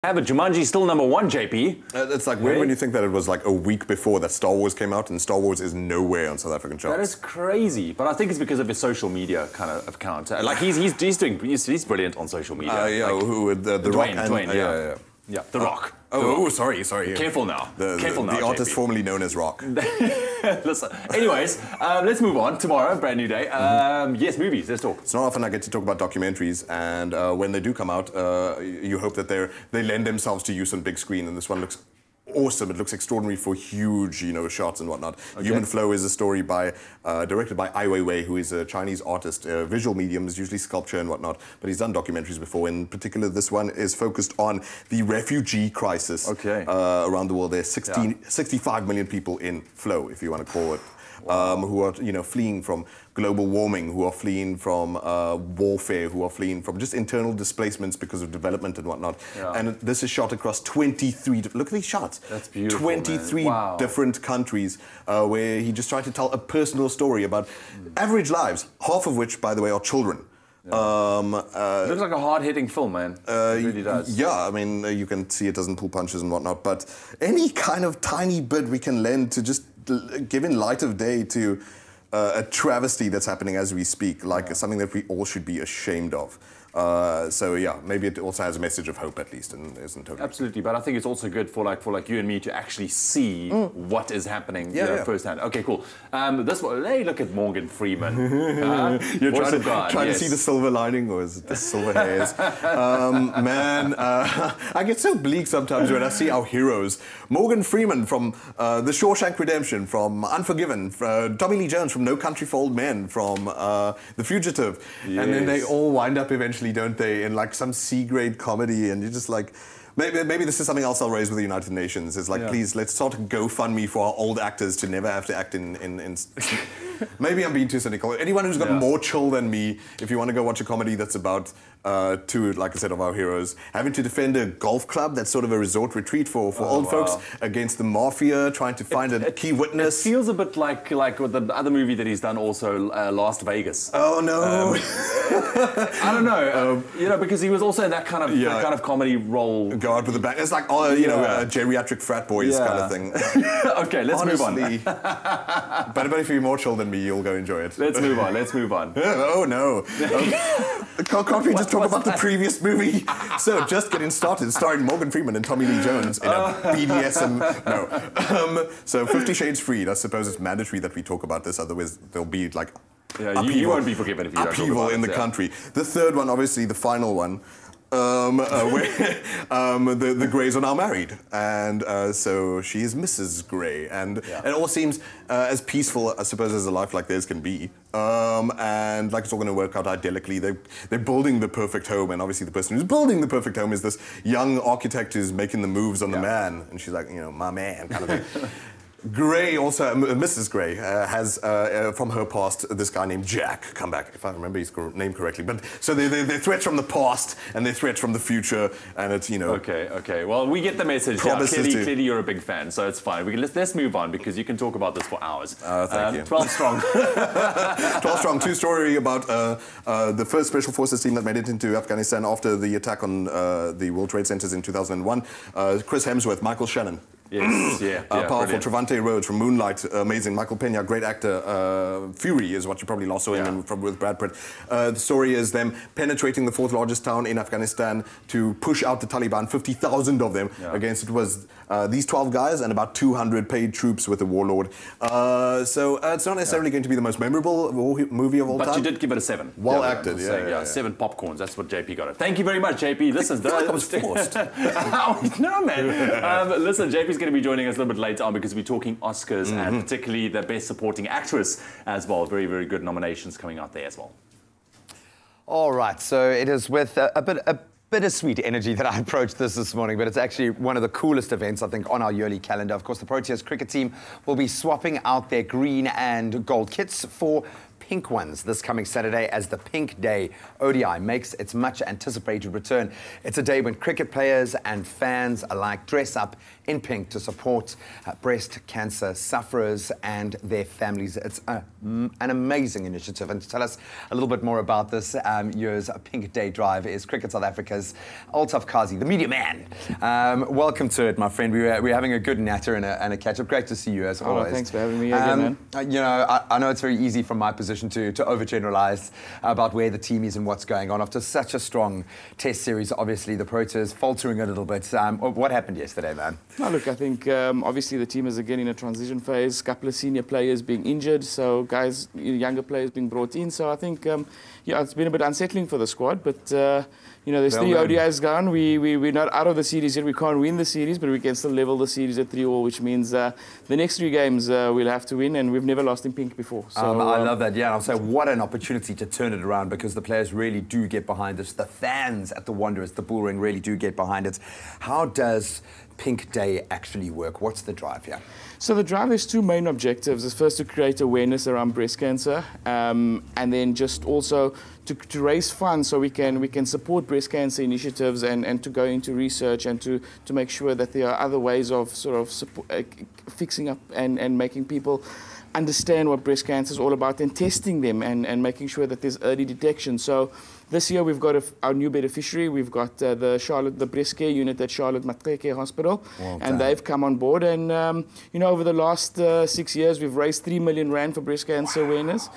Yeah, but Jumanji's still #1, JP. It's like weird when you think that it was like a week before that Star Wars came out, and Star Wars is nowhere on South African charts. That is crazy, but I think it's because of his social media kind of account. Like he's brilliant on social media. Yeah, like, who the Dwayne, Rock and yeah, The Rock. Sorry. Careful now. Careful now, the artist JP. formerly known as Rock. Listen. Anyways, let's move on. Tomorrow, brand new day. Yes, movies. Let's talk. It's not often I get to talk about documentaries, and when they do come out, you hope that they lend themselves to use on big screen, and this one looks awesome. It looks extraordinary for huge, shots and whatnot. Okay. Human Flow is a story directed by Ai Weiwei, who is a Chinese artist, visual mediums, usually sculpture and whatnot, but he's done documentaries before. In particular, this one is focused on the refugee crisis around the world. There's 65 million people in Flow, if you want to call it. Wow. Who are fleeing from global warming, who are fleeing from warfare, who are fleeing from just internal displacements because of development and whatnot. Yeah. And this is shot across 23. Look at these shots. That's beautiful. 23 different countries where he just tried to tell a personal story about average lives, half of which, by the way, are children. Yeah. It looks like a hard-hitting film, man. It really does. Yeah, I mean, you can see it doesn't pull punches and whatnot, but any kind of tiny bit we can lend to just giving light of day to a travesty that's happening as we speak, like something that we all should be ashamed of. So yeah, maybe it also has a message of hope at least, and isn't totally. Absolutely, but I think it's also good for like you and me to actually see what is happening firsthand. Okay, cool. This one, hey, look at Morgan Freeman. You're trying to see the silver lining, or is it the silver hairs? Man, I get so bleak sometimes when I see our heroes. Morgan Freeman from The Shawshank Redemption, from Unforgiven, Tommy Lee Jones from No Country for Old Men, from The Fugitive, and then they all wind up eventually, don't they, in like some C-grade comedy, and you're just like, maybe this is something else I'll raise with the United Nations. It's like, please, let's start a GoFundMe for our old actors to never have to act in maybe I'm being too cynical. Anyone who's got more chill than me, if you want to go watch a comedy that's about two, like I said, of our heroes having to defend a golf club that's sort of a resort retreat for old folks against the mafia, trying to find a key witness. It feels a bit like with the other movie that he's done also, Las Vegas. Oh no! I don't know, because he was also in that kind of comedy role. Go out with a bang. It's like a geriatric frat boys kind of thing. Okay, let's move on. But if you're more chill than me, you'll go enjoy it. Let's move on. Oh no! Can't we just talk about the previous movie? So, just getting started, starring Morgan Freeman and Tommy Lee Jones in a BDSM. No. So, 50 Shades Freed. I suppose it's mandatory that we talk about this, otherwise there'll be like you won't be forgiven if you don't talk upheaval about in the country. The third one, obviously, the final one. Where the Greys are now married, and so she is Mrs. Grey, and it all seems as peaceful, I suppose, as a life like theirs can be, and like it's all going to work out idyllically. They're building the perfect home, and obviously the person who's building the perfect home is this young architect who's making the moves on the man, and she's like, my man, kind of thing. Grey, also, Mrs. Grey, has from her past this guy named Jack come back, if I remember his name correctly. But so they're threats from the past and they're threats from the future, and it's Okay. Well, we get the message. Clearly, you're a big fan, so it's fine. Let's move on because you can talk about this for hours. Thank you. 12 Strong. 12 Strong. True story about the first Special Forces team that made it into Afghanistan after the attack on the World Trade Centers in 2001. Chris Hemsworth, Michael Shannon. Yes, powerful. Trevante Rhodes from Moonlight, amazing. Michael Pena, great actor. Fury is what you probably last saw him with Brad Pitt. The story is them penetrating the fourth largest town in Afghanistan to push out the Taliban, 50,000 of them. Against it was these 12 guys and about 200 paid troops with the warlord. So it's not necessarily going to be the most memorable movie of all time. But you did give it a 7. Well acted, 7 popcorns. That's what JP got it. Thank you very much, JP. Listen, I was forced. No, man. Listen, JP's going to be joining us a little bit later on because we're talking Oscars and particularly the Best Supporting Actress as well. Very, very good nominations coming out there as well. All right, so it is with a bittersweet energy that I approached this morning, but it's actually one of the coolest events, I think, on our yearly calendar. Of course, the Proteas cricket team will be swapping out their green and gold kits for pink ones this coming Saturday as the Pink Day ODI makes its much anticipated return. It's a day when cricket players and fans alike dress up in pink to support breast cancer sufferers and their families. It's an amazing initiative. And to tell us a little bit more about this year's Pink Day drive is Cricket South Africa's Altaf Kazi, the media man. Welcome to it, my friend. We're having a good natter and a catch-up. Great to see you as always. Thanks for having me again, man. You know, I know it's very easy from my position to overgeneralize about where the team is and what's going on. After such a strong test series, obviously the Proteas faltering a little bit. What happened yesterday, man? No, look, I think obviously the team is again in a transition phase. A couple of senior players being injured, so guys, younger players being brought in. So I think, yeah, it's been a bit unsettling for the squad, but you know, there's 3 ODIs gone. We're not out of the series yet. We can't win the series, but we can still level the series at 3-all, which means the next 3 games we'll have to win, and we've never lost in pink before. So, I love that, yeah. I'll say what an opportunity to turn it around, because the players really do get behind this. The fans at the Wanderers, the Bullring, really do get behind it. How does Pink Day actually work? What's the drive here? So the drive has 2 main objectives. It's first to create awareness around breast cancer, and then just also to raise funds so we can support breast cancer initiatives and to go into research and to make sure that there are other ways of sort of fixing up and making people understand what breast cancer is all about, and testing them and making sure that there's early detection. So this year we've got our new beneficiary. We've got the breast care unit at Charlotte Matreke Hospital, and they've come on board. And you know, over the last 6 years, we've raised 3 million rand for breast cancer awareness.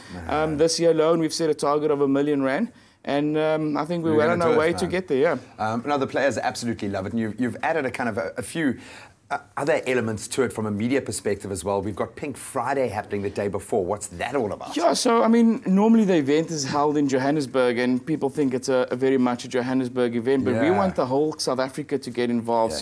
This year alone, we've set a target of 1 million rand. And I think we're well on our way to get there, yeah. No, the players absolutely love it. And you've added a kind of a few other elements to it from a media perspective as well. We've got Pink Friday happening the day before. What's that all about? Yeah, so I mean, normally the event is held in Johannesburg, and people think it's a very much a Johannesburg event, but we want the whole South Africa to get involved.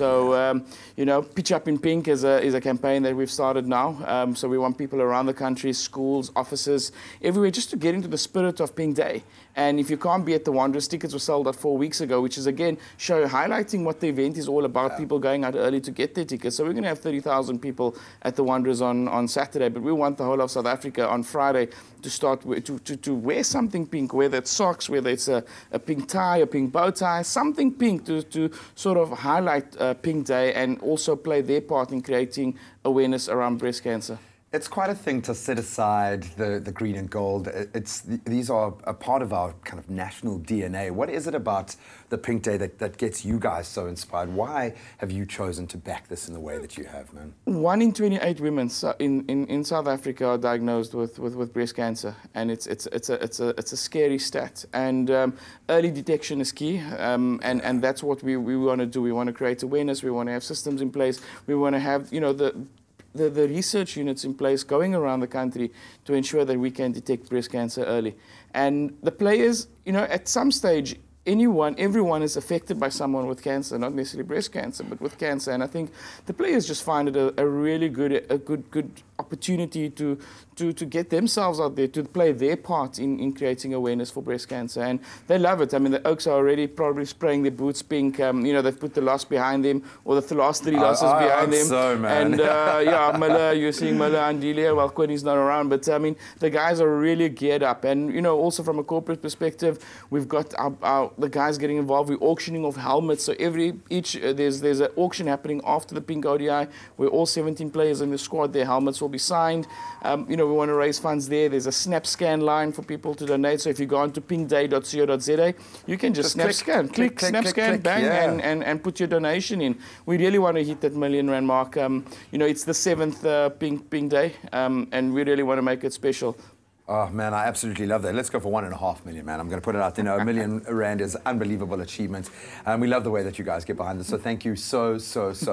You know, Pitch Up in Pink is a campaign that we've started now. So we want people around the country, schools, offices, everywhere, just to get into the spirit of Pink Day. And if you can't be at the Wanderers, tickets were sold out 4 weeks ago, which is again highlighting what the event is all about. People going out early to get their tickets. So we're going to have 30,000 people at the Wanderers on Saturday, but we want the whole of South Africa on Friday to start to wear something pink, whether it's socks, whether it's a pink tie, a pink bow tie, something pink to sort of highlight Pink Day and also play their part in creating awareness around breast cancer. It's quite a thing to set aside the green and gold. These are a part of our kind of national DNA. What is it about the Pink Day that gets you guys so inspired? Why have you chosen to back this in the way that you have, man? 1 in 28 women in South Africa are diagnosed with breast cancer, and it's a scary stat. And early detection is key, and that's what we want to do. We want to create awareness. We want to have systems in place. We want to have, you know, the research units in place going around the country to ensure that we can detect breast cancer early. And the players, you know, at some stage, everyone is affected by someone with cancer, not necessarily breast cancer, but with cancer. And I think the players just find it a really good opportunity to get themselves out there, to play their part in creating awareness for breast cancer. And they love it. I mean, the Oaks are already probably spraying their boots pink. You know, they've put the loss behind them, or the last 3 losses behind them. So, man. And yeah, Miller, you're seeing Miller and Delia. Well, Quinny's not around, but I mean, the guys are really geared up. And you know, also from a corporate perspective, we've got the guys getting involved. We're auctioning off helmets. So there's an auction happening after the Pink ODI, where all 17 players in the squad, their helmets will be signed. You know, we want to raise funds there. There's a snap scan line for people to donate. So if you go on to pinkday.co.za, you can just snap scan, click, bang, and put your donation in. We really want to hit that 1 million rand mark. You know, it's the 7th Pink Day, and we really want to make it special. Oh, man, I absolutely love that. Let's go for 1.5 million, man. I'm going to put it out there. You know, 1 million rand is unbelievable achievement. We love the way that you guys get behind this. So thank you so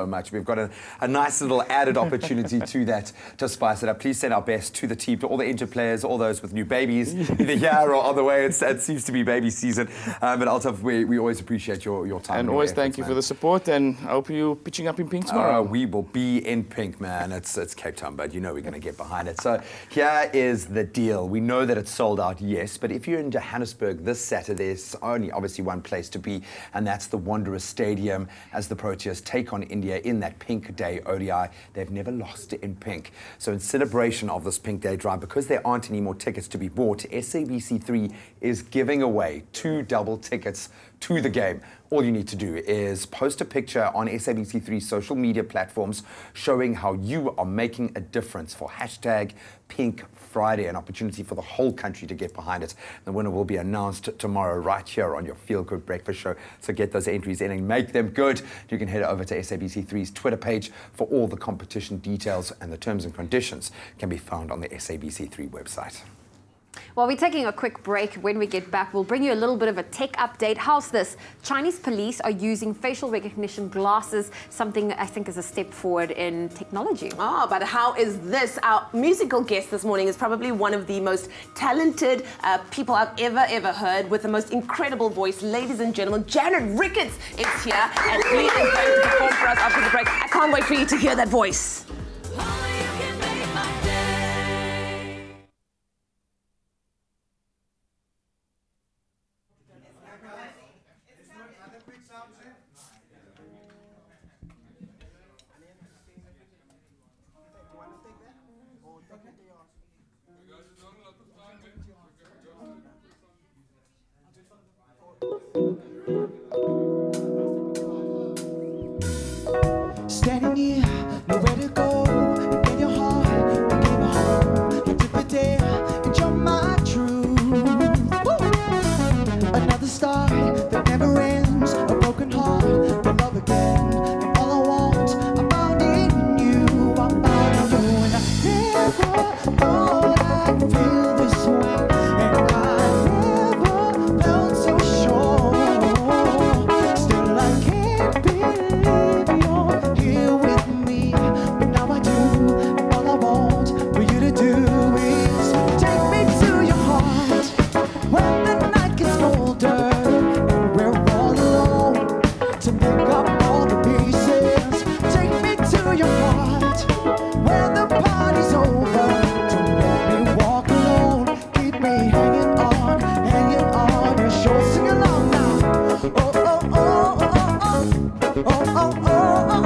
much. We've got a nice little added opportunity to that to spice it up. Please send our best to the team, to all the injured players, all those with new babies, either here or on the way. It seems to be baby season. But Altaf, we always appreciate your time. And always thank you for the support, and I hope you're pitching up in pink tomorrow. We will be in pink, man. It's Cape Town, but you know we're going to get behind it. So here is the deal. incredible. We know that it's sold out, yes, but if you're in Johannesburg this Saturday, there's only obviously one place to be, and that's the Wanderers Stadium as the Proteas take on India in that Pink Day ODI. They've never lost in pink. So in celebration of this Pink Day drive, because there aren't any more tickets to be bought, SABC3 is giving away 2 double tickets to the game. All you need to do is post a picture on SABC3 social media platforms showing how you are making a difference for hashtag Pink Friday, an opportunity for the whole country to get behind it. The winner will be announced tomorrow right here on your Feel Good Breakfast Show. So get those entries in and make them good. You can head over to SABC3's Twitter page for all the competition details, and the terms and conditions can be found on the SABC3 website. Well, we're taking a quick break. When we get back, we'll bring you a little bit of a tech update. How's this? Chinese police are using facial recognition glasses, something I think is a step forward in technology. Oh, but how is this? Our musical guest this morning is probably one of the most talented people I've ever heard, with the most incredible voice. Ladies and gentlemen, Janet Ricketts is here, and he is going to perform for us after the break. I can't wait for you to hear that voice. Standing here, nowhere to go. In your heart, you gave me home. You took me there, and you're my truth. Woo! Another star that never ends. A broken heart, to love again. And all I want, I found in you. I found in you, and I never thought I'd feel this way. And I never felt so sure. Still, I can't believe you're here with me, but now I do. And all I want for you to do is take me to your heart when the night gets colder and we're all alone to pick up all the pieces. Take me to your heart when the party's over. Don't let me walk alone. Keep me hanging on your shore. Sing along now. Oh, oh, oh, oh, oh, oh, oh, oh, oh, oh.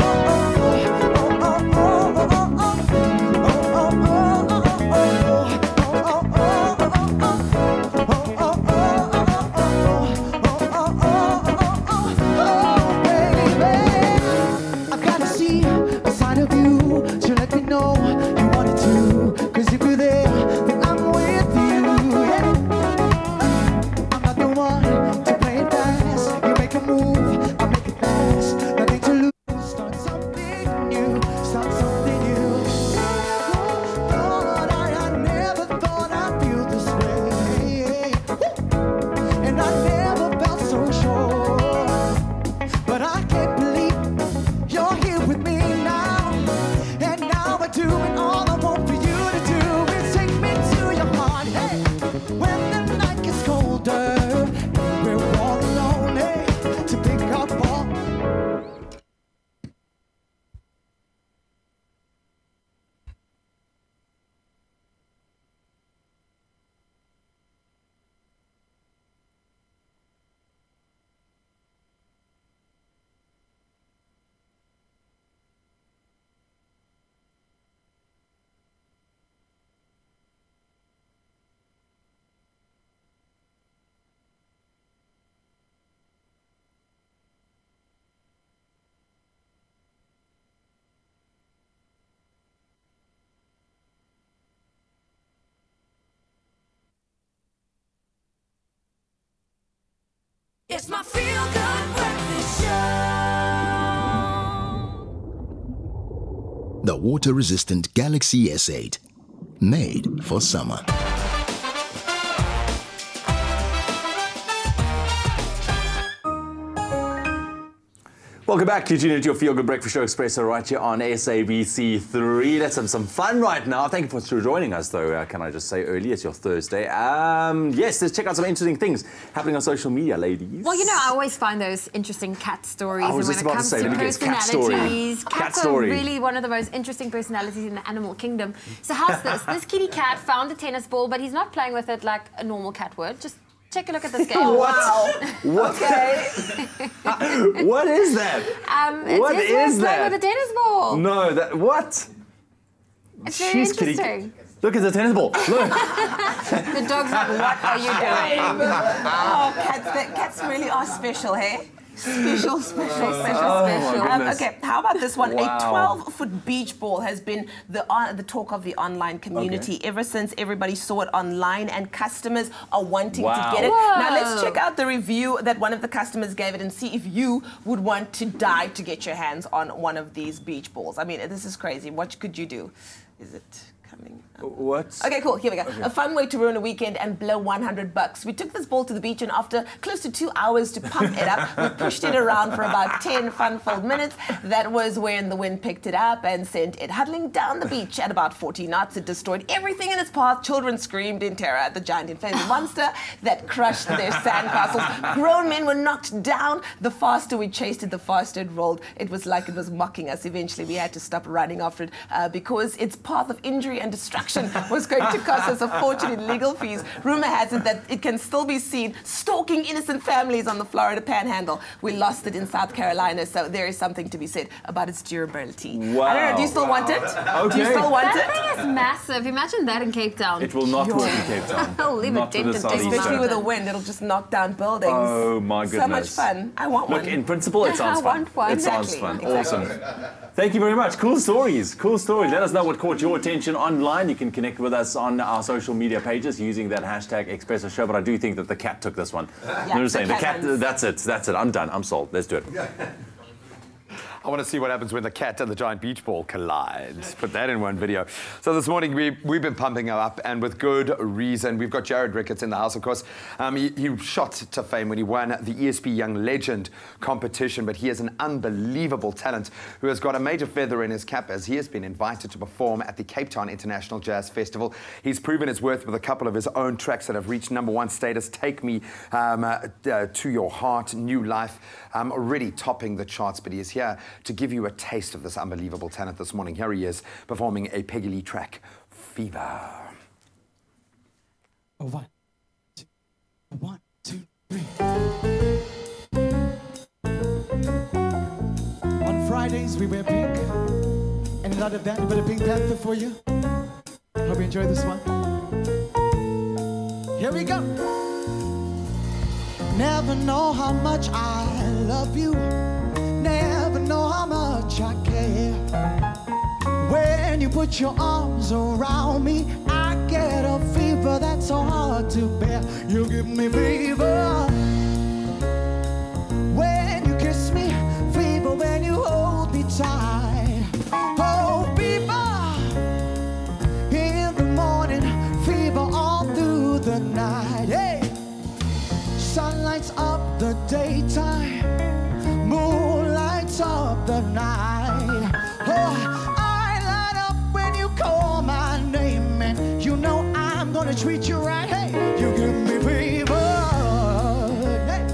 It's my Feel Good Breakfast Show. The water-resistant Galaxy S8, made for summer. Welcome back. You tuned into your Feel Good Breakfast Show Expresso right here on SABC3. Let's have some fun right now. Thank you for joining us, though. Can I just say early, it's your Thursday. Yes, let's check out some interesting things happening on social media, ladies. Well, you know, I always find those interesting cat stories. I was and just when about it to say, comes let me to guess, cat story. personalities, Cat cats story. are really one of the most interesting personalities in the animal kingdom. So how's this? This kitty cat found a tennis ball, but he's not playing with it like a normal cat would. Just take a look at this game. What? What? Okay. What is that? What it's his is way of that? playing with a tennis ball. No, that what? It's very Jeez, kitty. interesting. Look at the tennis ball. Look. The dog's like, what are you doing? Oh, cats really are special, hey? Special. goodness. Okay, how about this one? Wow. A 12-foot beach ball has been the talk of the online community ever since everybody saw it online, and customers are wanting to get it. Whoa. Now let's check out the review that one of the customers gave it and see if you would want to die to get your hands on one of these beach balls. I mean, this is crazy. What could you do? Is it coming up? What? Okay, cool. Here we go. A fun way to ruin a weekend and blow $100. We took this ball to the beach, and after close to 2 hours to pump it up, we pushed it around for about 10 fun-filled minutes. That was when the wind picked it up and sent it huddling down the beach at about 40 knots. It destroyed everything in its path. Children screamed in terror at the giant inflatable monster that crushed their sandcastles. Grown men were knocked down. The faster we chased it, the faster it rolled. It was like it was mocking us. Eventually, we had to stop running after it because its path of injury and destruction was going to cost us a fortune in legal fees. Rumor has it that it can still be seen stalking innocent families on the Florida Panhandle. We lost it in South Carolina, so there is something to be said about its durability. Wow. I don't know, do you still want it? Okay. Do you still want That it? thing is massive. Imagine that in Cape Town. It will not work in Cape Town. I'll leave Not a dent with the and take southeast. Especially it with the wind, it'll just knock down buildings. Oh my goodness. So much fun. I want Look, one. in principle, it sounds I fun. want one. It sounds Exactly. fun. Awesome. Thank you very much. Cool stories. Cool story. Let us know what caught your attention online. You can connect with us on our social media pages using that hashtag Expresso Show. But I do think that the cat took this one. Yeah, I'm just saying, the the cat. cat wins. That's it. I'm done. I'm sold. Let's do it. I want to see what happens when the cat and the giant beach ball collide. Put that in one video. So this morning we've been pumping her up, and with good reason. We've got Jared Ricketts in the house, of course. He shot to fame when he won the ESP Young Legend competition, but he is an unbelievable talent who has got a major feather in his cap as he has been invited to perform at the Cape Town International Jazz Festival. He's proven his worth with a couple of his own tracks that have reached #1 status. Take Me to Your Heart, New Life, already topping the charts, but he is here to give you a taste of this unbelievable talent this morning. Here he is performing a Peggy Lee track, Fever. Oh, 1, 2, 1, 2, 3. On Fridays we wear pink, and not of that, but a Pink Panther for you. Hope you enjoy this one. Here we go. Never know how much I love you. Never know how much I care. When you put your arms around me, I get a fever that's so hard to bear. You give me fever when you kiss me, fever when you hold me tight. Oh, fever in the morning, fever all through the night. Hey, sun lights up the daytime, moon lights up the night. Oh, I light up when you call my name, and you know I'm gonna treat you right. Hey, you give me fever. Hey,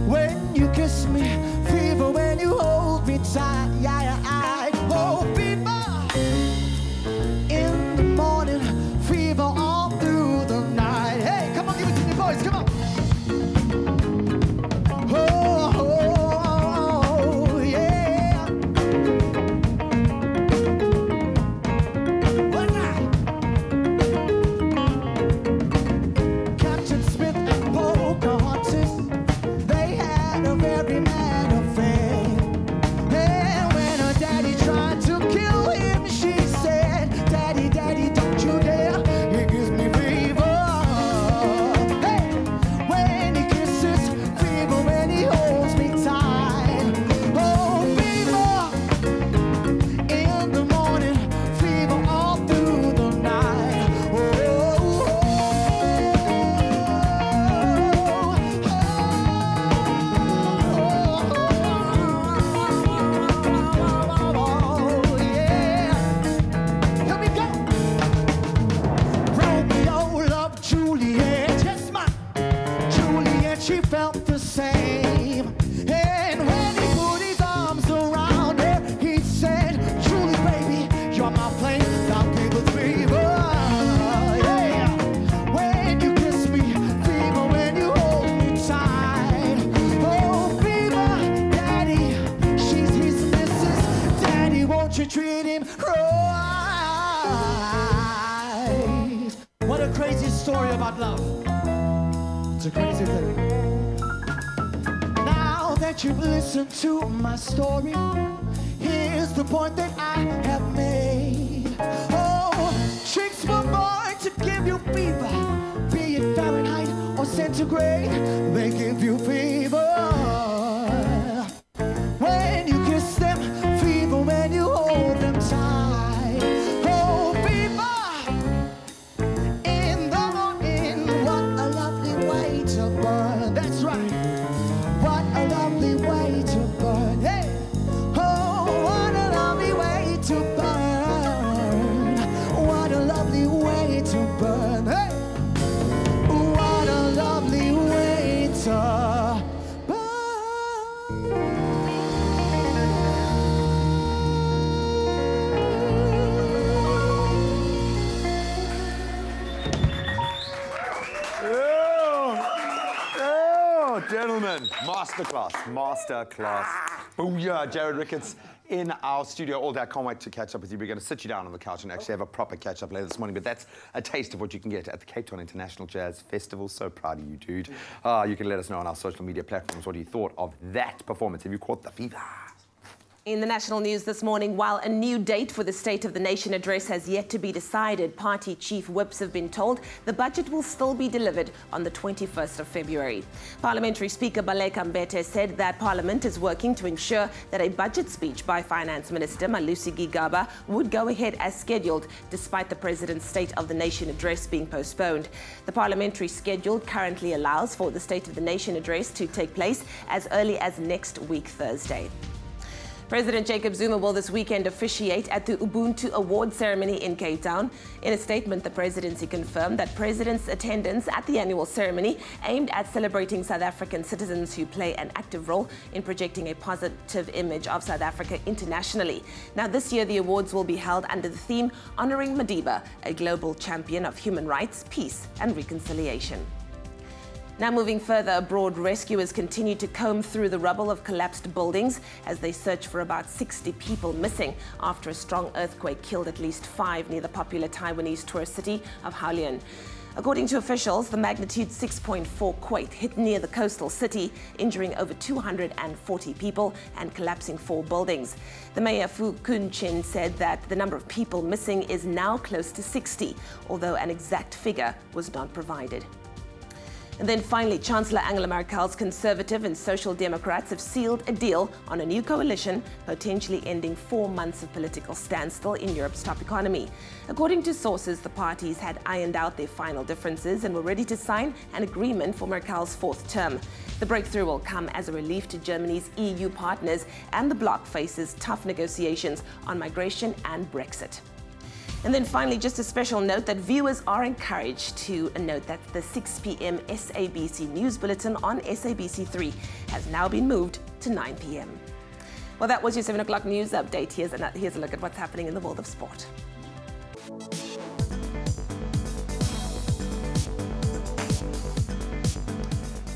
when you kiss me, fever when you hold me tight. Yeah, oh, fever in the morning, fever all through the night. Hey, come on, give it to me, boys. Come on. to treat him right. What a crazy story about love. It's a crazy thing. Now that you've listened to my story, here's the point that I have made. Oh, chicks were born to give you fever, be it Fahrenheit or centigrade, they give you fever. When you kiss them, fever when you hold them tight. Oh, fever in the morning, what a lovely way to burn. That's right, what a lovely way to burn. Hey, oh, what a lovely way to burn. What a lovely way to burn. Hey, what a lovely way to burn. Oh, gentlemen, masterclass. Booyah, Jared Ricketts in our studio all day. I can't wait to catch up with you. We're going to sit you down on the couch and actually have a proper catch up later this morning. But that's a taste of what you can get at the Cape Town International Jazz Festival. So proud of you, dude. You can let us know on our social media platforms what you thought of that performance. Have you caught the fever? In the national news this morning, while a new date for the State of the Nation address has yet to be decided, party chief whips have been told the budget will still be delivered on the 21st of February. Parliamentary Speaker Baleka Mbete said that Parliament is working to ensure that a budget speech by Finance Minister Malusi Gigaba would go ahead as scheduled, despite the President's State of the Nation address being postponed. The parliamentary schedule currently allows for the State of the Nation address to take place as early as next week, Thursday. President Jacob Zuma will this weekend officiate at the Ubuntu Award ceremony in Cape Town. In a statement, the presidency confirmed that president's attendance at the annual ceremony aimed at celebrating South African citizens who play an active role in projecting a positive image of South Africa internationally. Now, this year, the awards will be held under the theme Honoring Madiba, a global champion of human rights, peace and reconciliation. Now moving further abroad, rescuers continue to comb through the rubble of collapsed buildings as they search for about 60 people missing after a strong earthquake killed at least 5 near the popular Taiwanese tourist city of Hainan. According to officials, the magnitude 6.4 quake hit near the coastal city, injuring over 240 people and collapsing 4 buildings. The mayor Fu Kun-chin said that the number of people missing is now close to 60, although an exact figure was not provided. And then finally, Chancellor Angela Merkel's Conservative and Social Democrats have sealed a deal on a new coalition, potentially ending 4 months of political standstill in Europe's top economy. According to sources, the parties had ironed out their final differences and were ready to sign an agreement for Merkel's 4th term. The breakthrough will come as a relief to Germany's EU partners, and the bloc faces tough negotiations on migration and Brexit. And then finally, just a special note that viewers are encouraged to note that the 6 p.m. SABC News Bulletin on SABC3 has now been moved to 9 p.m. Well, that was your 7 o'clock news update. Here's a look at what's happening in the world of sport.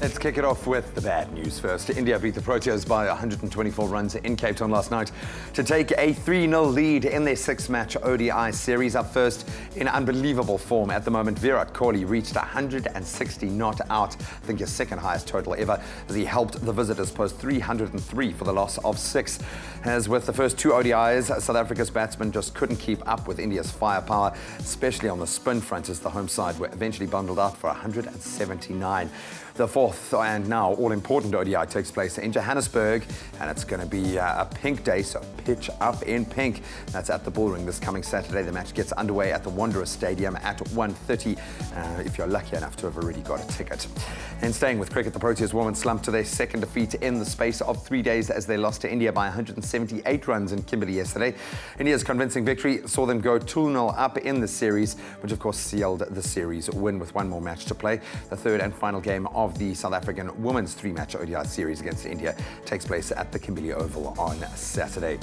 Let's kick it off with the bad news first. India beat the Proteas by 124 runs in Cape Town last night to take a 3-0 lead in their 6-match ODI series. Up first in unbelievable form at the moment, Virat Kohli reached 160 not out, I think his second highest total ever, as he helped the visitors post 303 for the loss of 6. As with the first 2 ODIs, South Africa's batsmen just couldn't keep up with India's firepower, especially on the spin front, as the home side were eventually bundled out for 179. The 4th and now all-important ODI takes place in Johannesburg, and it's going to be a pink day, so pitch up in pink. That's at the Bullring this coming Saturday. The match gets underway at the Wanderers Stadium at 1:30, if you're lucky enough to have already got a ticket. And staying with cricket, the Proteas women slumped to their 2nd defeat in the space of 3 days as they lost to India by 178 runs in Kimberley yesterday. India's convincing victory saw them go 2-0 up in the series, which of course sealed the series win with 1 more match to play. The 3rd and final game of of the South African women's 3-match ODI series against India takes place at the Kimberley Oval on Saturday.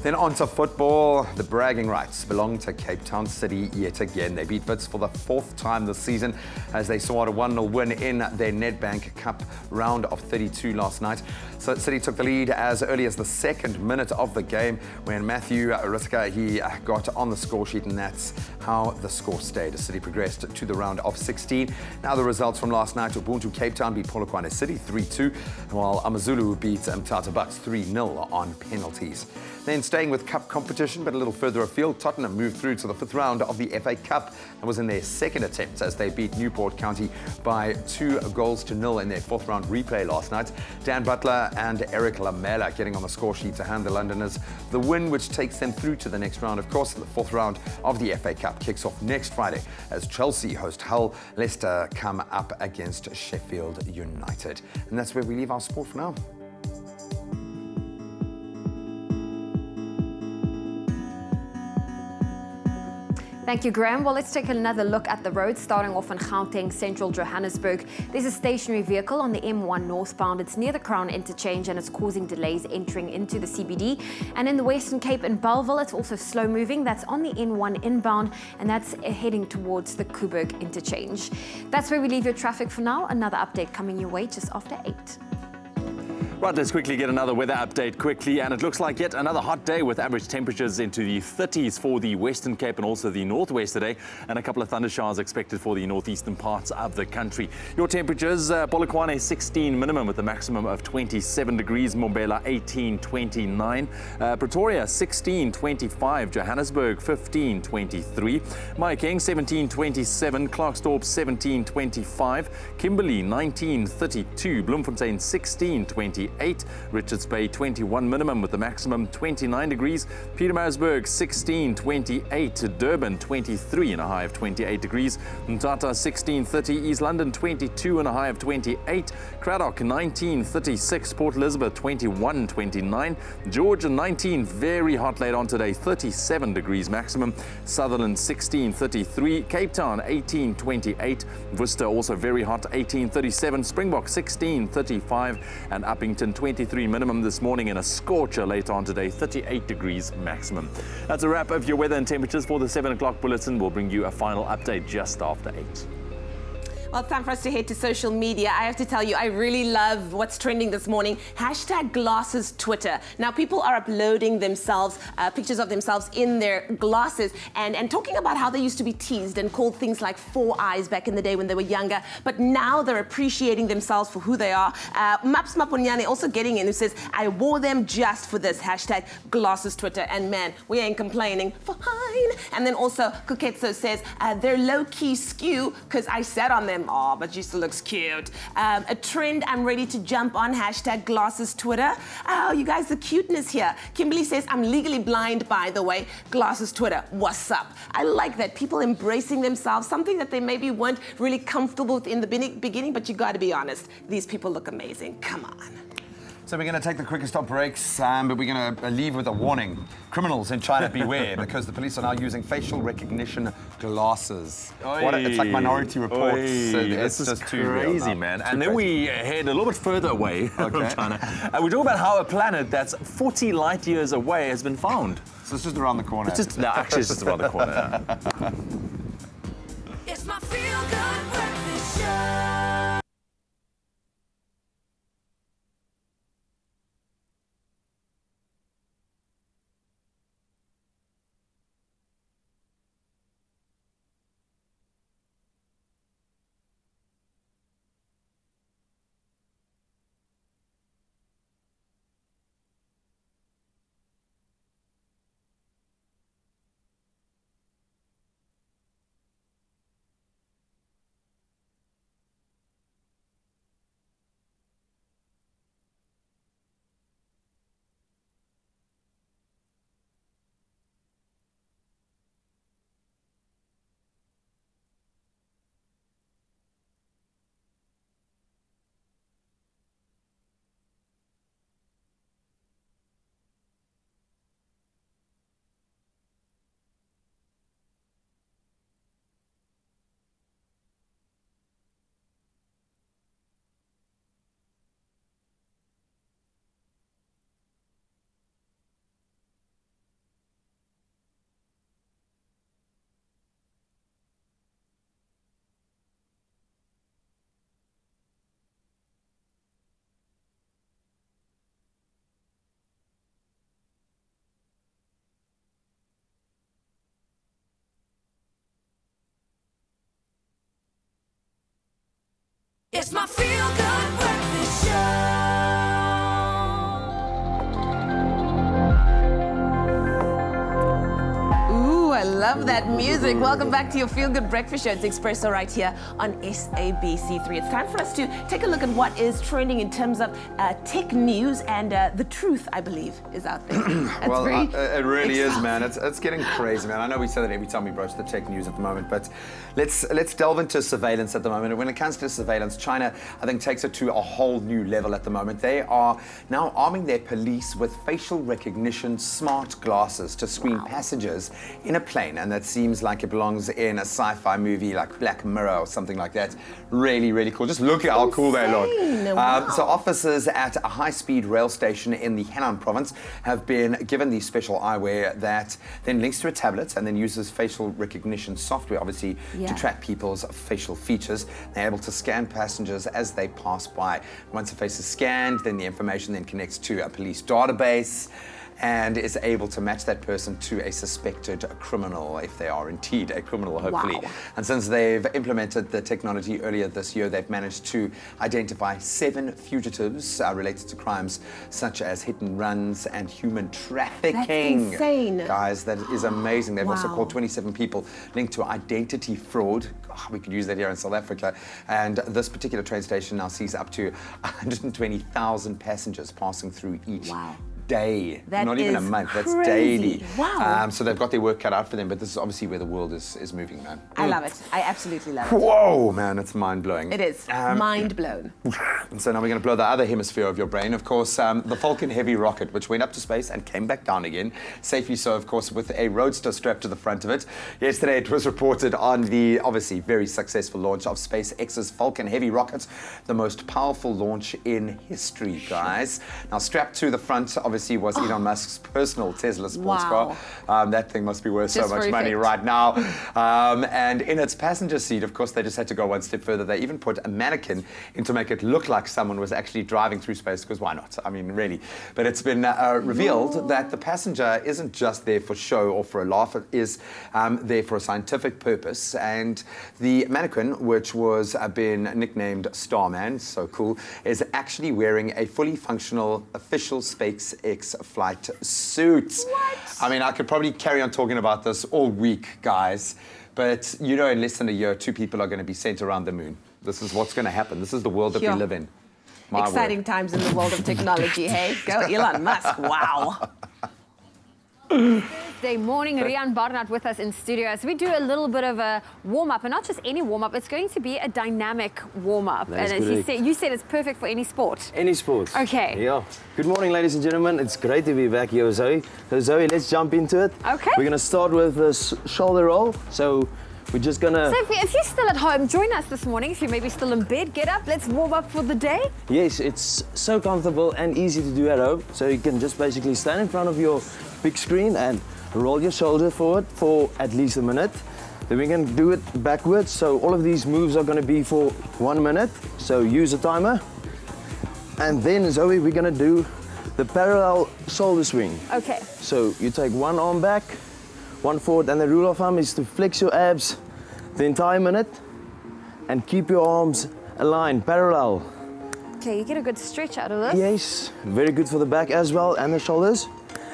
Then on to football. The bragging rights belong to Cape Town City yet again. They beat Wits for the 4th time this season as they saw a 1-0 win in their Nedbank Cup round of 32 last night. So City took the lead as early as the 2nd minute of the game when Matthew Riska, he got on the score sheet, and that's how the score stayed. City progressed to the round of 16. Now the results from last night: Ubuntu Cape Town beat Polokwane City 3-2, while Amazulu beat Mthatha Bucks 3-0 on penalties. Then staying with cup competition, but a little further afield, Tottenham moved through to the 5th round of the FA Cup and was in their 2nd attempt as they beat Newport County by 2-0 in their 4th round replay last night. Dan Butler and Eric Lamela getting on the score sheet to hand the Londoners the win, which takes them through to the next round. Of course, the 4th round of the FA Cup kicks off next Friday as Chelsea host Hull, Leicester come up against Sheffield United. And that's where we leave our sport for now. Thank you, Graham. Well, let's take another look at the road, starting off in Gauteng, central Johannesburg. There's a stationary vehicle on the M1 northbound. It's near the Crown Interchange and it's causing delays entering into the CBD. And in the Western Cape in Bellville, it's also slow moving. That's on the N1 inbound and that's heading towards the Kuburg Interchange. That's where we leave your traffic for now. Another update coming your way just after 8. Right, let's quickly get another weather update quickly, and it looks like yet another hot day with average temperatures into the 30s for the Western Cape and also the Northwest today, and a couple of thunder showers expected for the northeastern parts of the country. Your temperatures: Polokwane 16 minimum with a maximum of 27 degrees, Mbombela 18-29, Pretoria 16-25, Johannesburg 15-23, Mahikeng 17-27, Klerksdorp 17-25, Kimberley 19-32, Bloemfontein 16-28, Richards Bay 21 minimum with the maximum 29 degrees, Pietermaritzburg 16-28, Durban 23 and a high of 28 degrees, Mthatha 16-30, East London 22 and a high of 28, Cradock 19-36, Port Elizabeth 21-29, Georgia 19, very hot late on today, 37 degrees maximum, Sutherland 16-33, Cape Town 18-28, Worcester also very hot 18-37, Springbok 16-35, and Uppington 23 minimum this morning and a scorcher later on today, 38 degrees maximum. That's a wrap of your weather and temperatures for the 7 o'clock bulletin. We'll bring you a final update just after 8. Well, it's time for us to head to social media. I have to tell you, I really love what's trending this morning. #glasses Twitter. Now, people are uploading themselves, pictures of themselves in their glasses and talking about how they used to be teased and called things like 4 eyes back in the day when they were younger. But now they're appreciating themselves for who they are. Maps Maponyane also getting in, who says, I wore them just for this. #glasses Twitter. And man, we ain't complaining. Fine. And then also, Kuketso says, they're low-key skew because I sat on them. Oh, but she still looks cute. A trend I'm ready to jump on, #glasses Twitter. Oh, you guys, the cuteness here. Kimberly says, I'm legally blind, by the way. Glasses Twitter, what's up? I like that. People embracing themselves, something that they maybe weren't really comfortable with in the beginning, but you got to be honest. These people look amazing. Come on. So we're going to take the quickest stop breaks, but we're going to leave with a warning. Criminals in China, beware, because the police are now using facial recognition glasses. It's like Minority Report. It's just too crazy, man. And then we head a little bit further away from China. And we talk about how a planet that's 40 light years away has been found. So it's just around the corner. No, actually, it's just around the corner. It's my feel-good breakfast show. It's my feel-good breakfast show. I love that music. Welcome back to your Feel Good Breakfast Show. It's Expresso right here on SABC3. It's time for us to take a look at what is trending in terms of tech news, and the truth, I believe, is out there. Well, it really is, man. It's getting crazy, man. I know we say that every time we broach the tech news at the moment, but let's delve into surveillance at the moment. And when it comes to surveillance, China, I think, takes it to a whole new level at the moment. They are now arming their police with facial recognition smart glasses to screen passengers in a plane, and that seems like it belongs in a sci-fi movie like Black Mirror or something like that. Really, really cool. Just look at how cool they look. Wow. So officers at a high-speed rail station in the Henan province have been given the special eyewear that then links to a tablet and then uses facial recognition software, obviously, to track people's facial features. They're able to scan passengers as they pass by. Once a face is scanned, then the information then connects to a police database and is able to match that person to a suspected criminal, if they are indeed a criminal, hopefully. Wow. And since they've implemented the technology earlier this year, they've managed to identify 7 fugitives related to crimes such as hit and runs and human trafficking. That's insane. Guys, that is amazing. They've also caught 27 people linked to identity fraud. Oh, we could use that here in South Africa. And this particular train station now sees up to 120,000 passengers passing through each day. That Not even a is month, crazy. that's daily. Wow. So they've got their work cut out for them, but this is obviously where the world is moving, man. I love it. I absolutely love it. Whoa, man, it's mind-blowing. It is. Mind blown. And so now we're going to blow the other hemisphere of your brain. Of course, the Falcon Heavy rocket, which went up to space and came back down again. Safely so, of course, with a roadster strapped to the front of it. Yesterday, it was reported on the, obviously, very successful launch of SpaceX's Falcon Heavy rocket, the most powerful launch in history, guys. Now, strapped to the front, obviously, was Elon Musk's personal Tesla sports car. That thing must be worth so much money right now. And in its passenger seat, of course, they just had to go one step further. They even put a mannequin in to make it look like someone was actually driving through space, because why not? I mean, really. But it's been revealed that the passenger isn't just there for show or for a laugh. It is there for a scientific purpose. And the mannequin, which was been nicknamed Starman, so cool, is actually wearing a fully functional official SpaceX flight suit. What? I mean, I could probably carry on talking about this all week, guys. But you know, in less than a year, 2 people are going to be sent around the moon. This is what's going to happen. This is the world that we live in. My Exciting word. times in the world of technology, hey? Go Elon Musk. Wow. Thursday morning, Rian Barnard with us in studio as we do a little bit of a warm-up, and not just any warm-up, it's going to be a dynamic warm-up. And as you said, it's perfect for any sport. Any sport. Okay. Yeah. Good morning, ladies and gentlemen. It's great to be back here, Zoe. So Zoe, let's jump into it. Okay. We're going to start with this shoulder roll. So we're just going to... So if you're still at home, join us this morning. If you're maybe still in bed, get up. Let's warm up for the day. Yes, it's so comfortable and easy to do at home. So you can just basically stand in front of your big screen and roll your shoulder forward for at least a minute. Then we can do it backwards. So all of these moves are going to be for 1 minute. So use a timer. And then, Zoe, we're going to do the parallel shoulder swing. Okay. So you take one arm back, one forward, and the rule of thumb is to flex your abs the entire minute and keep your arms aligned, parallel. Okay, you get a good stretch out of this. Yes, very good for the back as well and the shoulders.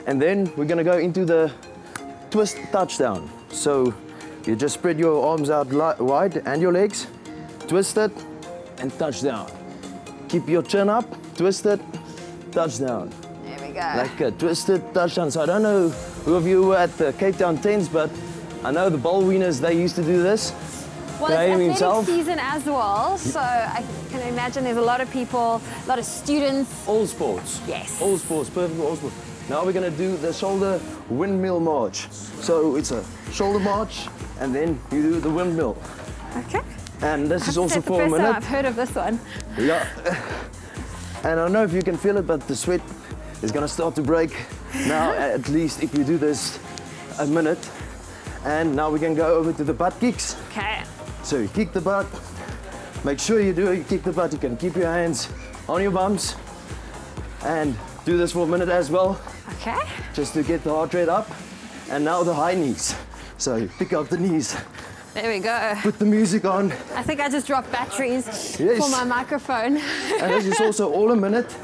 And then we're going to go into the twist touchdown. So you just spread your arms out wide and your legs, twist it and touchdown. Keep your chin up, twist it, touchdown. There we go. Like a twisted touchdown. So I don't know who of you were at the Cape Town 10s, but I know the bowl winners, they used to do this. Well, it's athletic season as well, so I can imagine there's a lot of people, a lot of students. All sports. Yes. All sports, perfect for all sports. Now we're going to do the shoulder windmill march. So it's a shoulder march, and then you do the windmill. Okay. And this is also for a minute. minute. I've heard of this one. Yeah. And I don't know if you can feel it, but the sweat is going to start to break now, at least if you do this a minute. And now we can go over to the butt kicks. Okay. So you kick the butt. Make sure you kick the butt. You can keep your hands on your bums. And do this for a minute as well. Okay. Just to get the heart rate up. And now the high knees. So you pick up the knees There we go. Put the music on. I think I just dropped batteries Yes. for my microphone. And this is also all a minute.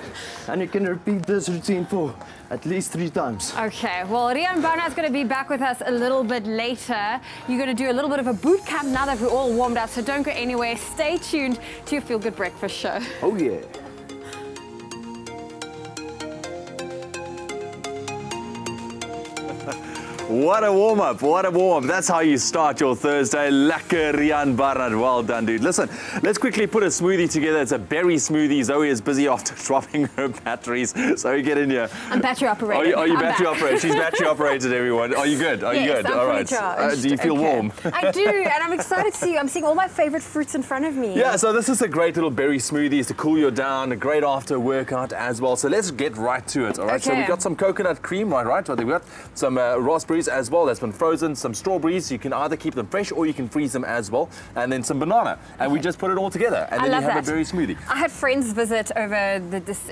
And you can repeat this routine for at least 3 times. Okay, well, Rian Barnard's going to be back with us a little bit later. You're going to do a little bit of a boot camp now that we're all warmed up, so don't go anywhere. Stay tuned to your Feel Good Breakfast show. Oh, yeah. What a warm-up, what a warm. That's how you start your Thursday. Lekker, Rian Barnard. Well done, dude. Listen, let's quickly put a smoothie together. It's a berry smoothie. Zoe is busy after dropping her batteries. So get in here. I'm battery operated. Are you battery operated? She's battery operated, everyone. Are you good? Are you good? I'm All fully right. charged. Do you feel warm? I do, and I'm excited to see you. I'm seeing all my favorite fruits in front of me. Yeah, so this is a great little berry smoothie. It's to cool you down, a great after workout as well. So let's get right to it, all right? Okay. So we've got some coconut cream, right? So we've got some raspberries as well. That's been frozen, some strawberries. You can either keep them fresh or you can freeze them as well. And then some banana. And we just put it all together. And then you have a berry smoothie. I had friends visit over this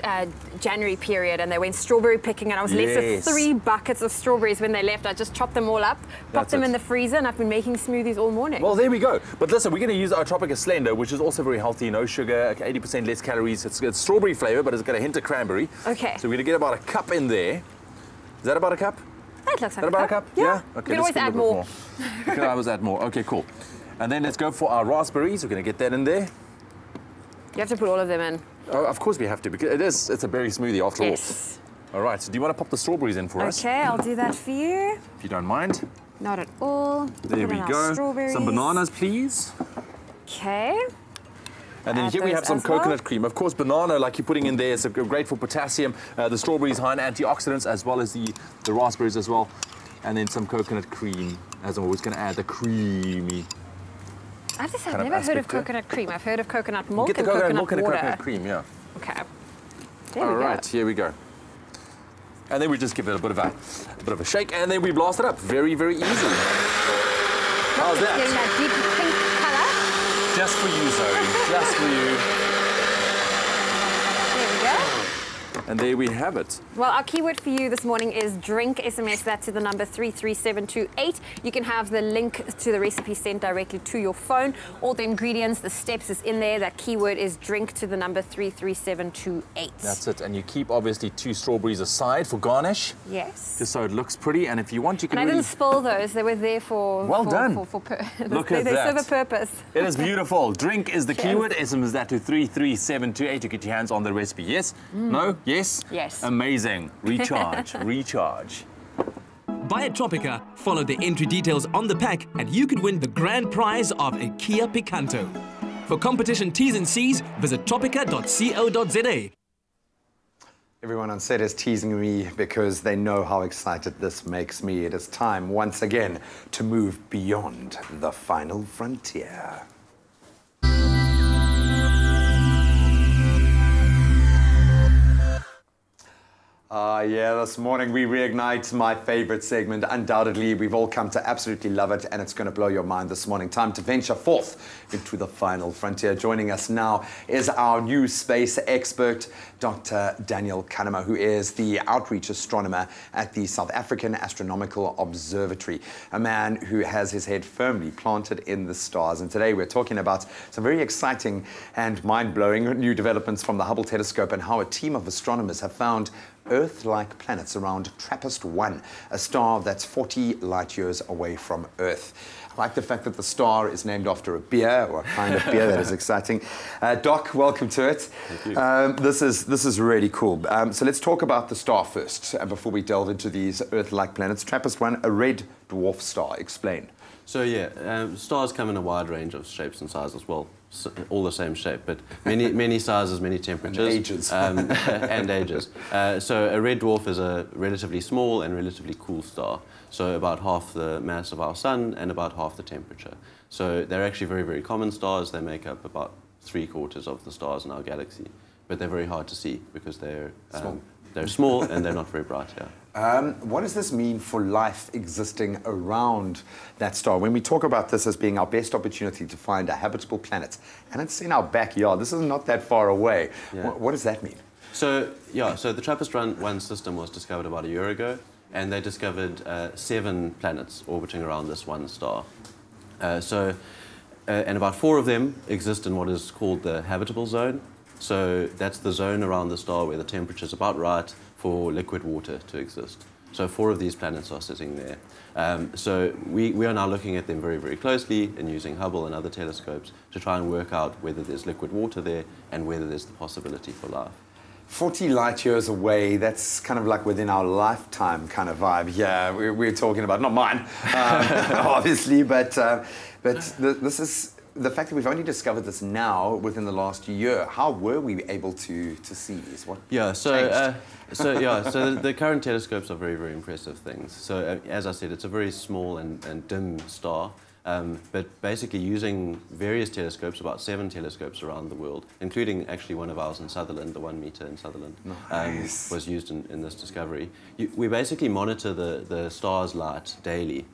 January period, and they went strawberry picking, and I was left with 3 buckets of strawberries when they left. I just chopped them all up, popped them in the freezer, and I've been making smoothies all morning. Well, there we go. But listen, we're going to use our Tropica Slender, which is also very healthy, no sugar, 80% less calories. It's strawberry flavor, but it's got a hint of cranberry. Okay. So we're going to get about a cup in there. Is that about a cup? That looks like about a cup? Yeah. Okay, You can always add more. You can always add more. Okay, cool. And then let's go for our raspberries. We're going to get that in there. You have to put all of them in. Oh, of course we have to, because it's a berry smoothie after Yes. all. All right, so do you want to pop the strawberries in for us? Okay, I'll do that for you. If you don't mind. Not at all. There Put we in our go. Strawberries. Some bananas, please. Okay. And then Add here we those have some as well. coconut cream. Of course, banana, like you're putting in there, is great for potassium. The strawberries high in antioxidants, as well as the raspberries as well. And then some coconut cream, as I'm always going to add the creamy. I have to say, kind I've of never heard of aspect to it. coconut cream. I've heard of coconut milk Get the and coconut coconut milk and the water. coconut cream, yeah. Okay. There All we right, go. here we go. And then we just give it a bit of a shake, and then we blast it up. Very, very easy. How's Getting that? that deep pink colour. Just for you, Zoe. Just for you. There we go. And there we have it. Well, our keyword for you this morning is drink. SMS that to the number 33728. You can have the link to the recipe sent directly to your phone. All the ingredients, the steps is in there. That keyword is drink to the number 33728. That's it. And you keep, obviously, 2 strawberries aside for garnish. Yes. Just so it looks pretty. And if you want, you can And I really... didn't spill those. They were there for... Well done. Look at they that. serve a purpose. It is beautiful. Drink is the Cheers. keyword. SMS that to 33728 to get your hands on the recipe. Yes? No? Yes? Yes. Amazing. Recharge. Recharge. Buy a Tropica, follow the entry details on the pack, and you could win the grand prize of a Kia Picanto. For competition T's and C's, visit tropica.co.za. Everyone on set is teasing me because they know how excited this makes me. It is time, once again, to move beyond the final frontier. Yeah, this morning we reignite my favorite segment. Undoubtedly, we've all come to absolutely love it, and it's going to blow your mind this morning. Time to venture forth into the final frontier. Joining us now is our new space expert, Dr. Daniel Kanema, who is the outreach astronomer at the South African Astronomical Observatory, a man who has his head firmly planted in the stars. And today we're talking about some very exciting and mind-blowing new developments from the Hubble telescope and how a team of astronomers have found Earth-like planets around TRAPPIST-1, a star that's 40 light years away from Earth. I like the fact that the star is named after a beer, or a kind of beer. That is exciting. Doc, welcome to it. Thank you. This is really cool. So let's talk about the star first, before we delve into these Earth-like planets. TRAPPIST-1, a red dwarf star. Explain. So yeah, stars come in a wide range of shapes and sizes. Well, all the same shape, but many sizes, many temperatures. And ages. And ages. So a red dwarf is a relatively small and relatively cool star. So about half the mass of our sun and about half the temperature. So they're actually very, very common stars. They make up about 3/4 of the stars in our galaxy. But they're very hard to see because they're small and they're not very bright, yeah. What does this mean for life existing around that star? When we talk about this as being our best opportunity to find a habitable planet, and it's in our backyard, this is not that far away. Yeah. What does that mean? So, yeah, so the TRAPPIST-1 system was discovered about a year ago, and they discovered 7 planets orbiting around this one star. And about 4 of them exist in what is called the habitable zone. So that's the zone around the star where the temperature is about right for liquid water to exist. So 4 of these planets are sitting there. So we are now looking at them very, very closely and using Hubble and other telescopes to try and work out whether there's liquid water there and whether there's the possibility for life. 40 light years away, that's kind of like within our lifetime kind of vibe. Yeah, we're talking about, not mine, obviously, but this is the fact that we've only discovered this now within the last year. How were we able to see these? What so the current telescopes are very, very impressive things. So as I said, it's a very small and dim star. But basically using various telescopes, about 7 telescopes around the world, including actually one of ours in Sutherland, the 1 meter in Sutherland, was used in this discovery. We basically monitor the star's light daily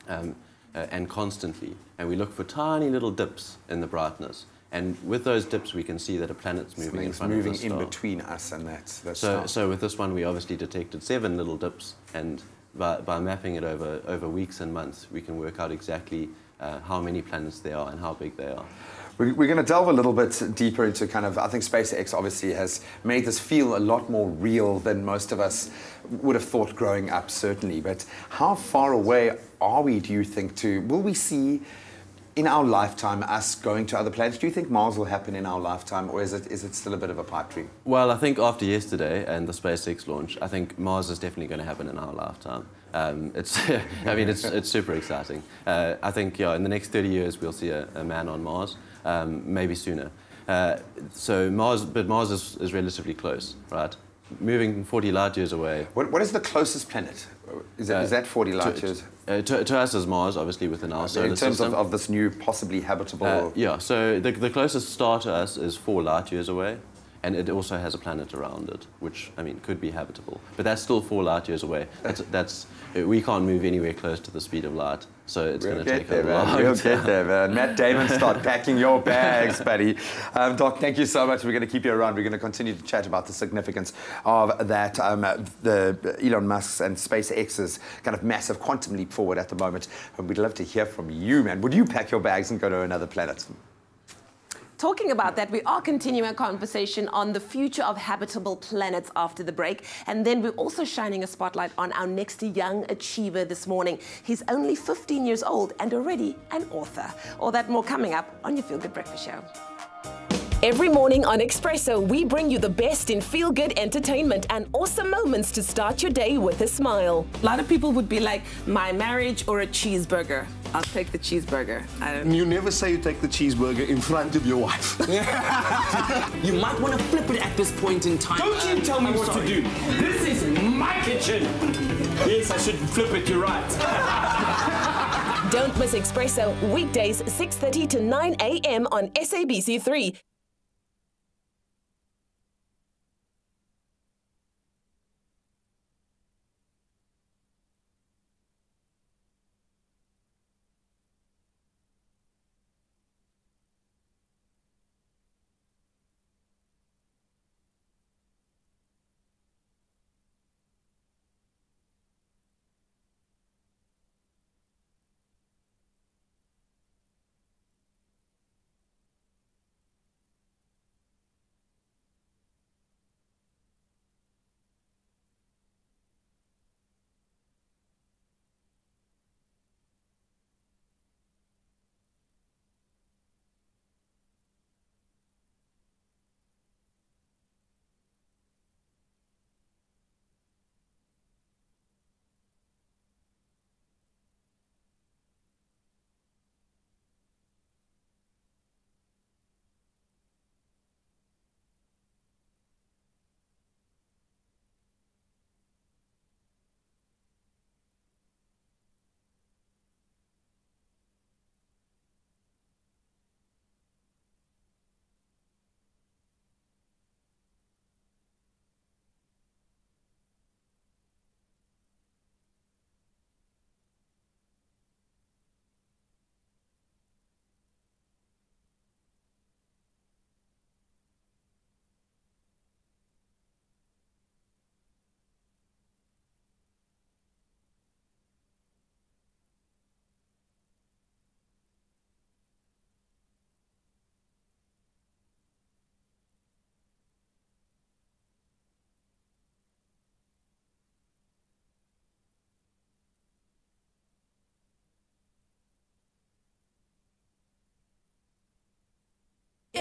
and constantly, and we look for tiny little dips in the brightness. And with those dips, we can see that a planet's moving in front of the star. Moving in between us and that star. So with this one, we obviously detected 7 little dips, and by mapping it over weeks and months, we can work out exactly how many planets there are and how big they are. We're going to delve a little bit deeper into kind of, I think SpaceX obviously has made this feel a lot more real than most of us would have thought growing up, certainly. But how far away are we, do you think, will we see in our lifetime us going to other planets? Do you think Mars will happen in our lifetime, or is it still a bit of a pipe dream? Well, I think after yesterday and the SpaceX launch, I think Mars is definitely going to happen in our lifetime. It's super exciting. I think in the next 30 years we'll see a man on Mars, maybe sooner. So Mars is relatively close, right? Moving 40 light years away. What is the closest planet? Is that 40 light years? To us as Mars, obviously within our solar system. In terms of this new, possibly habitable... so the closest star to us is 4 light years away, and it also has a planet around it, which, I mean, could be habitable. But that's still 4 light years away. We can't move anywhere close to the speed of light, so it's going to take a long time. We'll get there, man. Matt Damon, start packing your bags, buddy. Doc, thank you so much. We're going to keep you around. We're going to continue to chat about the significance of that, the Elon Musk's and SpaceX's kind of massive quantum leap forward at the moment. And we'd love to hear from you, man. Would you pack your bags and go to another planet? Talking about that, we are continuing our conversation on the future of habitable planets after the break. And then we're also shining a spotlight on our next young achiever this morning. He's only 15 years old and already an author. All that more coming up on your Feel Good Breakfast Show. Every morning on Expresso, we bring you the best in feel-good entertainment and awesome moments to start your day with a smile. A lot of people would be like, my marriage or a cheeseburger. I'll take the cheeseburger. You never say you take the cheeseburger in front of your wife. You might want to flip it at this point in time. Don't you tell me what to do. This is my kitchen. Yes, I should flip it, you're right. Don't miss Expresso, weekdays 6:30 to 9 a.m. on SABC3.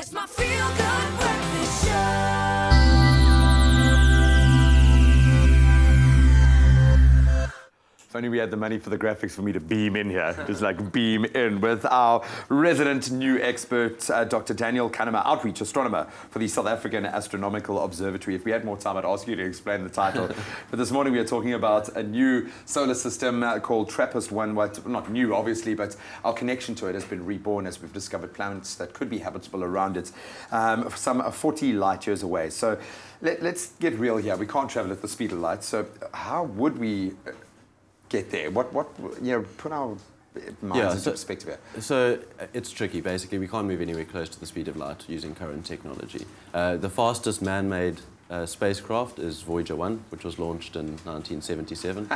It's my feel-good breakfast show. If only we had the money for the graphics for me to beam in here, just like beam in with our resident new expert, Dr. Daniel Kanema, outreach astronomer for the South African Astronomical Observatory. If we had more time, I'd ask you to explain the title. But this morning we are talking about a new solar system called TRAPPIST-1. Well, not new, obviously, but our connection to it has been reborn as we've discovered planets that could be habitable around it, some 40 light years away. So let's get real here. We can't travel at the speed of light. So how would we get there? What put our minds into perspective here. So it's tricky. Basically, we can't move anywhere close to the speed of light using current technology. The fastest man-made spacecraft is Voyager 1, which was launched in 1977.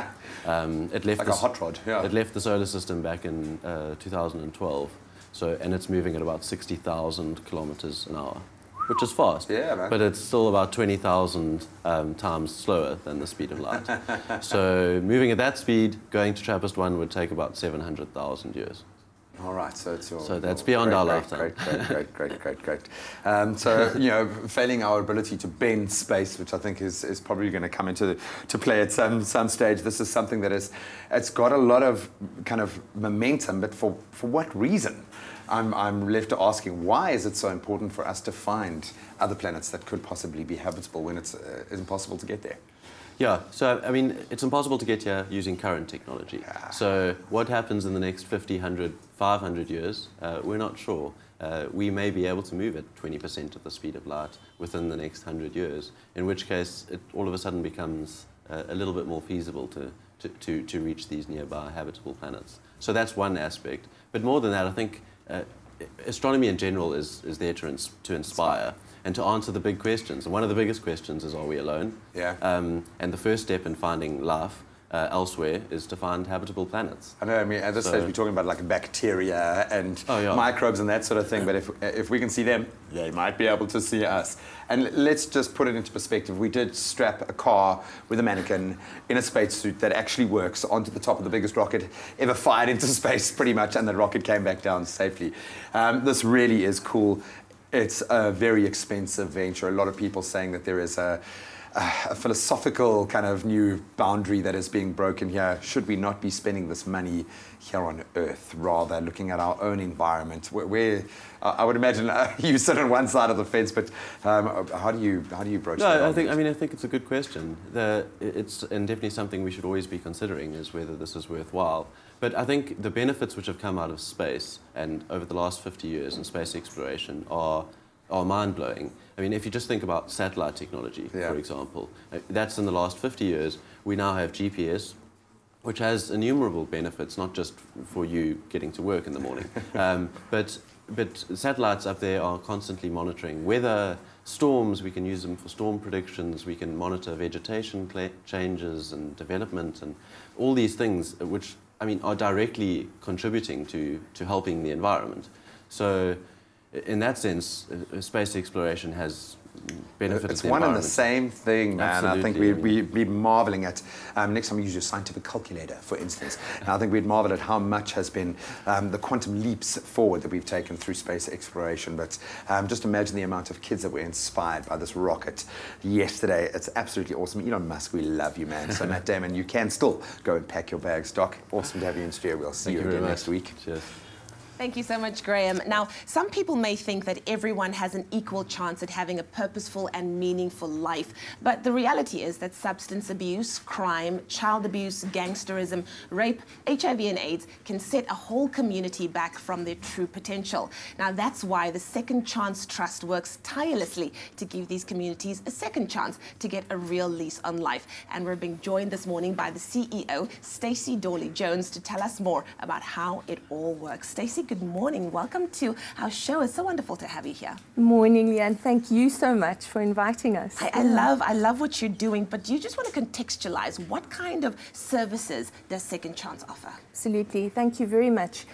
It left like a hot rod. Yeah. It left the solar system back in 2012. And it's moving at about 60,000 kilometers an hour, which is fast. Yeah, man. But it's still about 20,000 times slower than the speed of light. So moving at that speed, going to TRAPPIST-1 would take about 700,000 years. All right, so it's your... So that's beyond our lifetime. Great. So, failing our ability to bend space, which I think is probably going to come into play at some stage. This is something that it's got a lot of kind of momentum, but for what reason? I'm left to asking, why is it so important for us to find other planets that could possibly be habitable when it's impossible to get there? Yeah, so, I mean, it's impossible to get here using current technology. So what happens in the next 50, 100, 500 years, we're not sure. We may be able to move at 20% of the speed of light within the next 100 years, in which case it all of a sudden becomes a little bit more feasible to reach these nearby habitable planets. So that's one aspect. But more than that, I think astronomy in general is there to inspire and to answer the big questions. And one of the biggest questions is, are we alone? Yeah. And the first step in finding life elsewhere is to find habitable planets. I know, I mean, at this stage we're talking about like bacteria and microbes and that sort of thing, but if we can see them, they might be able to see us. And let's just put it into perspective. We did strap a car with a mannequin in a spacesuit that actually works onto the top of the biggest rocket ever fired into space, pretty much, and the rocket came back down safely. This really is cool. It's a very expensive venture. A lot of people saying that there is a philosophical kind of new boundary that is being broken here. Should we not be spending this money here on Earth, rather looking at our own environment? Where I would imagine you sit on one side of the fence, but how do you broach that? I think it's a good question. It's definitely something we should always be considering, is whether this is worthwhile. But I think the benefits which have come out of space and over the last 50 years in space exploration are mind-blowing. I mean, if you just think about satellite technology, for example, that's in the last 50 years. We now have GPS, which has innumerable benefits, not just for you getting to work in the morning, but satellites up there are constantly monitoring weather, storms. We can use them for storm predictions. We can monitor vegetation changes and development and all these things, which, I mean, are directly contributing to helping the environment. So in that sense, space exploration has benefited It's the one and the environment. same thing, man. Absolutely. I think we'd be marveling at, next time you use your scientific calculator, for instance, and I think we'd marvel at how much has been the quantum leaps forward that we've taken through space exploration. But just imagine the amount of kids that were inspired by this rocket yesterday. It's absolutely awesome. Elon Musk, we love you, man. So Matt Damon, you can still go and pack your bags. Doc, awesome to have you in studio. We'll see you again next week. Cheers. Thank you so much, Graham. Now, some people may think that everyone has an equal chance at having a purposeful and meaningful life, but the reality is that substance abuse, crime, child abuse, gangsterism, rape, HIV and AIDS can set a whole community back from their true potential. Now, that's why the Second Chance Trust works tirelessly to give these communities a second chance to get a real lease on life. And we're being joined this morning by the CEO, Stacey Dawley-Jones, to tell us more about how it all works. Stacey, good morning. Welcome to our show. It's so wonderful to have you here. Morning, Leanne. Thank you so much for inviting us. I love what you're doing, but do you just want to contextualize what kind of services does Second Chance offer? Absolutely. Thank you very much.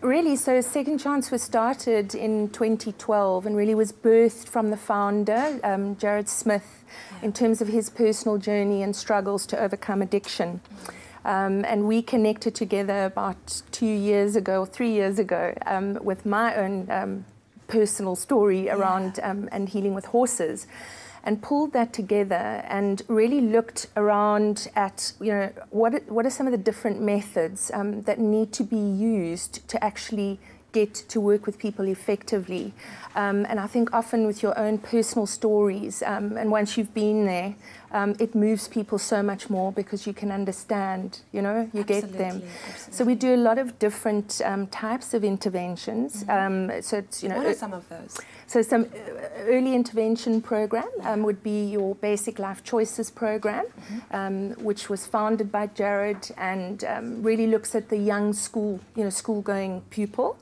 Really, so Second Chance was started in 2012 and really was birthed from the founder, Jared Smith, in terms of his personal journey and struggles to overcome addiction. And we connected together about 2 years ago, 3 years ago, with my own personal story around and healing with horses, and pulled that together and really looked around at, you know, what are some of the different methods that need to be used to actually get to work with people effectively. And I think often with your own personal stories, and once you've been there, it moves people so much more because you can understand, you know, you get them. So we do a lot of different types of interventions. So it's, you know, what are some of those? So some early intervention program would be your Basic Life Choices program, which was founded by Jared and really looks at the young school-going pupil.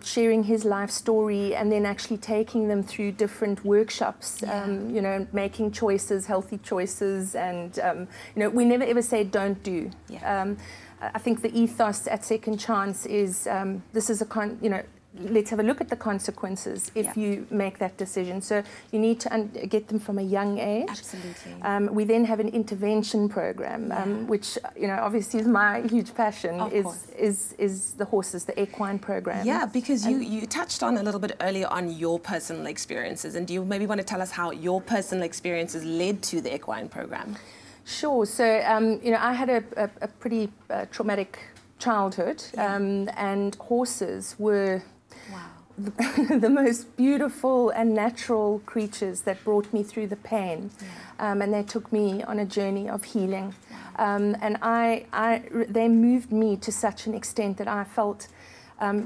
Sharing his life story and then actually taking them through different workshops, you know, making choices, healthy choices, and you know, we never ever say don't do. I think the ethos at Second Chance is this is you know, let's have a look at the consequences if you make that decision. So you need to get them from a young age. Absolutely. We then have an intervention program, which, you know, obviously is my huge passion, is the horses, the equine program. Yeah, because you touched on a little bit earlier on your personal experiences, and do you maybe want to tell us how your personal experiences led to the equine program? Sure. So, you know, I had a pretty traumatic childhood, and horses were the most beautiful and natural creatures that brought me through the pain, and they took me on a journey of healing. And they moved me to such an extent that I felt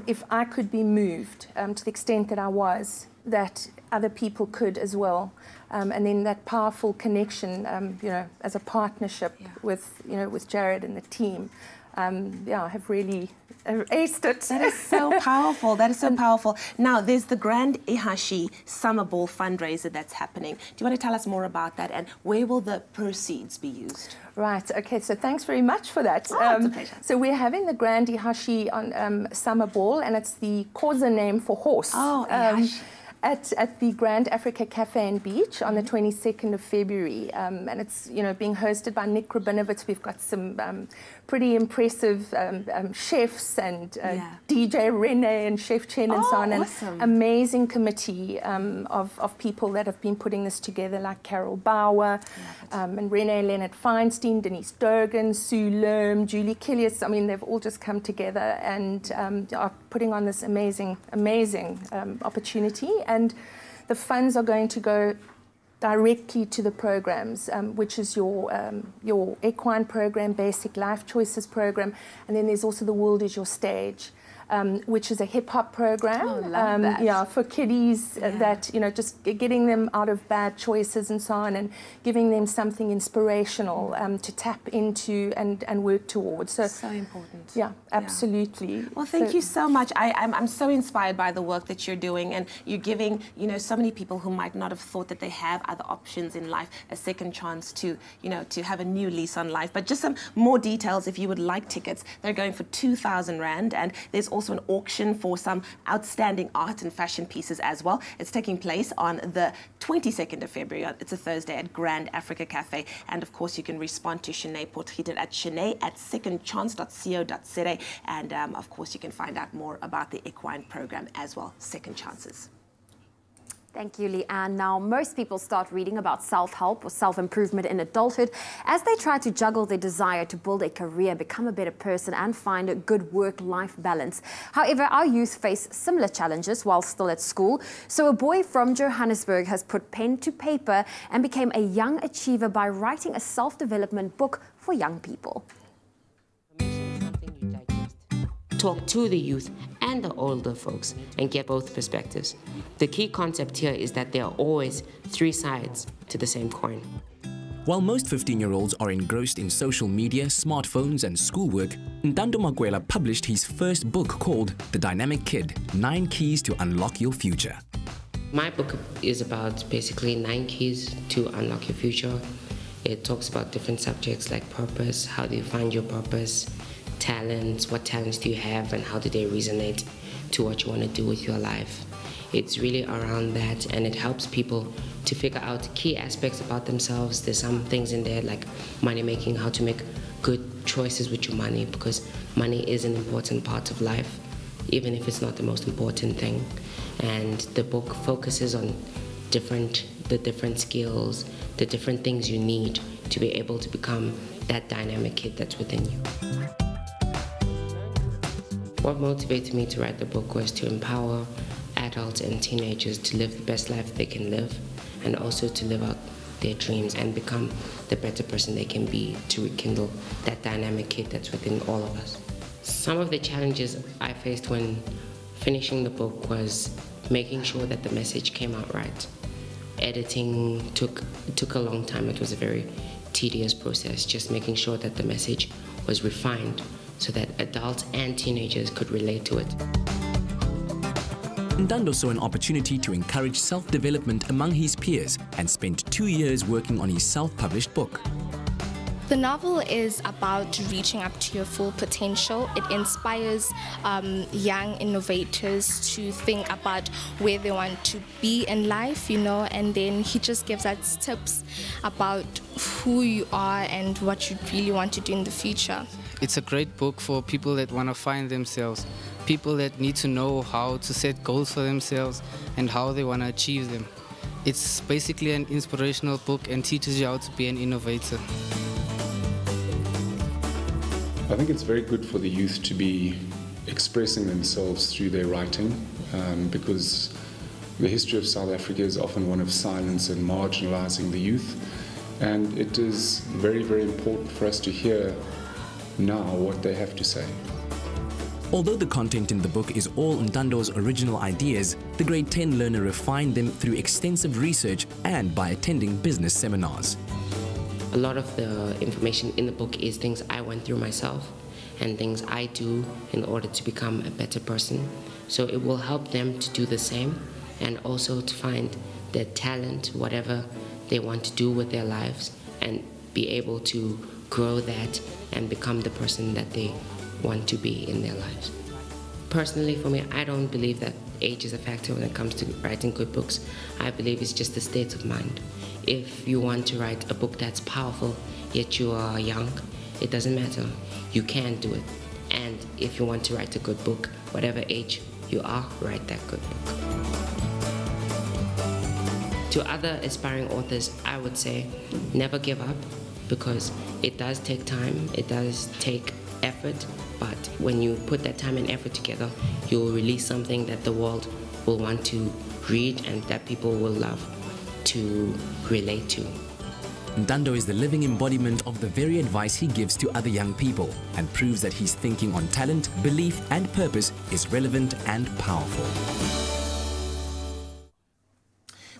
if I could be moved to the extent that I was, that other people could as well. And then that powerful connection, you know, as a partnership with, you know, with Jared and the team. Yeah, I have really aced it. That is so powerful. That is so powerful. Now, there's the Grand Ihashi Summer Ball fundraiser that's happening. Do you want to tell us more about that, and where will the proceeds be used? Right. Okay. So thanks very much for that. It's a pleasure. So we're having the Grand Ihashi on Summer Ball, and it's the Xhosa name for horse. Oh, Ihashi. At the Grand Africa Cafe and Beach on the 22nd of February, and it's, you know, being hosted by Nick Rabinovitz. We've got some pretty impressive chefs and DJ Rene and Chef Chen and so on. Awesome. An amazing committee of people that have been putting this together, like Carol Bauer and Rene Leonard Feinstein, Denise Durgan, Sue Lerm, Julie Killius. I mean, they've all just come together and are putting on this amazing opportunity. And the funds are going to go directly to the programs, which is your equine program, Basic Life Choices program, and then there's also the World is Your Stage, which is a hip-hop program, yeah, for kiddies that, you know, just getting them out of bad choices and so on, and giving them something inspirational to tap into and work towards. So important. Yeah, absolutely. Well, thank you so much. I'm so inspired by the work that you're doing, and you're giving, you know, so many people who might not have thought that they have other options in life a second chance to, you know, to have a new lease on life. But just some more details, if you would like tickets, they're going for 2,000 Rand, and there's also an auction for some outstanding art and fashion pieces as well. It's taking place on the 22nd of February. It's a Thursday at Grand Africa Cafe. And of course, you can respond to Shanae Potgieter at shanae@secondchance.co.za. And of course, you can find out more about the equine program as well, Second Chances. Thank you, Leanne. Now, most people start reading about self-help or self-improvement in adulthood as they try to juggle their desire to build a career, become a better person, and find a good work-life balance. However, our youth face similar challenges while still at school. So a boy from Johannesburg has put pen to paper and became a young achiever by writing a self-development book for young people. Talk to the youth and the older folks and get both perspectives. The key concept here is that there are always three sides to the same coin. While most 15-year-olds are engrossed in social media, smartphones and schoolwork, Ntando Magwela published his first book called The Dynamic Kid, 9 Keys to Unlock Your Future. My book is about basically 9 keys to unlock your future. It talks about different subjects like purpose, how do you find your purpose, talents, what talents do you have and how do they resonate to what you want to do with your life. It's really around that, and it helps people to figure out key aspects about themselves. There's some things in there like money making, how to make good choices with your money, because money is an important part of life, even if it's not the most important thing. And the book focuses on the different skills, the different things you need to be able to become that dynamic kid that's within you. What motivated me to write the book was to empower adults and teenagers to live the best life they can live, and also to live out their dreams and become the better person they can be, to rekindle that dynamic kid that's within all of us. Some of the challenges I faced when finishing the book was making sure that the message came out right. Editing took a long time. It was a very tedious process, just making sure that the message was refined so that adults and teenagers could relate to it. Ndando saw an opportunity to encourage self-development among his peers and spent 2 years working on his self-published book. The novel is about reaching up to your full potential. It inspires young innovators to think about where they want to be in life, you know, and then he just gives us tips about who you are and what you really want to do in the future. It's a great book for people that want to find themselves, people that need to know how to set goals for themselves and how they want to achieve them. It's basically an inspirational book and teaches you how to be an innovator. I think it's very good for the youth to be expressing themselves through their writing, because the history of South Africa is often one of silence and marginalizing the youth, and it is very, very important for us to hear now what they have to say. Although the content in the book is all Ndando's original ideas, the grade 10 learner refined them through extensive research and by attending business seminars. A lot of the information in the book is things I went through myself and things I do in order to become a better person. So it will help them to do the same and also to find their talent, whatever they want to do with their lives, and be able to grow that and become the person that they want to be in their lives. Personally, for me, I don't believe that age is a factor when it comes to writing good books. I believe it's just a state of mind. If you want to write a book that's powerful, yet you are young, it doesn't matter. You can do it. And if you want to write a good book, whatever age you are, write that good book. To other aspiring authors, I would say never give up, because it does take time, it does take effort, but when you put that time and effort together, you will release something that the world will want to read and that people will love to relate to. Ndando is the living embodiment of the very advice he gives to other young people and proves that his thinking on talent, belief and purpose is relevant and powerful.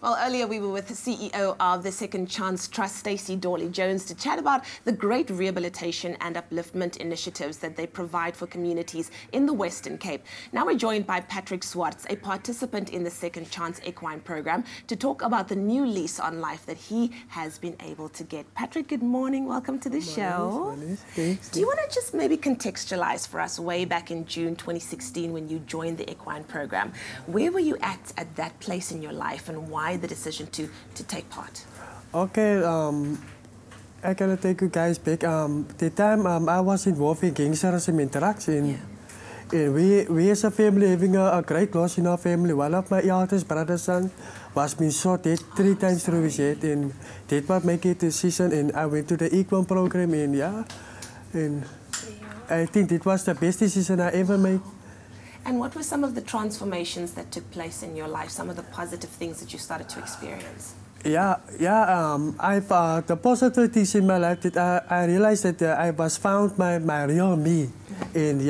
Well, earlier we were with the CEO of the Second Chance Trust, Stacey Dawley-Jones, to chat about the great rehabilitation and upliftment initiatives that they provide for communities in the Western Cape. Now we're joined by Patrick Swartz, a participant in the Second Chance Equine program, to talk about the new lease on life that he has been able to get. Patrick, good morning. Welcome to the show. Do you want to just maybe contextualize for us way back in June 2016 when you joined the equine program? Where were you at that place in your life, and why the decision to take part? Okay, I can take you guys back. The time I was involved in gangsterism interaction, and we as a family having a great loss in our family. One of my eldest brother's son was being shot dead 3 times through his head, and that was my decision, and I went to the equine program, and I think it was the best decision I ever made. And what were some of the transformations that took place in your life, some of the positive things that you started to experience? The positive things in my life that I realized that I was found my real me. And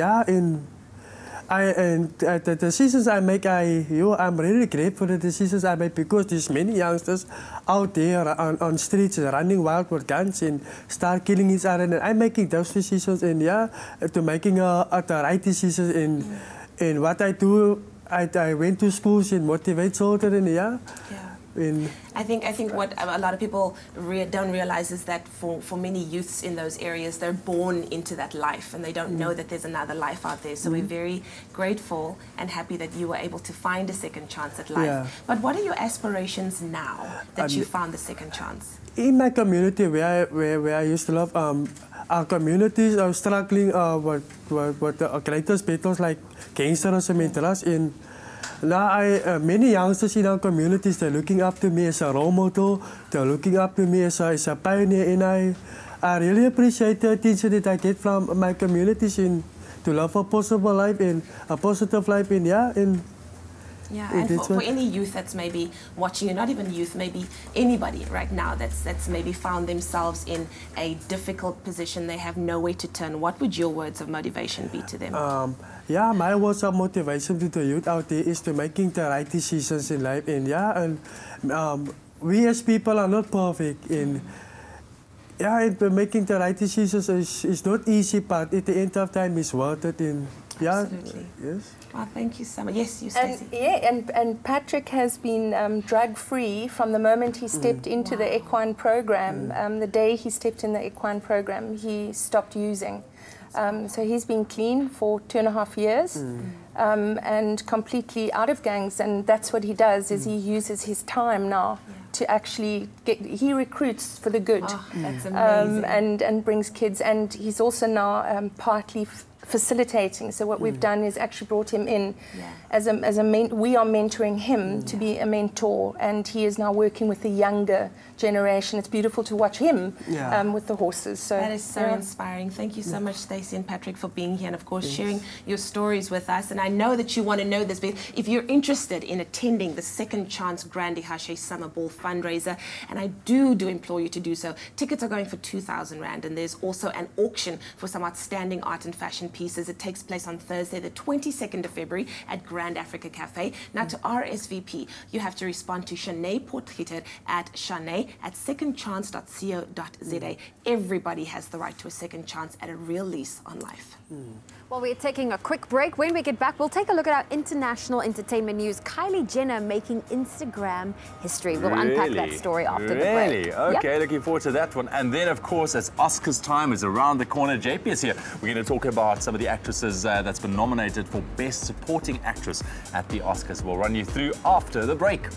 the decisions I make, I'm really grateful for the decisions I make, because there's many youngsters out there on streets running wild with guns and start killing each other. And I'm making those decisions, and to making the right decisions. And what I do, I went to schools and motivate children, And I think what a lot of people don't realize is that for many youths in those areas, they're born into that life and they don't know that there's another life out there. So we're very grateful and happy that you were able to find a second chance at life. But what are your aspirations now that you found the second chance? In my community where I used to live, our communities are struggling with the greatest battles like gangsterism and drugs. And Now, many youngsters in our communities, they're looking up to me as a role model. They're looking up to me as a pioneer, and I really appreciate the attention that I get from my communities in to live a possible life and a positive life, and yeah, and for any youth that's maybe watching you, not even youth, maybe anybody right now that's maybe found themselves in a difficult position, they have nowhere to turn, what would your words of motivation be to them? Yeah, my words of motivation to the youth out there is to making the right decisions in life, and we as people are not perfect, and making the right decisions is not easy, but at the end of time it's worth it. Absolutely. Yes. Well, thank you so much. Yes, you, Stacey. And Patrick has been drug-free from the moment he stepped into the equine program. The day he stepped in the equine program, he stopped using. So he's been clean for 2.5 years and completely out of gangs. And that's what he does, is he uses his time now to actually he recruits for the good. Oh, that's amazing. And brings kids. And he's also now partly facilitating. So what we've done is actually brought him in as we are mentoring him to be a mentor, and he is now working with the younger generation. It's beautiful to watch him with the horses. So that is so inspiring. Thank you so much, Stacey and Patrick, for being here and, of course, sharing your stories with us. And I know that you want to know this, but if you're interested in attending the Second Chance Grand Ihashe Summer Ball fundraiser, and I do implore you to do so, tickets are going for 2,000 Rand, and there's also an auction for some outstanding art and fashion pieces. It takes place on Thursday, the 22nd of February at Grand Africa Cafe. Now, to RSVP, you have to respond to Shanae Potgieter at secondchance.co.za. Everybody has the right to a second chance at a real lease on life. Well, we're taking a quick break. When we get back, we'll take a look at our international entertainment news. Kylie Jenner making Instagram history. We'll unpack that story after the break. Really? Okay, looking forward to that one. And then, of course, as Oscars time is around the corner, JP is here. We're going to talk about some of the actresses that's been nominated for Best Supporting Actress at the Oscars. We'll run you through after the break.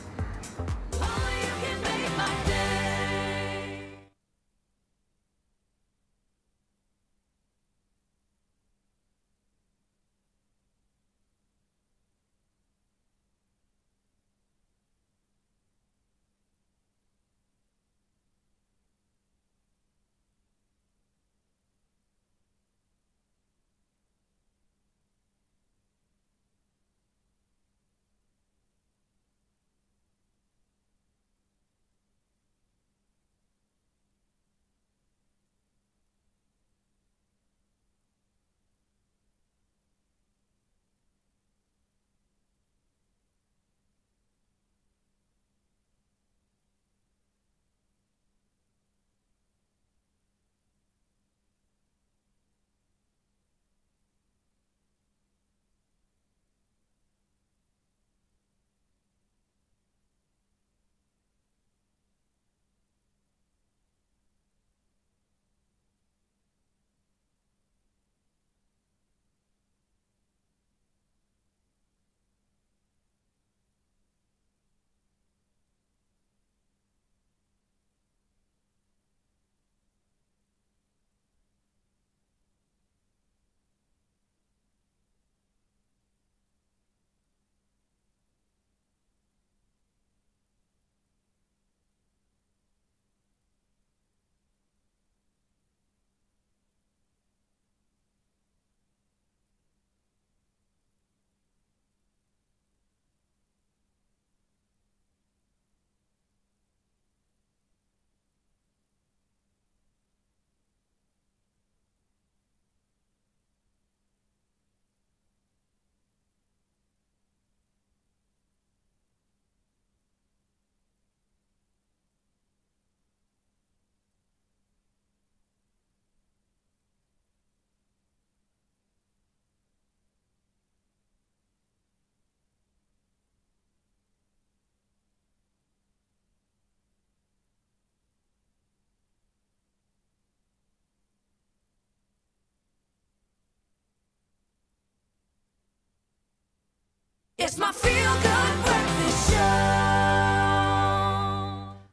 It's my feel-good breakfast show.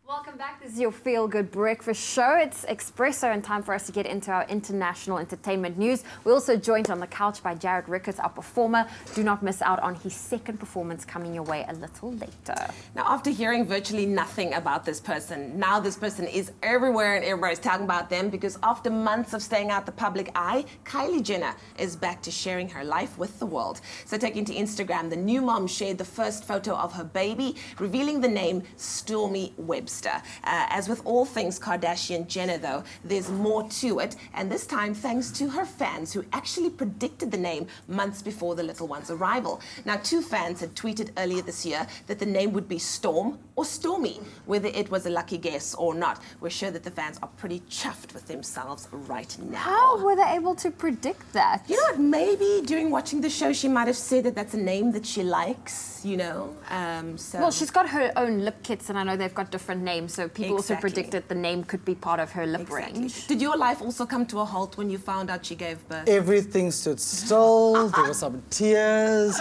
Welcome back. This is your Feel Good Breakfast Show. It's Expresso, and time for us to get into our international entertainment news. We're also joined on the couch by Jared Ricketts, our performer. Do not miss out on his second performance coming your way a little later. Now, after hearing virtually nothing about this person, now this person is everywhere and everybody's talking about them because after months of staying out the public eye, Kylie Jenner is back to sharing her life with the world. So taking to Instagram, the new mom shared the first photo of her baby, revealing the name Stormy Webster. As with all things Kardashian-Jenner, though, there's more to it, and this time thanks to her fans who actually predicted the name months before the little one's arrival. Now, 2 fans had tweeted earlier this year that the name would be Storm or Stormy. Whether it was a lucky guess or not, we're sure that the fans are pretty chuffed with themselves right now. How were they able to predict that? You know what, maybe during watching the show she might have said that that's a name that she likes, you know. Well, she's got her own lip kits, and I know they've got different names, so people also Exactly. predicted the name could be part of her lip range. Did your life also come to a halt when you found out she gave birth? Everything stood still. There were some tears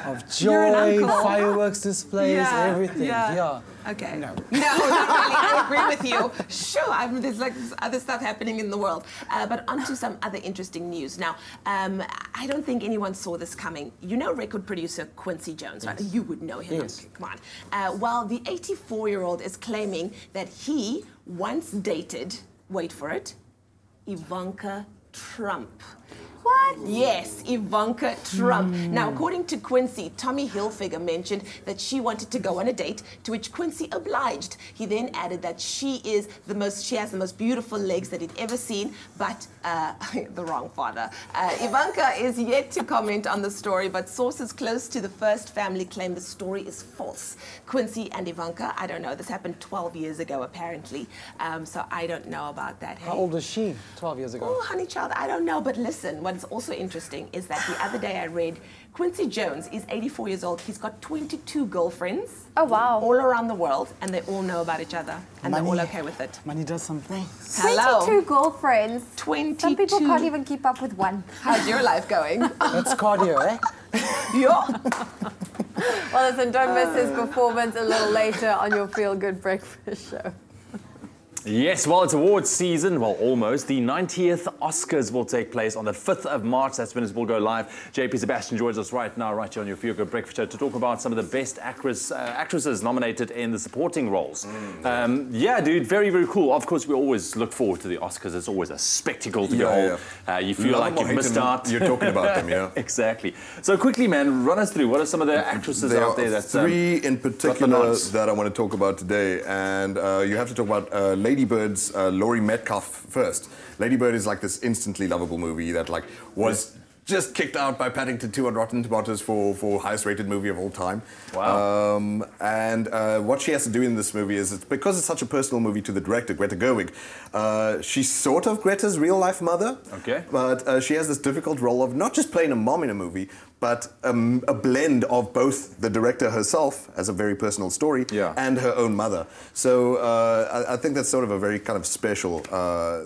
of You're an joy, uncle. fireworks displays, Yeah, everything. yeah. Okay. No, not really. I agree with you. Sure, there's like this other stuff happening in the world. But onto some other interesting news. Now, I don't think anyone saw this coming. You know record producer Quincy Jones, right? You would know him. Yes. Come on. Well, the 84-year-old is claiming that he once dated, wait for it, Ivanka Trump. What? Yes, Ivanka Trump. Now, according to Quincy, Tommy Hilfiger mentioned that she wanted to go on a date, to which Quincy obliged. He then added that she has the most beautiful legs that he'd ever seen, but the wrong father. Ivanka is yet to comment on the story, but sources close to the first family claim the story is false. Quincy and Ivanka, I don't know, this happened 12 years ago, apparently, so I don't know about that. How old was she 12 years ago? Oh, honey child, I don't know, but listen, what's also interesting is that the other day I read Quincy Jones is 84 years old. He's got 22 girlfriends. Oh, wow. All around the world, and they all know about each other, and they're all okay with it. Money does some things. Hello. 22 girlfriends. 22. Some people can't even keep up with one. How's your life going? That's cardio, eh? Yeah. Well, listen, don't miss his performance a little later on your Feel Good Breakfast Show. Yes, well, it's awards season. Well, almost. The 90th Oscars will take place on the 5th of March. That's when it will go live. JP Sebastian joins us right now, right here on your Feel Good Breakfast Show, to talk about some of the best actresses nominated in the supporting roles. Yeah, dude, very, very cool. Of course, we always look forward to the Oscars. It's always a spectacle to behold. You feel like you've missed out. You're talking about them, yeah. Exactly. So quickly, man, run us through. What are some of the actresses out there that 3 in particular that I want to talk about today, and you have to talk about Lady Bird's Laurie Metcalf first. Lady Bird is like this instantly lovable movie that like was just kicked out by Paddington 2 on Rotten Tomatoes for highest rated movie of all time. Wow. And what she has to do in this movie is, because it's such a personal movie to the director, Greta Gerwig, she's sort of Greta's real life mother. Okay. But she has this difficult role of not just playing a mom in a movie, but a blend of both the director herself as a very personal story and her own mother. So I think that's sort of a very kind of special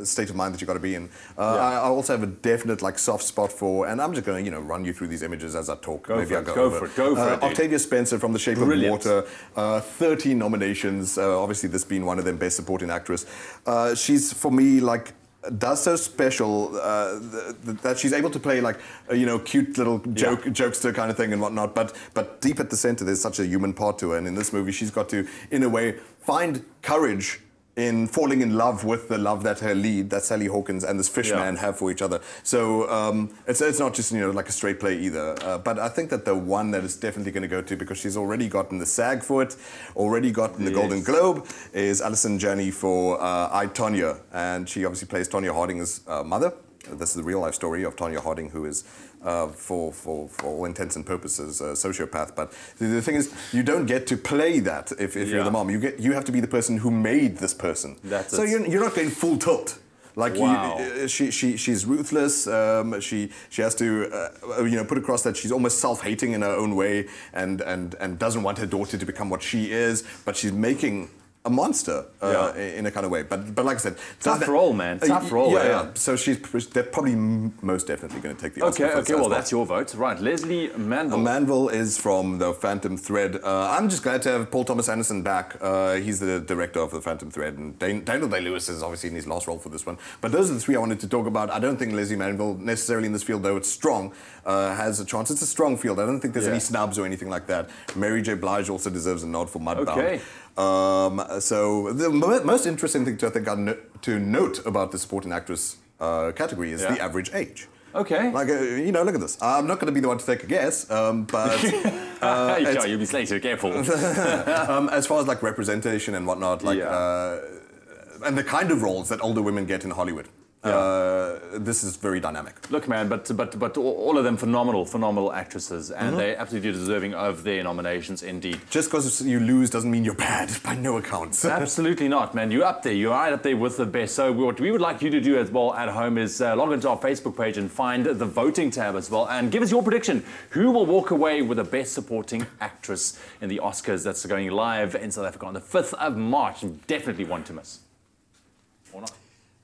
state of mind that you've got to be in. I also have a definite like soft spot for, and I'm just going to run you through these images as I talk. Go for it. Go for it. Octavia Spencer from The Shape of Water, 13 nominations. Obviously, this being one of them, Best Supporting Actress. She's for me like does so special that she's able to play like a, cute little jokester kind of thing and whatnot, but deep at the center there's such a human part to her, and in this movie she's got to, in a way, find courage in falling in love with the love that her lead, that Sally Hawkins and this fish man have for each other. So it's not just like a straight play either. But I think that the one that is definitely going to go to, because she's already gotten the SAG for it, already gotten the Golden Globe, is Alison Janney for I, Tonya, and she obviously plays Tonya Harding's mother. This is the real life story of Tonya Harding, who is, for all intents and purposes, a sociopath. But the thing is, you don't get to play that if you're the mom. You have to be the person who made this person. So you're not going full tilt. Like she's ruthless. She has to put across that she's almost self-hating in her own way, and doesn't want her daughter to become what she is. But she's making a monster in a kind of way. But like I said, tough role, man. Tough role. Yeah. So they're probably most definitely going to take the Oscar. Okay. Well, that's your vote, right? Leslie Manville. Manville is from the Phantom Thread. I'm just glad to have Paul Thomas Anderson back. He's the director of the Phantom Thread, and Daniel Day-Lewis is obviously in his last role for this one. But those are the three I wanted to talk about. I don't think Leslie Manville necessarily in this field, though it's strong, has a chance. It's a strong field. I don't think there's any snubs or anything like that. Mary J. Blige also deserves a nod for Mudbound. Okay. So the most interesting thing to note about the supporting actress category is the average age. Okay. Like, look at this. I'm not going to be the one to take a guess, but... you'll be slated, careful. As far as, like, representation and whatnot, like, and the kind of roles that older women get in Hollywood. This is very dynamic. Look, man, but all of them phenomenal actresses, and they're absolutely deserving of their nominations, indeed. Just because you lose doesn't mean you're bad, by no accounts. Absolutely not, man. You're up there. You're right up there with the best. So what we would like you to do as well at home is log into our Facebook page and find the voting tab as well, and give us your prediction. Who will walk away with the best supporting actress in the Oscars? That's going live in South Africa on the 5th of March. Definitely one to miss. Or not.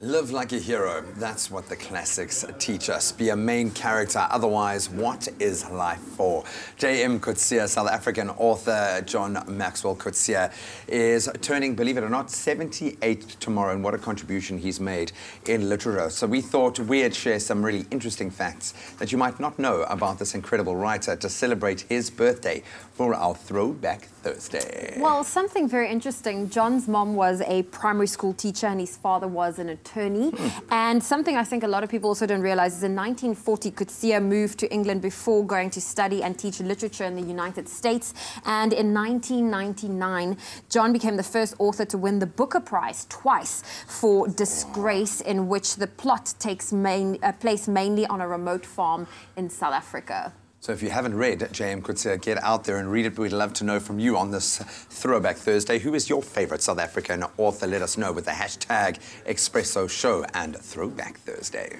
Live like a hero. That's what the classics teach us. Be a main character. Otherwise, what is life for? J.M. Coetzee, South African author John Maxwell Coetzee, is turning, believe it or not, 78 tomorrow, and what a contribution he's made in literature. So we thought we'd share some really interesting facts that you might not know about this incredible writer to celebrate his birthday for our Throwback Thursday. Well, something very interesting. John's mom was a primary school teacher and his father was an attorney. And something I think a lot of people also don't realize is in 1940, Coetzee moved to England before going to study and teach literature in the United States. And in 1999, John became the first author to win the Booker Prize twice for Disgrace, in which the plot takes place mainly on a remote farm in South Africa. So if you haven't read J.M. Coetzee, get out there and read it. We'd love to know from you on this Throwback Thursday. Who is your favorite South African author? Let us know with the hashtag Expresso Show and Throwback Thursday.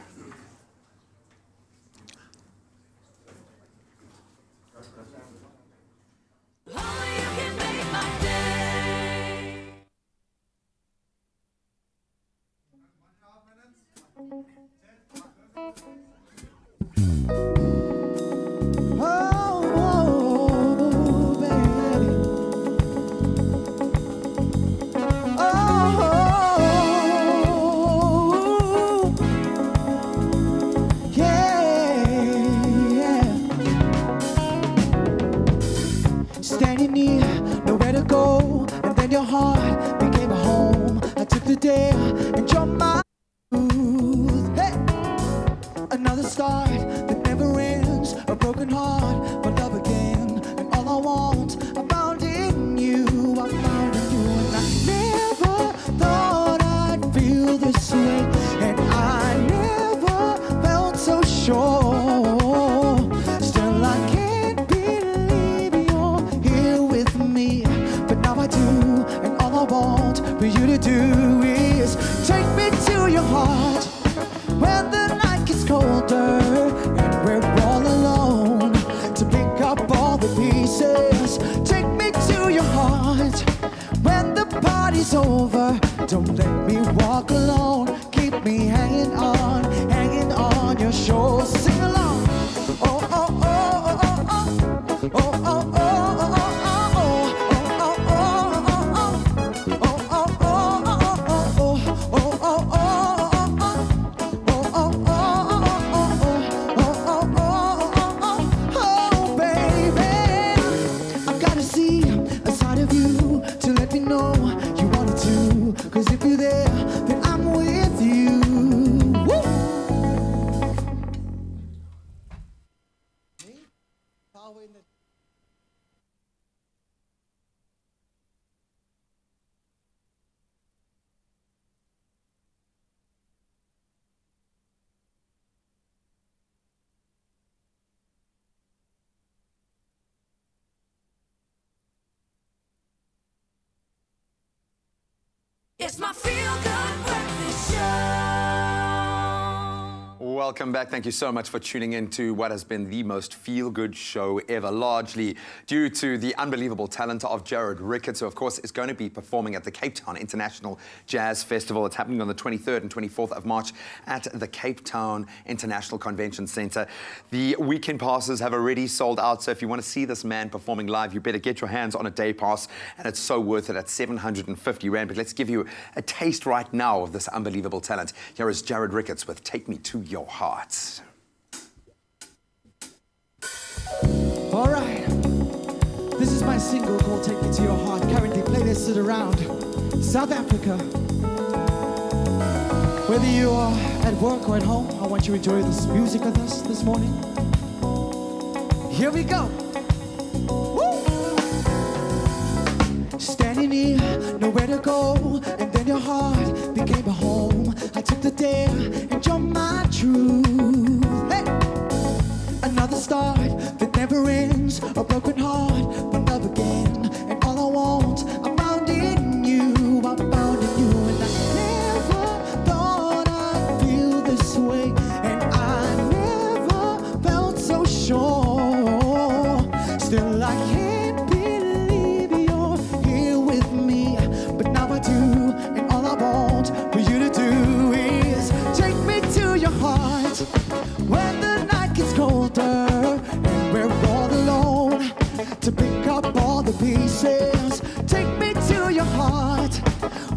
Standing near, nowhere to go, and then your heart became a home. I took the day and jumped my youth. Hey, another start that never ends, a broken heart, but love again. And all I want, I found in you. I found in you, and I never thought I'd feel this way, and I never felt so sure. Still, I can't believe you're here with me, but now I do, and all I want for you to do is take me to your heart when the night gets colder and we're all alone to pick up all the pieces. Take me to your heart when the party's over. Don't let me walk alone. Keep me hanging on your shoulders. Sing along. Oh, oh, oh, oh, oh, oh, oh, oh, oh, oh. It's my feel-good breakfast show. Welcome back. Thank you so much for tuning in to what has been the most feel-good show ever, largely due to the unbelievable talent of Jared Ricketts, who, of course, is going to be performing at the Cape Town International Jazz Festival. It's happening on the 23rd and 24th of March at the Cape Town International Convention Centre. The weekend passes have already sold out, so if you want to see this man performing live, you better get your hands on a day pass, and it's so worth it at 750 Rand. But let's give you a taste right now of this unbelievable talent. Here is Jared Ricketts with Take Me to Your Heart. All right, this is my single called Take Me to Your Heart, currently playlisted around South Africa. Whether you are at work or at home, I want you to enjoy this music with us this morning. Here we go. Woo! Standing here, nowhere to go, and then your heart became a home. I took the dare, and you're my truth. Hey! Another start that never ends, a broken heart, but love again. And all I want, I found in you, I found in you. And I never thought I'd feel this way, and I never felt so sure. Still I can't believe you're here with me, but now I do. And all I want for you to do is take me to your heart when the night gets colder and we're all alone, to pick up all the pieces. Take me to your heart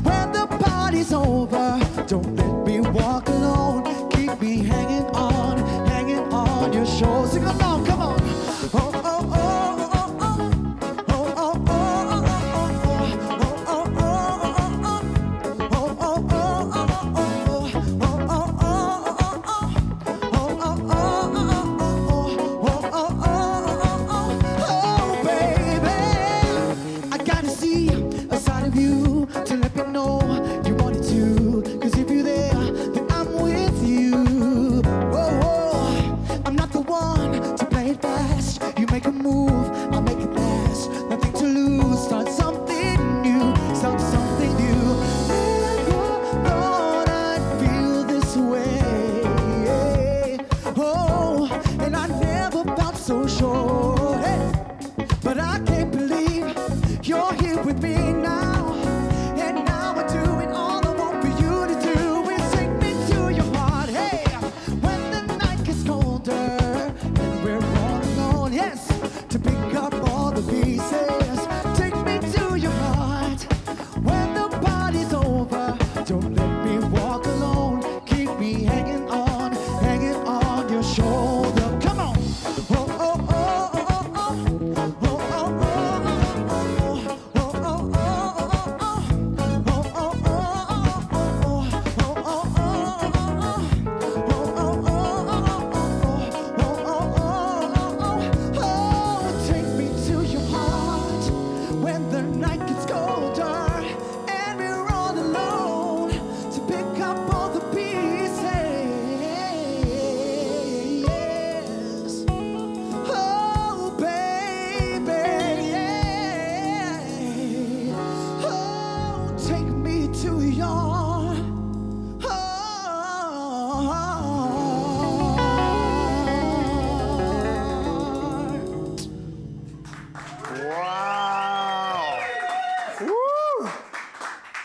when the party's over. Don't let me walk alone. Keep me hanging on your shoulders. Sing along, come on. Oh, oh, oh, oh, oh, oh, oh,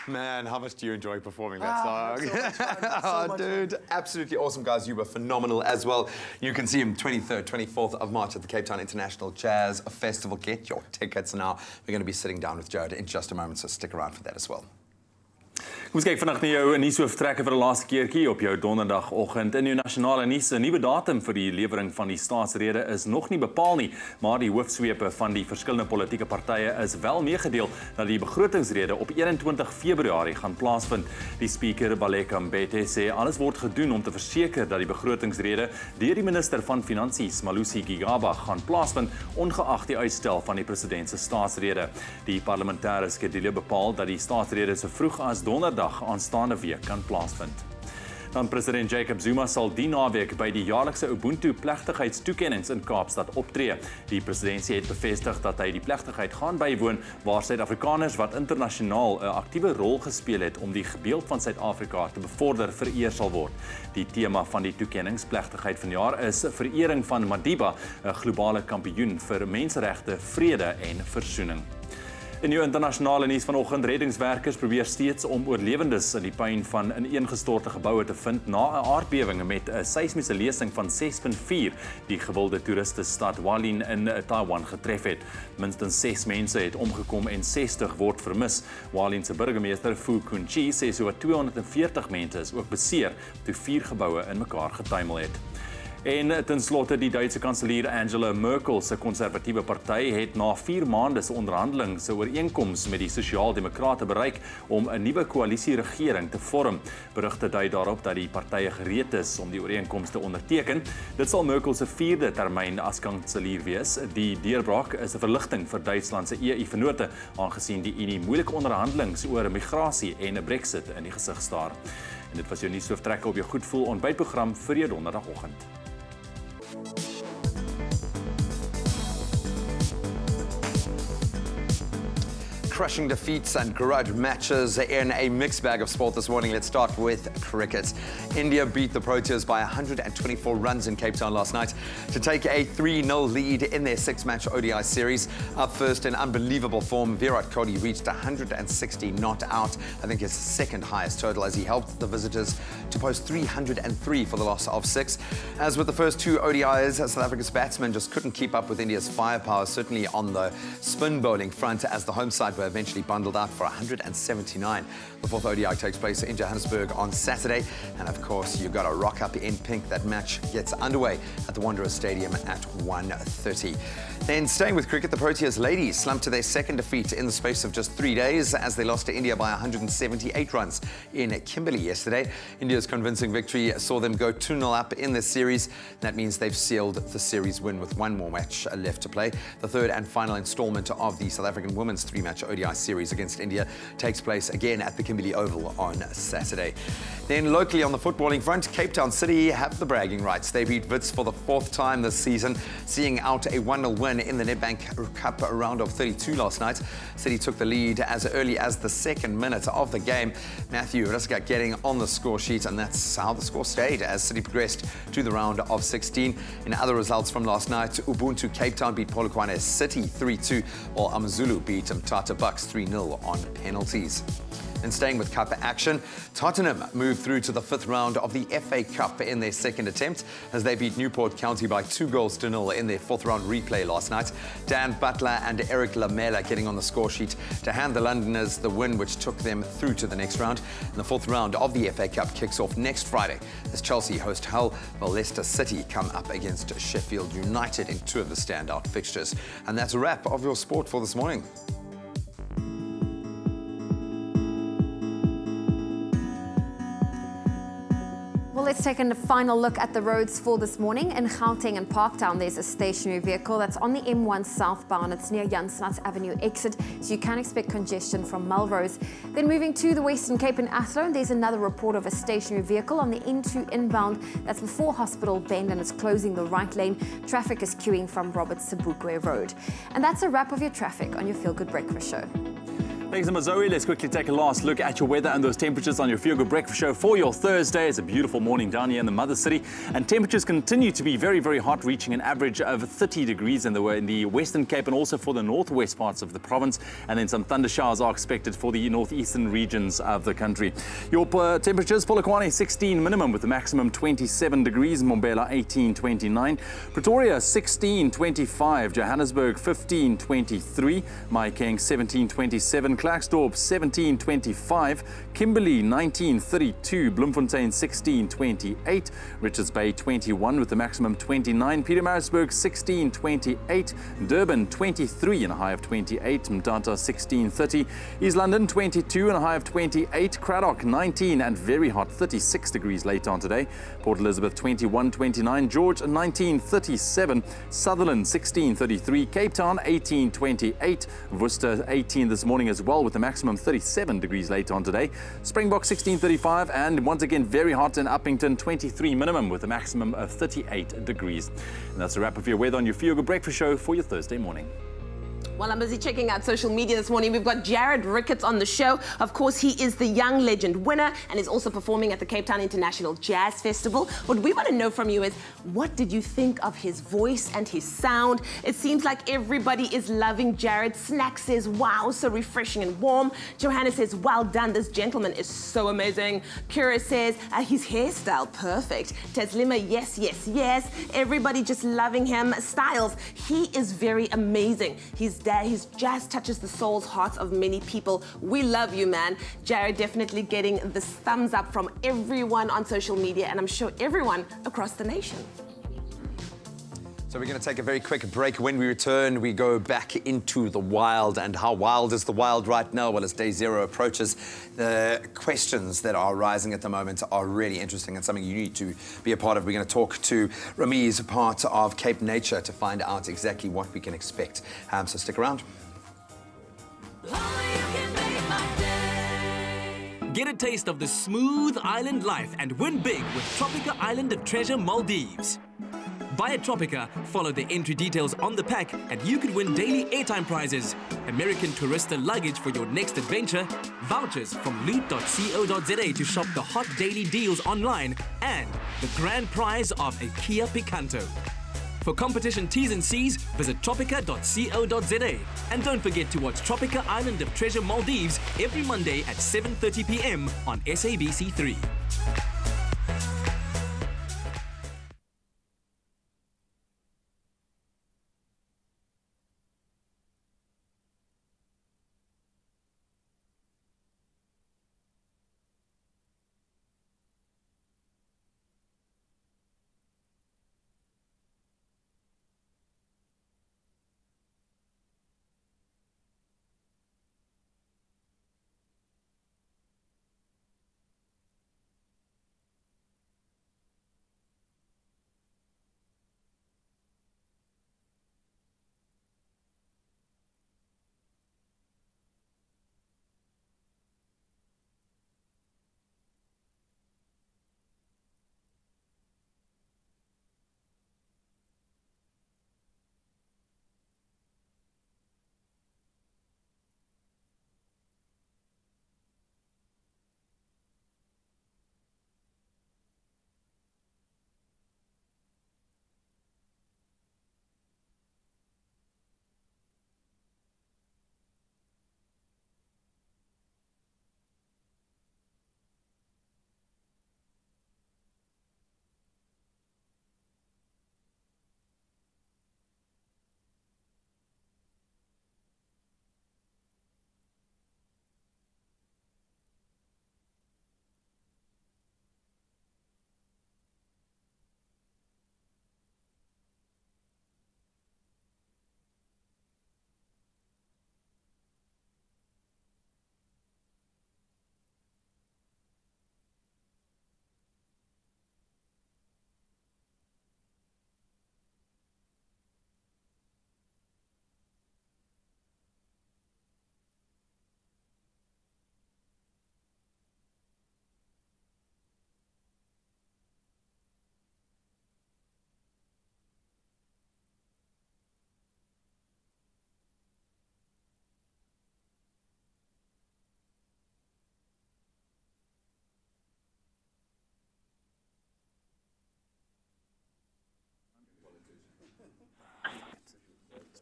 Man, how much do you enjoy performing that song? Oh, dude, absolutely awesome, guys. You were phenomenal as well. You can see him 23rd, 24th of March at the Cape Town International Jazz Festival. Get your tickets now. We're going to be sitting down with Jared in just a moment, so stick around for that as well. Kom ons kyk vanaand na jou nuusoortrekke vir die laaste keertjie op jou donderdagoggend. In die nasionale nuus, 'n nuwe datum vir die lewering van die staatsrede is nog nie bepaal nie, maar die hoofsweepe van die verskillende politieke partye is wel meegedeel dat die begrotingsrede op 21 Februarie gaan plaasvind. Die spreker Baleka Mbete sê alles word gedoen om te verseker dat die begrotingsrede deur die minister van Finansies, Malusi Gigaba, gaan plaasvind ongeag die uitstel van die president se staatsrede. Die parlementêre skedule bepaal dat die staatsrede so vroeg as donderdag aanstaande week kan plaasvind. Dan president Jacob Zuma sal die naweek by die jaarlikse Ubuntu plegtigheidstoekennings in Kaapstad optree. Die presidentsie het bevestig dat hy die plegtigheid gaan bywoon waar Suid-Afrikaners wat internasionaal 'n aktiewe rol gespeel het om die beeld van Suid-Afrika te bevorder vereer sal word. Die tema van die toekenningsplegtigheid vanjaar is verering van Madiba, 'n globale kampioen vir menseregte, vrede en versoening. In jou internasionale nuus vanoggend, reddingswerkers probeer steeds om oorlewendes in die puin van ineengestorte geboue te vind na 'n aardbewing met 'n seismiese lesing van 6.4 die gewilde toeristestad Hualien in Taiwan getref het. Minstens 6 mense het omgekom en 60 word vermis. Hualien se burgemeester Fu Kunchi sê so 240 mense is ook beseer toe 4 geboue in mekaar getuimel het. En ten slotte die Duitse kanselier Angela Merkel se konservatiewe party het na 4 maande se onderhandeling se ooreenkoms met die Sosiaal-Demokrate bereik om 'n nuwe koalisieregering te vorm. Berigte dui daarop dat die partye gereed is om die ooreenkoms te onderteken. Dit sal Merkel se 4de termyn as kanselier wees. Die deurbraak is 'n verligting vir Duitsland se EU-vennote aangesien die Unie moeilike onderhandelings oor migrasie en 'n Brexit in die gesig staar. En dit was jou nuushooftrekke op jou Goedvoel ontbytprogram vir jou donderdagoggend. Crushing defeats and grudge matches in a mixed bag of sport this morning. Let's start with cricket. India beat the Proteas by 124 runs in Cape Town last night to take a 3-0 lead in their 6-match ODI series. Up first in unbelievable form, Virat Kohli reached 160 not out, I think his second highest total, as he helped the visitors to post 303 for the loss of 6. As with the first 2 ODIs, South Africa's batsmen just couldn't keep up with India's firepower, certainly on the spin bowling front, as the home side were eventually bundled out for 179. The 4th ODI takes place in Johannesburg on Saturday. And of course, you've got a rock up in pink. That match gets underway at the Wanderers Stadium at 1:30. Then staying with cricket, the Proteas ladies slumped to their second defeat in the space of just 3 days as they lost to India by 178 runs in Kimberley yesterday. India's convincing victory saw them go 2-0 up in this series. That means they've sealed the series win with 1 more match left to play. The 3rd and final installment of the South African women's 3-match ODI series against India takes place again at the Kimberley Oval on Saturday. Then locally on the footballing front, Cape Town City have the bragging rights. They beat Wits for the 4th time this season, seeing out a 1-0 win in the Nedbank Cup round of 32 last night. City took the lead as early as the 2nd minute of the game. Matthew Riska getting on the score sheet, and that's how the score stayed as City progressed to the round of 16. In other results from last night, Ubuntu Cape Town beat Polokwane City 3-2, while Amazulu beat Mtata Bucks 3-0 on penalties. And staying with Cup action, Tottenham moved through to the 5th round of the FA Cup in their 2nd attempt as they beat Newport County by 2-0 in their 4th round replay last night. Dan Butler and Eric Lamela getting on the score sheet to hand the Londoners the win which took them through to the next round. And the 4th round of the FA Cup kicks off next Friday as Chelsea host Hull, while Leicester City come up against Sheffield United in 2 of the standout fixtures. And that's a wrap of your sport for this morning. Well, let's take a final look at the roads for this morning. In Gauteng and Parktown, there's a stationary vehicle that's on the M1 southbound. It's near Jansnats Avenue exit, so you can expect congestion from Melrose. Then moving to the Western Cape and Athlone, there's another report of a stationary vehicle on the N2 inbound. That's before Hospital Bend and it's closing the right lane. Traffic is queuing from Robert Sebukwe Road. And that's a wrap of your traffic on your Feel Good Breakfast Show. Thanks so much, Zoe. Let's quickly take a last look at your weather and those temperatures on your Feel Good Breakfast Show for your Thursday. It's a beautiful morning down here in the Mother City, and temperatures continue to be very, very hot, reaching an average of 30 degrees in the Western Cape and also for the northwest parts of the province. And then some thunder showers are expected for the northeastern regions of the country. Your temperatures: Polokwane 16 minimum with the maximum 27 degrees, Mbombela 18-29, Pretoria 16-25, Johannesburg 15-23, Mahikeng 17-27. Klerksdorp 17-25, Kimberley 19-32, Bloemfontein 16-28, Richards Bay 21 with the maximum 29, Pietermaritzburg 16-28, Durban 23 and a high of 28, Mtata 16-30, East London 22 and a high of 28, Cradock 19 and very hot 36 degrees later on today, Port Elizabeth 21-29, George 19-37, Sutherland 16-33, Cape Town 18-28, Worcester 18 this morning as well. well, with the maximum 37 degrees later on today. Springbok 16:35, and once again very hot in Uppington, 23 minimum with a maximum of 38 degrees. And that's a wrap of your weather on your Feel Good Breakfast Show for your Thursday morning. Well, I'm busy checking out social media this morning. We've got Jared Ricketts on the show. Of course, he is the Young Legend winner and is also performing at the Cape Town International Jazz Festival. What we want to know from you is, what did you think of his voice and his sound? It seems like everybody is loving Jared. Snack says, wow, so refreshing and warm. Johanna says, well done, this gentleman is so amazing. Kira says, his hairstyle, perfect. Teslima, yes, yes, yes. Everybody just loving him. Styles, he is very amazing. His jazz touches the soul's hearts of many people. We love you, man. Jared definitely getting this thumbs up from everyone on social media, and I'm sure everyone across the nation. So we're going to take a very quick break. When we return, we go back into the wild. And how wild is the wild right now? Well, as day zero approaches, the questions that are rising at the moment are really interesting and something you need to be a part of. We're going to talk to Ramiz, part of Cape Nature, to find out exactly what we can expect. So stick around. Get a taste of the smooth island life and win big with Tropica Island of Treasure Maldives. Buy a Tropica, follow the entry details on the pack, and you could win daily airtime prizes, American Tourista luggage for your next adventure, vouchers from loot.co.za to shop the hot daily deals online, and the grand prize of a Kia Picanto. For competition T's and C's, visit tropica.co.za. And don't forget to watch Tropica Island of Treasure Maldives every Monday at 7:30 p.m. on SABC3.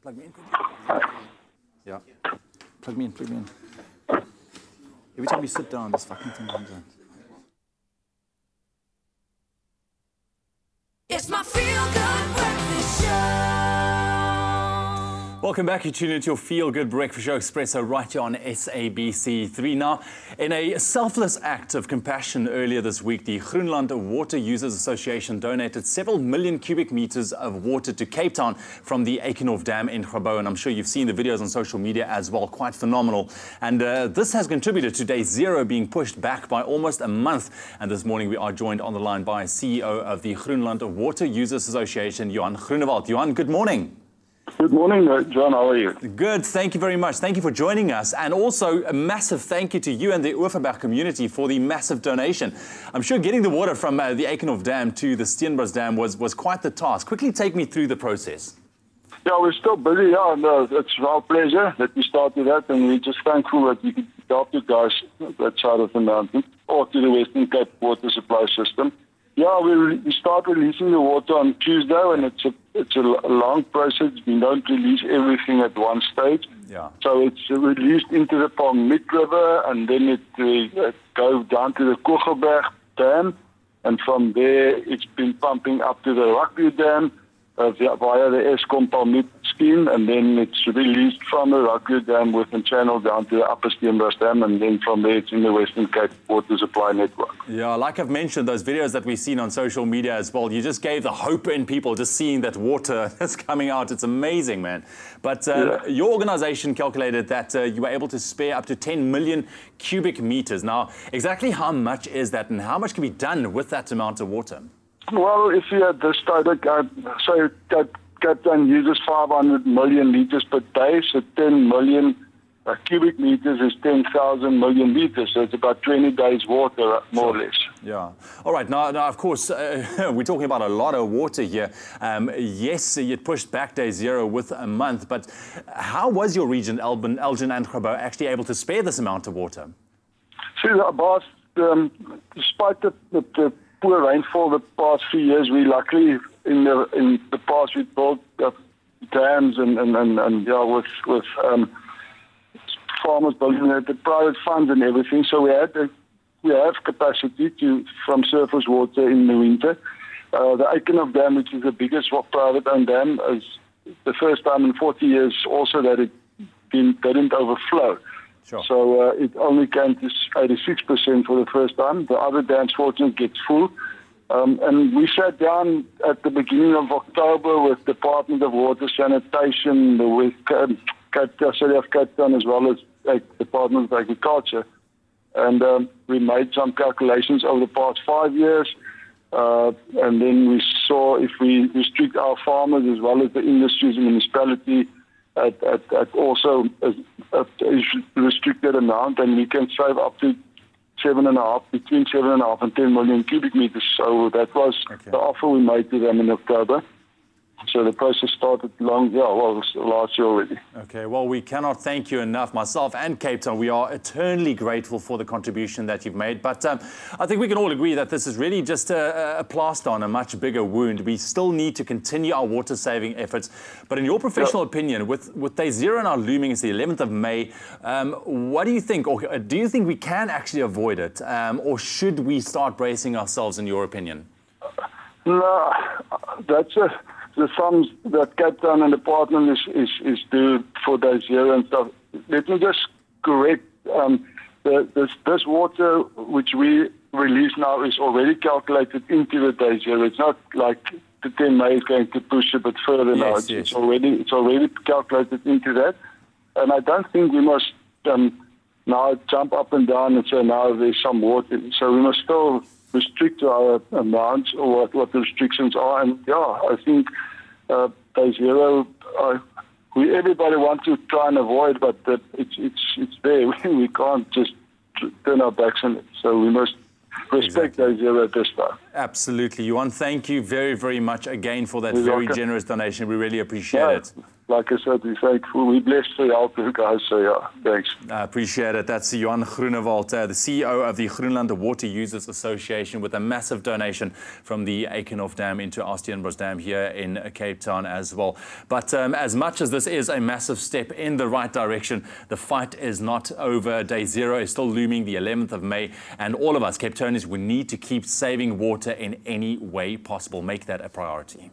Plug me in. Yeah. Plug me in, plug me in. Every time you sit down, this fucking thing comes out. It's my Feel Good Breakfast Show. Welcome back. You're tuning into your Feel Good Breakfast Show Expresso right here on SABC3. Now, in a selfless act of compassion earlier this week, the Groenland Water Users Association donated several million cubic meters of water to Cape Town from the Eikenhof Dam in Grabo. And I'm sure you've seen the videos on social media as well. Quite phenomenal. And this has contributed to day zero being pushed back by almost a month. And this morning we are joined on the line by CEO of the Groenland Water Users Association, Johan Groenewald. Johan, good morning. Good morning, John. How are you? Good. Thank you very much. Thank you for joining us. And also a massive thank you to you and the Oeverberg community for the massive donation. I'm sure getting the water from the Eikenhof Dam to the Steenbos Dam was quite the task. Quickly take me through the process. Yeah, we're still busy. Yeah, no, it's our pleasure that we started that, and we're just thankful that we could help you guys that side of the mountain or to the Western Cape water supply system. Yeah, we start releasing the water on Tuesday, and it's a long process. We don't release everything at one stage. Yeah. So it's released into the Palmit River, and then it goes down to the Kogelberg Dam, and from there it's been pumping up to the Rugby Dam via the Eskom Palmit scheme, and then it's released from the Rugby Dam with a channel down to the Upper Steenbos Dam, and then from there it's in the Western Cape Water Supply Network. Yeah, like I've mentioned, those videos that we've seen on social media as well, you just gave the hope in people just seeing that water that's coming out. It's amazing, man. But your organization calculated that you were able to spare up to 10 million cubic meters. Now, exactly how much is that, and how much can be done with that amount of water? Well, if you had this started, so Cape Town uses 500 million liters per day, so 10 million cubic meters is 10,000 million liters, so it's about 20 days water, more or less. Yeah. All right. Now of course, we're talking about a lot of water here. Yes, you pushed back day zero with a month, but how was your region, Elgin and Grabo, actually able to spare this amount of water? See, boss, despite the poor rainfall the past few years, we luckily in the past we built dams and yeah, with farmers building the private funds and everything. So we have capacity from surface water in the winter. The Eikenhof Dam, which is the biggest private-owned dam, is the first time in 40 years also that it didn't overflow. Sure. So it only came to 86% for the first time. The other dams, fortunately, gets full. And we sat down at the beginning of October with Department of Water Sanitation, with City of Cape Town, as well as Department of Agriculture. And we made some calculations over the past 5 years. And then we saw if we restrict our farmers as well as the industries and municipality at also a restricted amount, and we can save up to between 7.5 and 10 million cubic meters. So that was the offer we made to them in October. So the process started last year already. Okay, well, we cannot thank you enough. Myself and Cape Town, we are eternally grateful for the contribution that you've made. But I think we can all agree that this is really just a plaster on a much bigger wound. We still need to continue our water-saving efforts. But in your professional opinion, with day zero now looming, it's the 11th of May, what do you think, or do you think we can actually avoid it? Or should we start bracing ourselves, in your opinion? No, that's the sums that Cape Town and the Department is due for day zero and stuff. Let me just correct. This water which we release now is already calculated into the day zero. It's not like the 10 May is going to push a bit further now. It's already calculated into that. And I don't think we must now jump up and down and say now there's some water. So we must still restrict to our amounts or what the restrictions are. And yeah, I think day zero, everybody wants to try and avoid, but it's there. We can't just turn our backs on it. So we must respect day zero at this time. Absolutely. Yuan, thank you very, very much again for that very generous donation. We really appreciate it. Like I said, we're thankful. We're blessed for help, you guys. So, yeah, thanks. I appreciate it. That's Yuan Groenewald, the CEO of the Groenland Water Users Association, with a massive donation from the Eikenhof Dam into our Steenbos Dam here in Cape Town as well. But as much as this is a massive step in the right direction, the fight is not over. Day zero is still looming, the 11th of May. And all of us, Cape Townians, we need to keep saving water in any way possible. Make that a priority.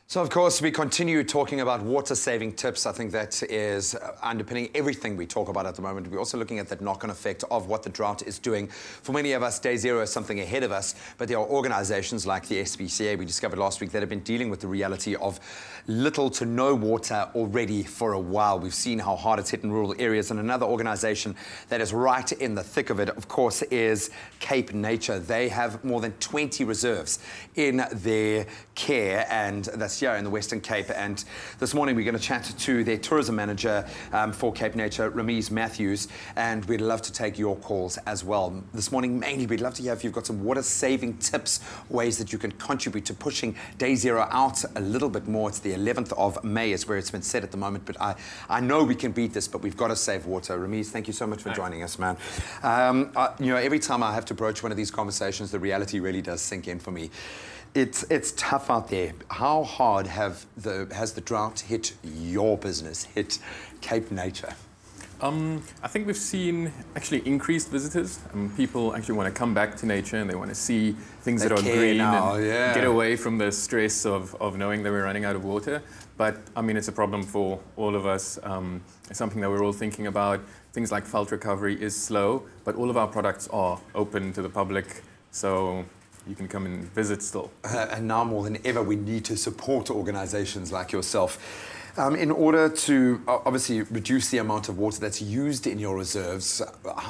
So, of course, we continue talking about water-saving tips. I think that is underpinning everything we talk about at the moment. We're also looking at that knock-on effect of what the drought is doing. For many of us, day zero is something ahead of us, but there are organizations like the SPCA we discovered last week that have been dealing with the reality of little to no water already for a while. We've seen how hard it's hit in rural areas, and another organization that is right in the thick of it, of course, is Cape Nature. They have more than 20 reserves in their care, and that's here in the Western Cape, and this morning we're going to chat to their tourism manager for Cape Nature, Ramiz Matthews, and we'd love to take your calls as well. This morning, mainly, we'd love to hear if you've got some water-saving tips, ways that you can contribute to pushing Day Zero out a little bit more. It's the 11th of May is where it's been set at the moment, but I know we can beat this, but we've got to save water. Ramiz, thank you so much for joining us, man. You know, every time I have to broach one of these conversations, the reality really does sink in for me. It's tough out there. How hard has the drought hit your business, hit Cape Nature? I think we've seen actually increased visitors. People actually want to come back to nature and they want to see things that are green now, and yeah. get away from the stress of knowing that we're running out of water. But I mean, it's a problem for all of us. It's something that we're all thinking about. Things like felt recovery is slow, but all of our products are open to the public, so you can come and visit still. And now more than ever, we need to support organizations like yourself. In order to obviously reduce the amount of water that's used in your reserves,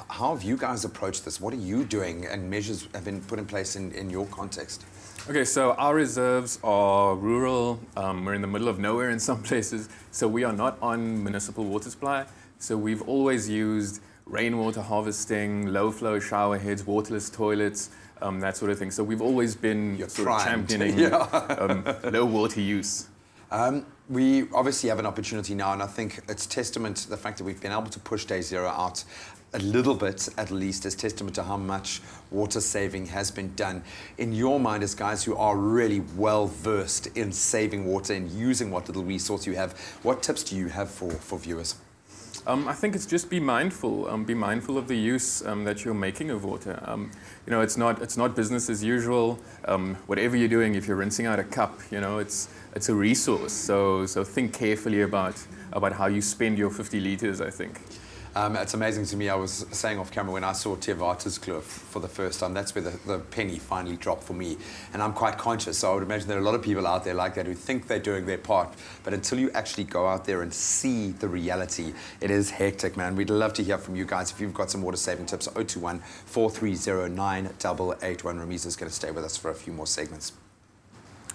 how have you guys approached this? What are you doing and measures have been put in place in your context? Okay, so our reserves are rural. We're in the middle of nowhere in some places, so we are not on municipal water supply. So we've always used rainwater harvesting, low-flow shower heads, waterless toilets, that sort of thing. So we've always been sort of championing low water use. We obviously have an opportunity now, and I think it's testament to the fact that we've been able to push Day Zero out a little bit, at least, as testament to how much water saving has been done. In your mind, as guys who are really well versed in saving water and using what little resource you have, what tips do you have for viewers? I think it's just be mindful. Be mindful of the use that you're making of water. You know, it's not business as usual. Whatever you're doing, if you're rinsing out a cup, you know, it's a resource. So think carefully about how you spend your 50 liters, I think. It's amazing to me. I was saying off camera when I saw Theawaterskloof for the first time, that's where the penny finally dropped for me. And I'm quite conscious, so I would imagine there are a lot of people out there like that who think they're doing their part. But until you actually go out there and see the reality, it is hectic, man. We'd love to hear from you guys. If you've got some water-saving tips, 021 430 9881. Ramiz is going to stay with us for a few more segments.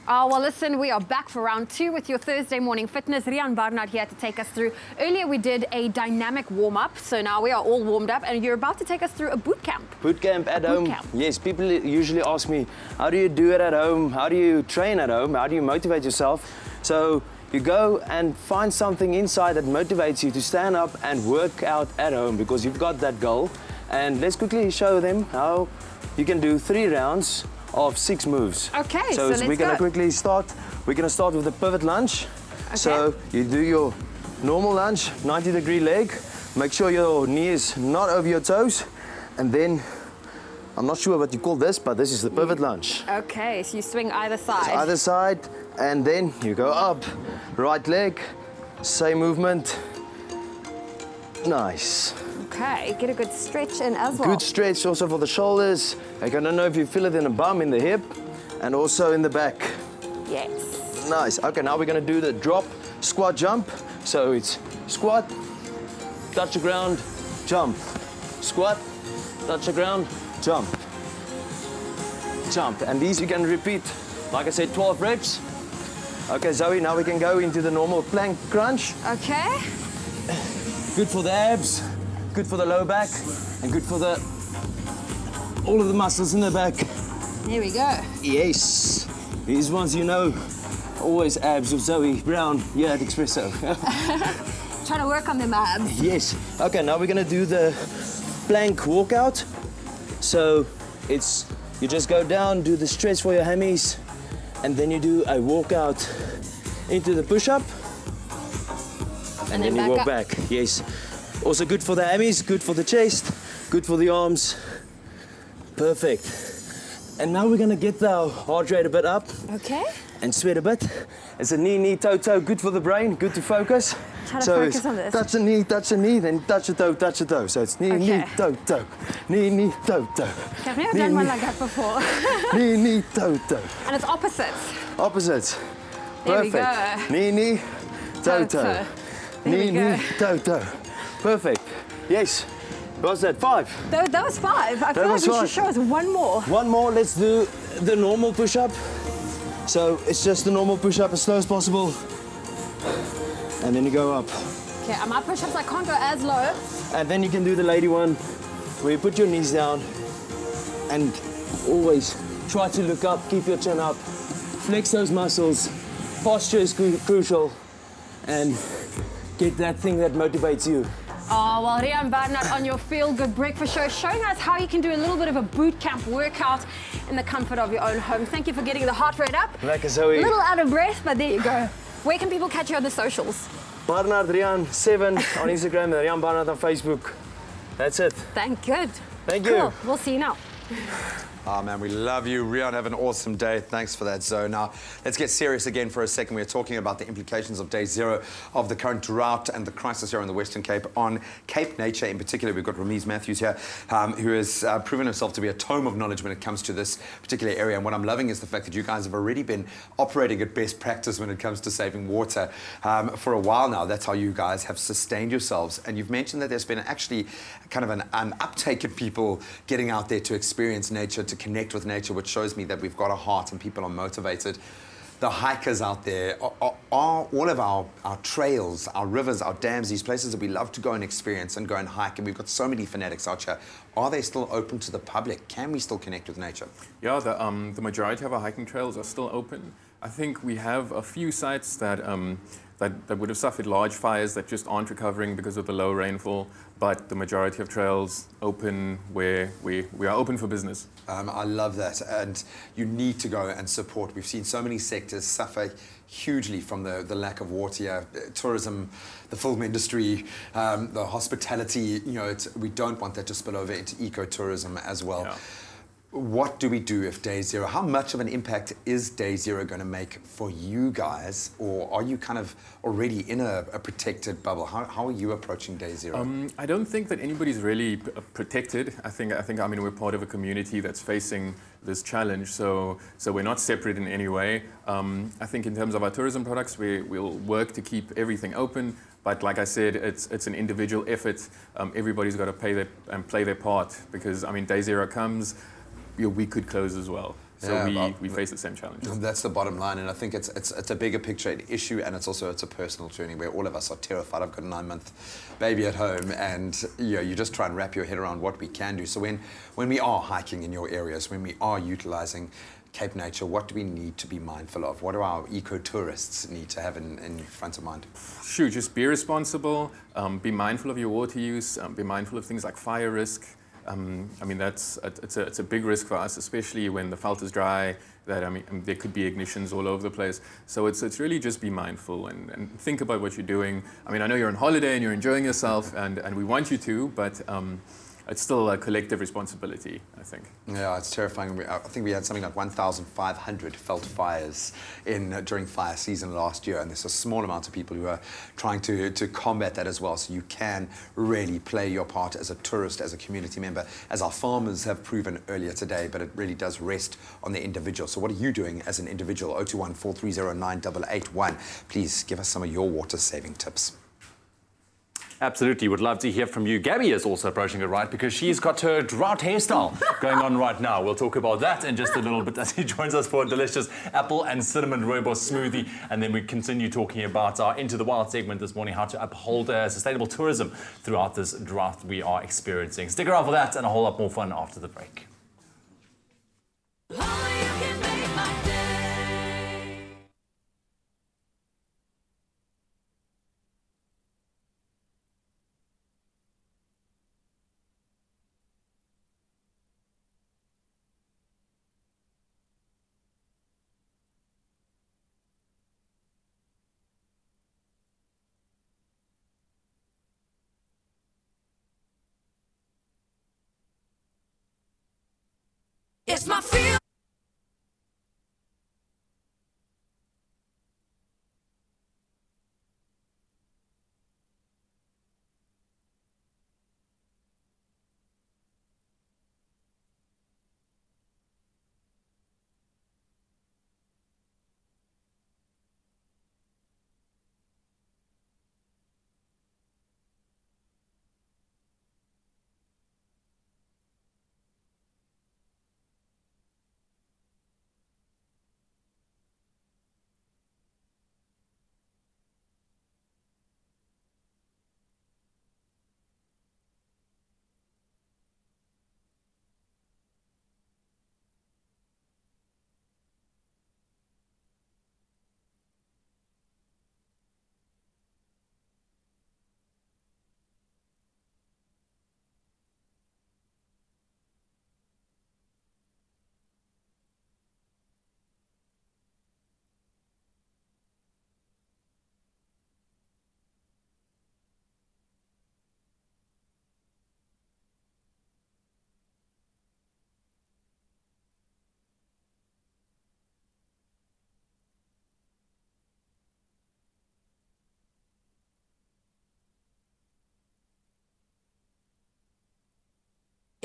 Oh, well, listen, we are back for round 2 with your Thursday morning fitness. Rian Barnard here to take us through. Earlier, we did a dynamic warm-up, so now we are all warmed up, and you're about to take us through a boot camp. Boot camp at home. Yes, people usually ask me, how do you do it at home? How do you train at home? How do you motivate yourself? So you go and find something inside that motivates you to stand up and work out at home because you've got that goal. And let's quickly show them how you can do 3 rounds of 6 moves. Okay, so let's we're going to quickly start. We're going to start with the pivot lunge. Okay. So you do your normal lunge, 90-degree leg. Make sure your knee is not over your toes. And then, I'm not sure what you call this, but this is the pivot lunge. Okay, so you swing either side. So either side, and then you go up. Right leg, same movement. Nice. Okay, get a good stretch in as well. Good stretch also for the shoulders. Like, I don't know if you feel it in the bum, in the hip, and also in the back. Yes. Nice. Okay, now we're going to do the drop, squat, jump. So it's squat, touch the ground, jump. Squat, touch the ground, jump. Jump. And these you can repeat, like I said, 12 reps. Okay, Zoe, now we can go into the normal plank crunch. Okay. Good for the abs. Good for the low back, and good for all of the muscles in the back. Here we go. Yes. These ones, you know, always abs with Zoe Brown here at Expresso. Trying to work on them abs. Yes. Okay, now we're going to do the plank walkout. So it's, you just go down, do the stretch for your hammies, and then you do a walkout into the push-up. And then you walk back. Yes. Also good for the hammies, good for the chest, good for the arms. Perfect. And now we're going to get our heart rate a bit up. Okay. And sweat a bit. It's a knee, toe, toe. Good for the brain, good to focus. Try to focus on this. Touch the knee, then touch the toe, touch the toe. So it's knee, knee, toe, toe. Knee, toe, toe. I've never done one like that before. Knee, toe, toe. And it's opposites. Opposites. There we Perfect. go. Knee, toe, toe. Knee, toe, toe. Perfect. Yes. What was that? 5? That was 5. I feel like you should show us one more. One more. Let's do the normal push-up. So it's just the normal push-up as slow as possible. And then you go up. Okay, my push-ups, I can't go as low. And then you can do the lady one, where you put your knees down and always try to look up, keep your chin up, flex those muscles. Posture is crucial, and get that thing that motivates you. Oh, well, Rian Barnard on your Feel Good Breakfast Show, showing us how you can do a little bit of a boot camp workout in the comfort of your own home. Thank you for getting the heart rate up. Lekker Zoe. A little out of breath, but there you go. Where can people catch you on the socials? Barnard Rian 7 on Instagram and Rian Barnard on Facebook. That's it. Thank good. Thank you. Cool. We'll see you now. Oh man, we love you. Rian, have an awesome day. Thanks for that, Zoe. Now, let's get serious again for a second. We're talking about the implications of day zero of the current drought and the crisis here in the Western Cape. On Cape Nature in particular, we've got Ramiz Matthews here, who has proven himself to be a tome of knowledge when it comes to this particular area. And what I'm loving is the fact that you guys have already been operating at best practice when it comes to saving water for a while now. That's how you guys have sustained yourselves. And you've mentioned that there's been actually kind of an uptake in people getting out there to experience nature, to connect with nature, which shows me that we've got a heart and people are motivated. The hikers out there are all of our trails, our rivers, our dams, these places that we love to go and experience and go and hike, and we've got so many fanatics out here. Are they still open to the public? Can we still connect with nature? Yeah, the majority of our hiking trails are still open. I think we have a few sites that that would have suffered large fires that just aren't recovering because of the low rainfall, but the majority of trails open where we are open for business. I love that, and you need to go and support. We've seen so many sectors suffer hugely from the lack of water here. Tourism, the film industry, the hospitality, you know, we don't want that to spill over into ecotourism as well. Yeah. What do we do if day zero, how much of an impact is day zero going to make for you guys, or are you kind of already in a protected bubble? How are you approaching day zero? I don't think that anybody's really protected. I mean, we're part of a community that's facing this challenge, so we're not separate in any way. I think in terms of our tourism products, we'll work to keep everything open. But like I said, it's an individual effort. Everybody's got to play their part, because I mean, day zero comes, we could close as well. So yeah, we face the same challenges. That's the bottom line, and I think it's a bigger picture issue, and it's a personal journey where all of us are terrified. I've got a 9-month baby at home, and you just try and wrap your head around what we can do. So when we are hiking in your areas, when we are utilising Cape Nature, what do we need to be mindful of? What do our eco-tourists need to have in front of mind? Shoot, just be responsible, be mindful of your water use, be mindful of things like fire risk. I mean, it's a big risk for us, especially when the veld is dry. That I mean, there could be ignitions all over the place. So it's really just be mindful and think about what you're doing. I mean, I know you're on holiday and you're enjoying yourself, and we want you to, but it's still a collective responsibility, I think. Yeah, it's terrifying. I think we had something like 1,500 felt fires during fire season last year, and there's a small amount of people who are trying to combat that as well. So you can really play your part as a tourist, as a community member, as our farmers have proven earlier today, but it really does rest on the individual. So what are you doing as an individual? 021 430 9881. Please give us some of your water-saving tips. Absolutely, would love to hear from you. Gabby is also approaching it right, because she's got her drought hairstyle going on right now. We'll talk about that in just a little bit as he joins us for a delicious apple and cinnamon rooibos smoothie. And then we continue talking about our Into the Wild segment this morning, how to uphold sustainable tourism throughout this drought we are experiencing. Stick around for that and a whole lot more fun after the break. It's my feel.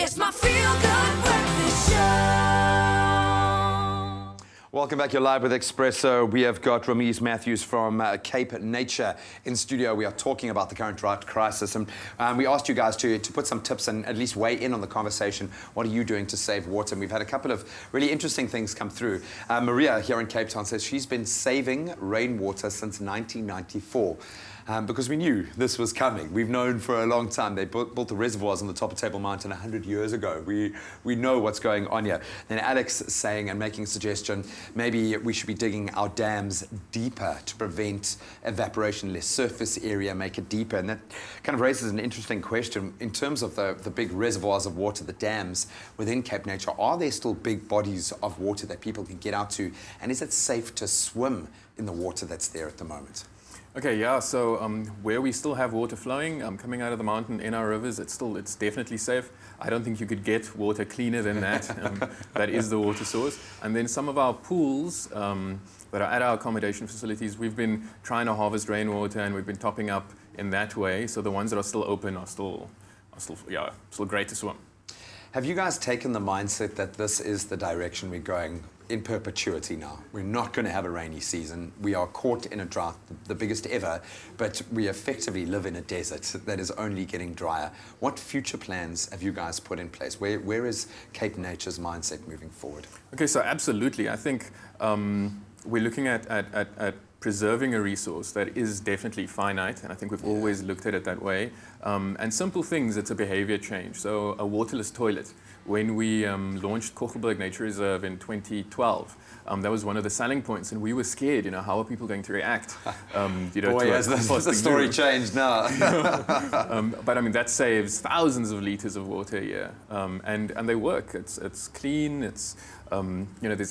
It's my feel-good breakfast show. Welcome back. You're live with Expresso. We have got Ramiz Matthews from Cape Nature in studio. We are talking about the current drought crisis, and we asked you guys to put some tips and at least weigh in on the conversation. What are you doing to save water? And we've had a couple of really interesting things come through. Maria here in Cape Town says she's been saving rainwater since 1994. Because we knew this was coming. We've known for a long time. They built the reservoirs on the top of Table Mountain 100 years ago. We know what's going on here. Then Alex saying and making a suggestion, maybe we should be digging our dams deeper to prevent evaporation, less surface area, make it deeper. And that kind of raises an interesting question. In terms of the big reservoirs of water, the dams within Cape Nature, are there still big bodies of water that people can get out to? And is it safe to swim in the water that's there at the moment? Okay, yeah, so where we still have water flowing, coming out of the mountain in our rivers, it's definitely safe. I don't think you could get water cleaner than that. That is the water source. And then some of our pools that are at our accommodation facilities, we've been trying to harvest rainwater and we've been topping up in that way. So the ones that are still open are still great to swim. Have you guys taken the mindset that this is the direction we're going in perpetuity now? We're not going to have a rainy season. We are caught in a drought, the biggest ever, but we effectively live in a desert that is only getting drier. What future plans have you guys put in place? Where is Cape Nature's mindset moving forward? Okay, so absolutely. I think we're looking at preserving a resource that is definitely finite, and I think we've always looked at it that way. And simple things, it's a behavior change. So a waterless toilet. When we launched Kogelberg Nature Reserve in 2012, that was one of the selling points, and we were scared, how are people going to react? Boy, has the story changed now. But I mean, that saves thousands of liters of water a year, and they work. It's clean, there's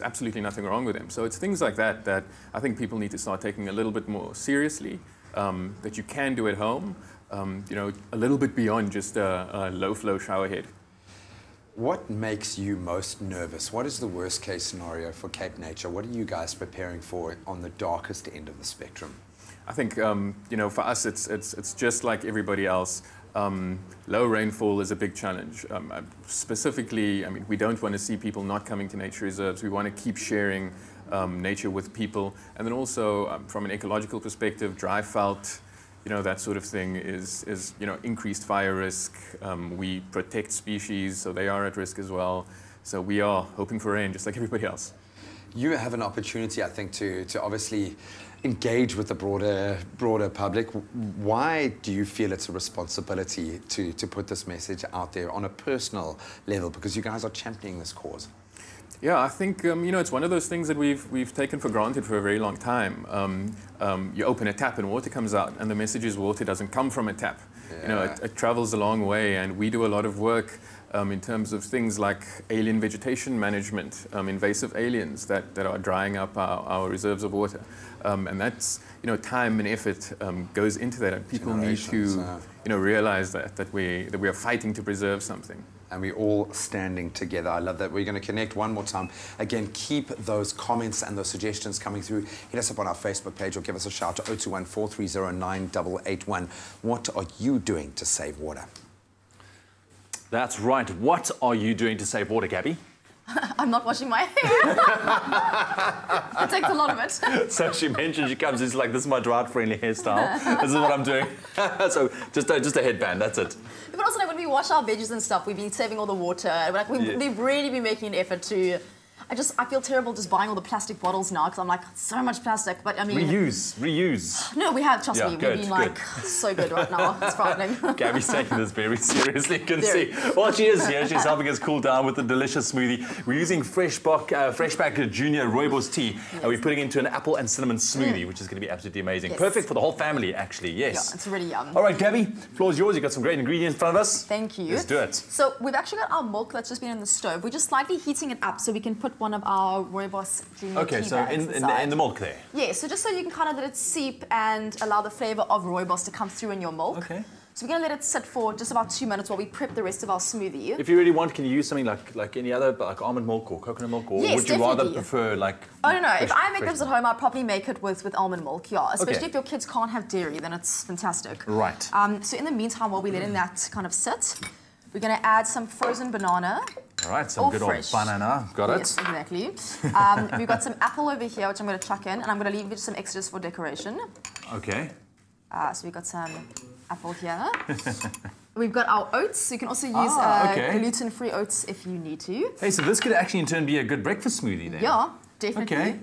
absolutely nothing wrong with them. So it's things like that that I think people need to start taking a little bit more seriously, that you can do at home, a little bit beyond just a low-flow shower head. What makes you most nervous? What is the worst case scenario for Cape Nature? What are you guys preparing for on the darkest end of the spectrum? I think, for us, it's just like everybody else. Low rainfall is a big challenge. Specifically, I mean, we don't want to see people not coming to nature reserves. We want to keep sharing nature with people. And then also, from an ecological perspective, dry felt, that sort of thing is increased fire risk. We protect species, so they are at risk as well. So we are hoping for rain, just like everybody else. You have an opportunity, I think, to obviously engage with the broader public. Why do you feel it's a responsibility to put this message out there on a personal level? Because you guys are championing this cause. Yeah, I think it's one of those things that we've taken for granted for a very long time. You open a tap and water comes out, and the message is water doesn't come from a tap. Yeah. It travels a long way, and we do a lot of work in terms of things like alien vegetation management, invasive aliens that are drying up our reserves of water, and that's time and effort goes into that, and people need to realize that we are fighting to preserve something. And we're all standing together. I love that. We're going to connect one more time. Again, keep those comments and those suggestions coming through. Hit us up on our Facebook page or give us a shout to 021 430 9881. What are you doing to save water? That's right. What are you doing to save water, Gabby? I'm not washing my hair. It takes a lot of it. So she mentioned she comes, it's like, this is my drought-friendly hairstyle. This is what I'm doing. So just a headband, that's it. But also, when we wash our veggies and stuff, we've been saving all the water. We've really been making an effort to... I feel terrible just buying all the plastic bottles now because I'm like, so much plastic. But I mean... Reuse. No, we have, trust me. Good, we've been so good right now. It's frightening. Gabby's taking this very seriously, you can see. Well, she is here. She's helping us cool down with a delicious smoothie. We're using Freshback Junior Rooibos tea, and we're putting it into an apple and cinnamon smoothie, which is going to be absolutely amazing. Yes. Perfect for the whole family, actually, yes. Yeah, it's really yum. All right, Gabby, floor's yours. You've got some great ingredients in front of us. Thank you. Let's do it. So we've actually got our milk that's just been in the stove. We're just slightly heating it up so we can put one of our Rooibos Junior tea so bags in the milk there? Yeah, so just so you can kind of let it seep and allow the flavour of Rooibos to come through in your milk. Okay. So we're going to let it sit for just about 2 minutes while we prep the rest of our smoothie. If you really want, can you use something like any other, like almond milk or coconut milk? Or yes, would you definitely. rather prefer like... I don't know. If I make this at home, I'd probably make it with almond milk, yeah. Especially if your kids can't have dairy, then it's fantastic. Right. So in the meantime, while we're letting that kind of sit, We're going to add some frozen banana. All right, some good fresh. old banana. Got Yes, it. exactly. We've got some apple over here, which I'm going to chuck in, and I'm going to leave just some extras for decoration. Okay. So we've got some apple here. We've got our oats. You can also use okay. gluten-free oats if you need to. Hey, so this could actually in turn be a good breakfast smoothie then. Yeah, definitely. Okay.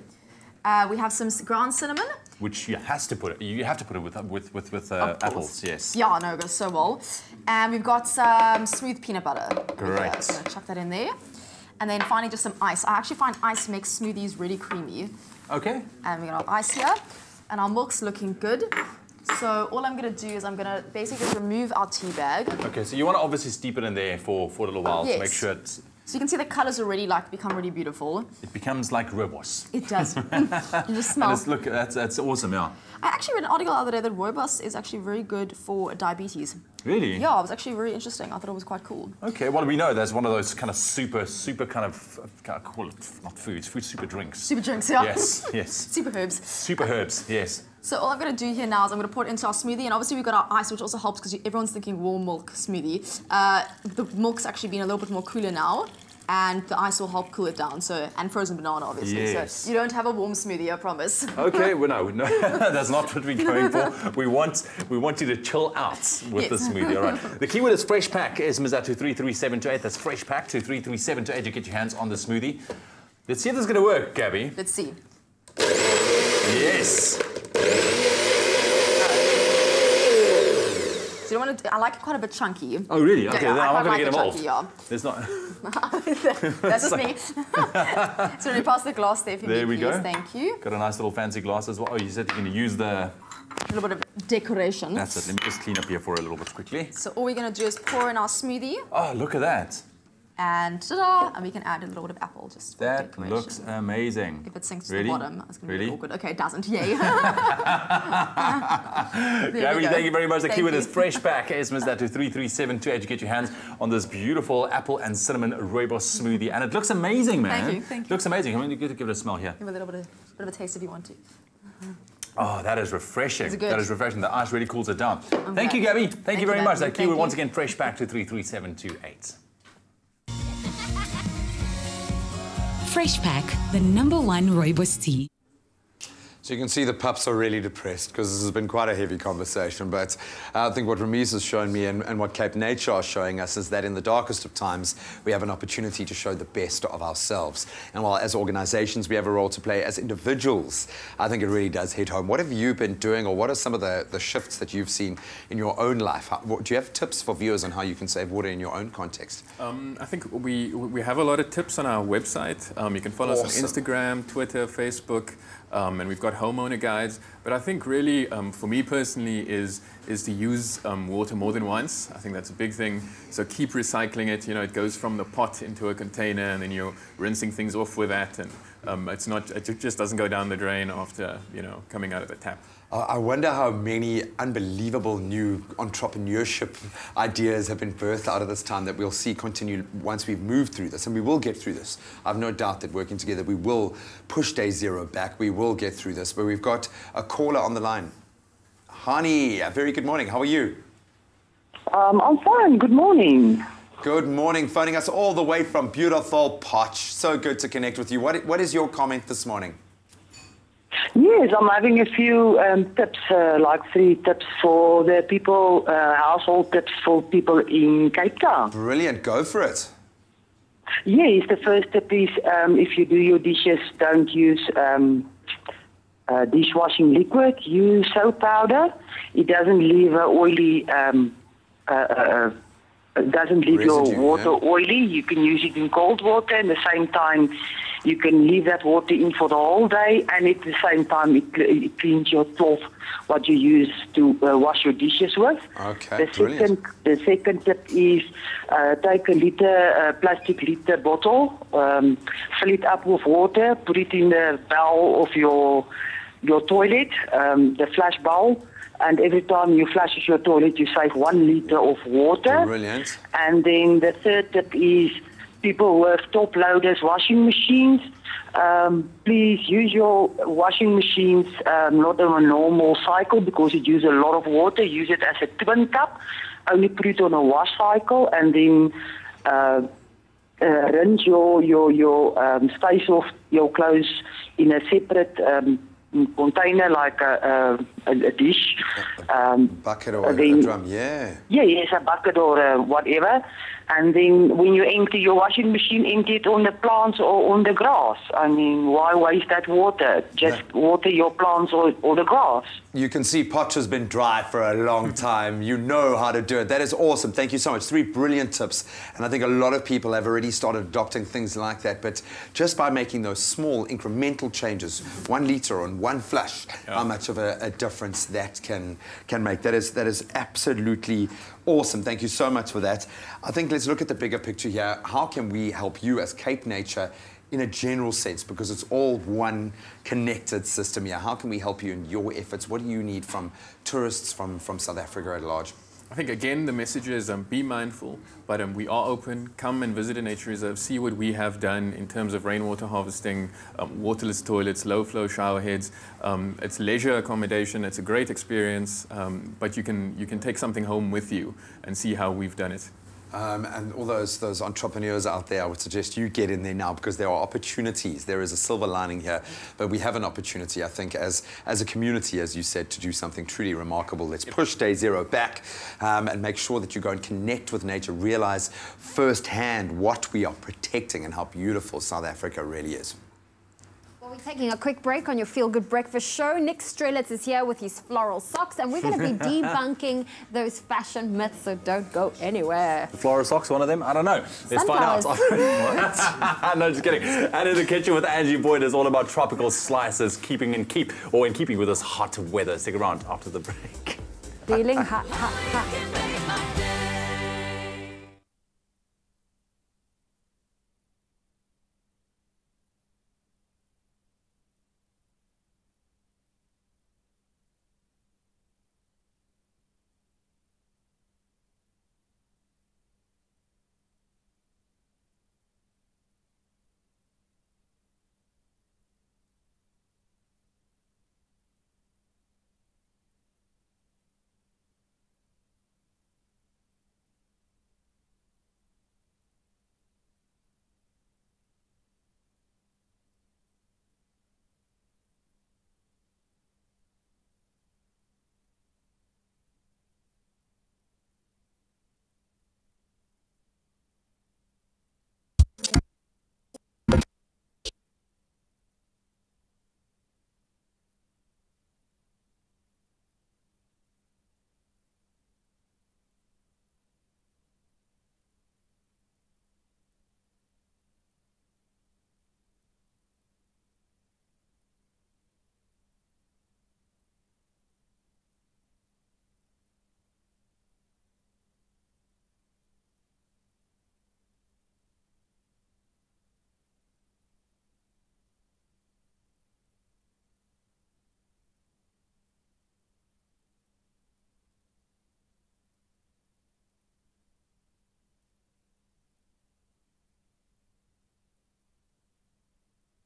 We have some ground cinnamon. Which you have to put it with apples, yes. Yeah, no, it goes so well. And we've got some smooth peanut butter. Great. So I'm going to chuck that in there. And then finally just some ice. I actually find ice makes smoothies really creamy. Okay. And we're going to have ice here. And our milk's looking good. So all I'm going to do is I'm going to basically just remove our tea bag. Okay, so you want to obviously steep it in there for a little while to make sure it's... So you can see the colours already become really beautiful. It becomes like rooibos. It does. You just smell. Look, that's awesome, yeah. I actually read an article the other day that rooibos is actually very good for diabetes. Really? Yeah, it was actually very interesting. I thought it was quite cool. Okay, well, we know there's one of those kind of super kind of call it, not food super drinks. Super drinks, yeah. Yes, yes. Super herbs. Super herbs, yes. So all I'm going to do here now is I'm going to pour it into our smoothie, and obviously we've got our ice, which also helps because everyone's thinking warm milk smoothie. The milk's actually been a little bit more cooler now, and the ice will help cool it down. So, and frozen banana, obviously. Yes. So you don't have a warm smoothie, I promise. Okay, well, no, that's not what we're going for. We want you to chill out with the smoothie. All right. The keyword is fresh pack. SMS out to 33728. That's fresh pack to 33728 to get your hands on the smoothie. Let's see if this is going to work, Gabby. Let's see. Yes. So you want to? I like it quite a bit chunky. Oh, really? Okay, Yeah, then I'm not going to get chunky, involved. yeah. There's not. That's just me. So we pass the glass there for me, There we please. go. Thank you. Got a nice little fancy glass as well. Oh, you said you're going to use the... A little bit of decoration. That's it. Let me just clean up here for a little bit quickly. So all we're going to do is pour in our smoothie. Oh, look at that. And ta-da! And we can add a little bit of apple just for That decoration. looks amazing. If it sinks to Really? the bottom, it's going to be Really? awkward. Okay, it doesn't. Yay. Gabby, thank you very much. The Thank keyword you. is fresh pack. SMS that to 33728 to get your hands on this beautiful apple and cinnamon rooibos smoothie. And it looks amazing, man. Thank you, thank you. Looks amazing. I'm going to give it a smell here. Give a little bit of a taste if you want to. Oh, that is refreshing. Is it good? That is refreshing. The ice really cools it down. I'm Thank you, glad. Gabby. Thank you very much. That Thank keyword you. once again, fresh pack to 33728. Fresh Pack, the #1 rooibos tea. So you can see the pups are really depressed because this has been quite a heavy conversation, but I think what Ramiz has shown me and what Cape Nature are showing us is that in the darkest of times, we have an opportunity to show the best of ourselves. And while as organizations we have a role to play, as individuals, I think it really does hit home. What have you been doing, or what are some of the shifts that you've seen in your own life? Do you have tips for viewers on how you can save water in your own context? I think we have a lot of tips on our website. You can follow us on Instagram, Twitter, Facebook, and we've got homeowner guides. But I think really, for me personally, is to use water more than once. I think that's a big thing. So keep recycling it. You know, it goes from the pot into a container, and then you're rinsing things off with that, and it just doesn't go down the drain after coming out of the tap. I wonder how many unbelievable new entrepreneurship ideas have been birthed out of this time that we'll see continue once we've moved through this. And we will get through this. I've no doubt that working together, we will push day zero back. We will get through this. But we've got a caller on the line. Hani, a very good morning. How are you? I'm fine. Good morning. Good morning. Phoning us all the way from beautiful Potch. So good to connect with you. What is your comment this morning? Yes, I'm having a few tips, like 3 tips for the people, household tips for people in Cape Town. Brilliant. Go for it. Yes, the first tip is if you do your dishes, don't use dishwashing liquid. Use soap powder. It doesn't leave a oily... doesn't leave your water oily. You can use it in cold water. At the same time, you can leave that water in for the whole day, and at the same time, it cleans your cloth, what you use to wash your dishes with. Okay, The second tip is take a plastic liter bottle, fill it up with water, put it in the bowl of your toilet, the flush bowl. And every time you flush your toilet, you save 1 liter of water. Brilliant. And then the third tip is people who have top loaders washing machines, please use your washing machines not on a normal cycle because it uses a lot of water. Use it as a twin cup. Only put it on a wash cycle and then rinse your space of your clothes in a separate container like a dish. Bucket or a drum, yeah. Yeah, yes, a bucket or whatever. And then when you empty your washing machine, empty it on the plants or on the grass. I mean, why waste that water? Just water your plants or the grass. You can see Potch has been dry for a long time. You know how to do it. That is awesome. Thank you so much. 3 brilliant tips. And I think a lot of people have already started adopting things like that. But just by making those small incremental changes, 1 litre on 1 flush, how much of a difference that can make. That is absolutely awesome. Thank you so much for that. I think let's look at the bigger picture here. How can we help you as Cape Nature in a general sense, because it's all one connected system here? How can we help you in your efforts? What do you need from tourists from South Africa at large? I think, again, the message is be mindful, but we are open. Come and visit a nature reserve, see what we have done in terms of rainwater harvesting, waterless toilets, low-flow shower heads. It's leisure accommodation. It's a great experience, but you can take something home with you and see how we've done it. And all those entrepreneurs out there, I would suggest you get in there now because there are opportunities. There is a silver lining here, but we have an opportunity, I think, as a community, as you said, to do something truly remarkable. Let's push Day Zero back and make sure that you go and connect with nature, realize firsthand what we are protecting and how beautiful South Africa really is. We're taking a quick break on your Feel Good Breakfast show. Nick Strelitz is here with his floral socks, and we're going to be debunking those fashion myths, so don't go anywhere. The floral socks, one of them? I don't know. Let's find out. What? No, just kidding. And in the kitchen with Angie Boyd is all about tropical slices, in keeping with this hot weather. Stick around after the break. Feeling hot, hot, hot.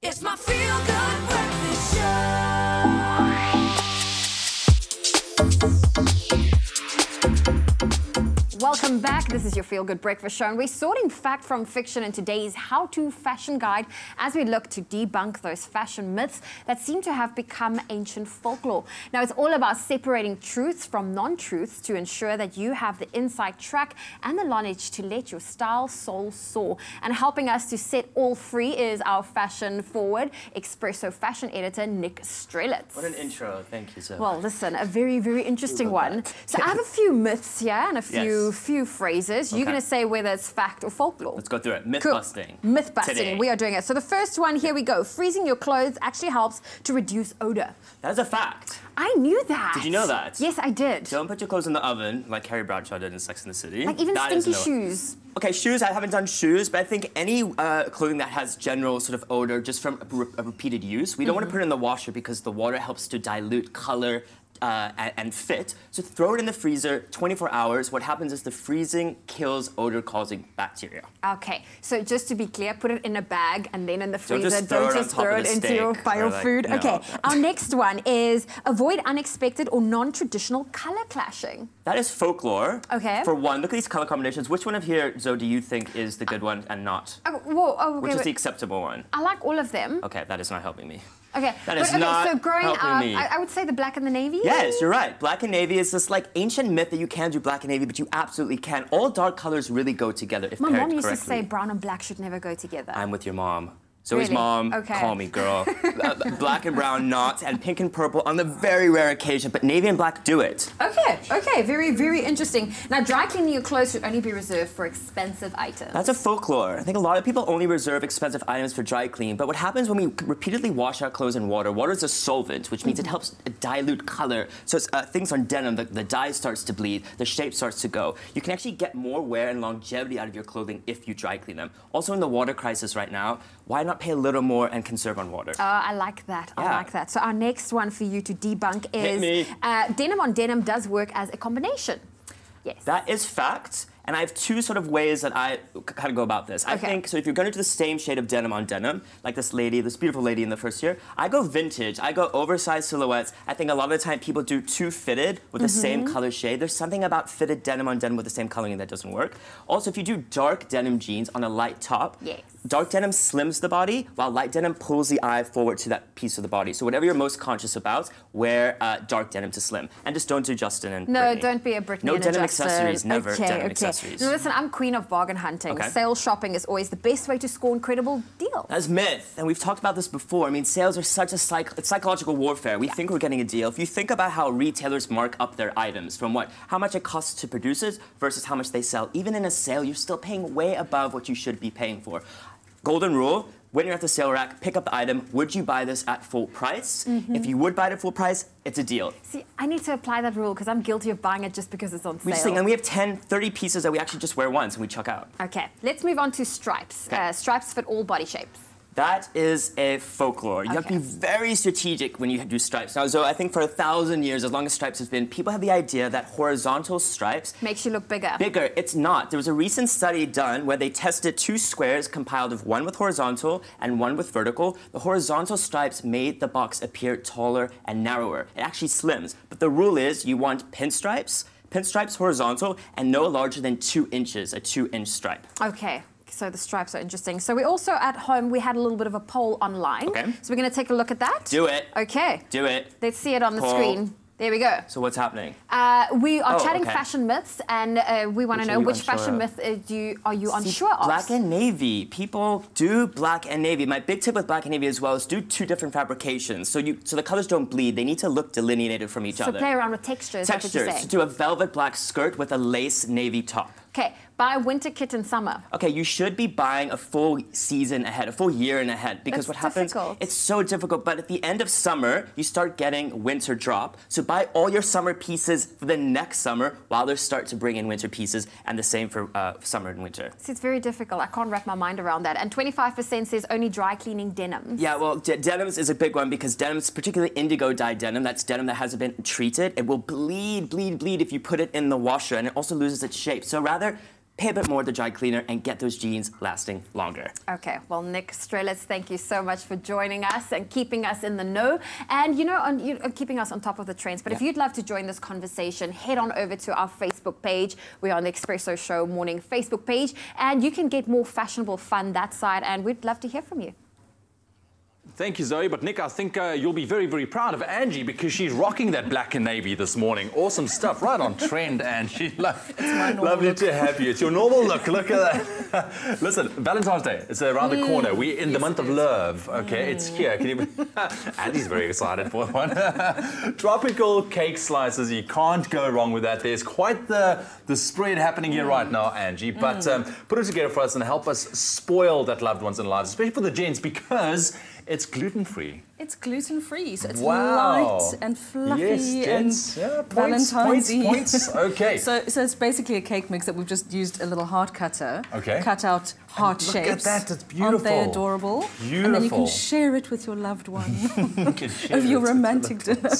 It's my Feel Good Breakfast Show. Welcome back. This is your Feel Good Breakfast Show, and we're sorting fact from fiction in today's how-to fashion guide as we look to debunk those fashion myths that seem to have become ancient folklore. Now, it's all about separating truths from non-truths to ensure that you have the inside track and the knowledge to let your style soul soar. And helping us to set all free is our fashion forward, Expresso fashion editor, Nick Strelitz. What an intro. Thank you, sir. Well, listen, a very, very interesting one. So I have a few myths here and a few phrases. You're going to say whether it's fact or folklore. Let's go through it. Myth busting. Myth busting. Today. We are doing it. So the first one, here we go. Freezing your clothes actually helps to reduce odor. That's a fact. I knew that. Did you know that? Yes, I did. Don't put your clothes in the oven like Carrie Bradshaw did in Sex and the City. Like even stinky shoes. Okay, shoes, I haven't done shoes, but I think any clothing that has general sort of odor just from a repeated use, we don't want to put it in the washer because the water helps to dilute color and fit. So throw it in the freezer 24 hours. What happens is the freezing kills odor-causing bacteria. Okay, so just to be clear, put it in a bag and then in the freezer. Don't just throw it into your food. No. Okay, our next one is avoid unexpected or non-traditional color clashing. That is folklore. Okay. For one, look at these color combinations. Which one of here, Zoe, do you think is the good one and not? Okay, Which is the acceptable one? I like all of them. Okay, that is not helping me. Okay, That is not so growing up, helping me. I would say the black and the navy. Yes, you're right. Black and navy is this like ancient myth that you can do black and navy, but you absolutely can. All dark colors really go together if My paired mom used correctly. to say brown and black should never go together. I'm with your mom. Zoe's Really? mom, Okay. call me, girl. Black and brown, not, and pink and purple on the very rare occasion, but navy and black do it. Okay, very, very interesting. Now, dry cleaning your clothes should only be reserved for expensive items. That's a folklore. I think a lot of people only reserve expensive items for dry clean, but what happens when we repeatedly wash our clothes in water? Water is a solvent, which means it helps dilute color. So things on denim, the dye starts to bleed, the shape starts to go. You can actually get more wear and longevity out of your clothing if you dry clean them. Also in the water crisis right now, why not pay a little more and conserve on water? I like that. I like that. So our next one for you to debunk Hit is me. Denim on denim does work as a combination. Yes. That is fact. And I have two sort of ways that I kind of go about this. I think, so if you're going to do the same shade of denim on denim, like this lady, this beautiful lady in the first year, I go vintage. I go oversized silhouettes. I think a lot of the time people do too fitted with the same color shade. There's something about fitted denim on denim with the same coloring that doesn't work. Also, if you do dark denim jeans on a light top, dark denim slims the body, while light denim pulls the eye forward to that piece of the body. So whatever you're most conscious about, wear dark denim to slim. And just don't do Justin and No, Brittany. don't be a Britney No and a denim Justin. accessories, never denim Okay. accessories. Now listen, I'm queen of bargain hunting. Okay. Sale shopping is always the best way to score incredible deals. That's myth, and we've talked about this before. I mean, sales are such a psychological warfare. We think we're getting a deal. If you think about how retailers mark up their items, from how much it costs to producers versus how much they sell, even in a sale, you're still paying way above what you should be paying for. Golden rule, when you're at the sale rack, pick up the item. Would you buy this at full price? If you would buy it at full price, it's a deal. See, I need to apply that rule because I'm guilty of buying it just because it's on sale. We just think, and we have 10, 30 pieces that we actually just wear once and we chuck out. Okay, let's move on to stripes. Stripes fit all body shapes. That is a folklore. You have to be very strategic when you do stripes. Now, Zoe, I think for 1,000 years, as long as stripes has been, people have the idea that horizontal stripes makes you look bigger. Bigger. It's not. There was a recent study done where they tested two squares compiled of one with horizontal and one with vertical. The horizontal stripes made the box appear taller and narrower. It actually slims. But the rule is you want pinstripes horizontal, and no larger than 2 inches, a 2-inch stripe. Okay. So the stripes are interesting. So we also, at home, we had a little bit of a poll online. Okay. So we're going to take a look at that. Do it. Okay. Do it. Let's see it on the Poll. screen. There we go. So what's happening? We are chatting okay. fashion myths, and we want to know which fashion myth are you unsure of? Black and navy. People do black and navy. My big tip with black and navy as well is do 2 different fabrications. So the colors don't bleed. They need to look delineated from each other. So play around with textures. Textures. So do a velvet black skirt with a lace navy top. Okay, buy winter kit in summer. Okay, you should be buying a full season ahead, a full year in ahead, because what happens, it's so difficult, but at the end of summer, you start getting winter drop. So buy all your summer pieces for the next summer while they start to bring in winter pieces, and the same for summer and winter. See, it's very difficult. I can't wrap my mind around that. And 25% says only dry cleaning denims. Yeah, well, denims is a big one because denims, particularly indigo dye denim, that's denim that hasn't been treated. It will bleed if you put it in the washer, and it also loses its shape. So rather pay a bit more at the dry cleaner and get those jeans lasting longer. Okay, well, Nick Strelitz, thank you so much for joining us and keeping us in the know and, keeping us on top of the trends. But if you'd love to join this conversation, head on over to our Facebook page. We're on the Expresso Show Morning Facebook page, and you can get more fashionable fun that side, and we'd love to hear from you. Thank you, Zoe. But Nick, I think you'll be very, very proud of Angie because she's rocking that black and navy this morning. Awesome stuff, right on trend, Angie. Lovely to have you. It's your normal look. Look at that. Listen, Valentine's Day. It's around the corner. We're in the month of love. Okay, it's here. Can you? Andy's very excited for one. Tropical cake slices. You can't go wrong with that. There's quite the spread happening here right now, Angie. But put it together for us and help us spoil that loved ones in lives, especially for the gents, because it's gluten-free. It's gluten-free, so it's Wow. light and fluffy Yes, and yeah, points, Valentine's-y. points. Okay. So it's basically a cake mix that we've just used a little heart cutter. Okay. Cut out heart Look shapes. at that, it's beautiful. Aren't they adorable? Beautiful. And then you can share it with your loved one. You can share of your it with romantic dinner.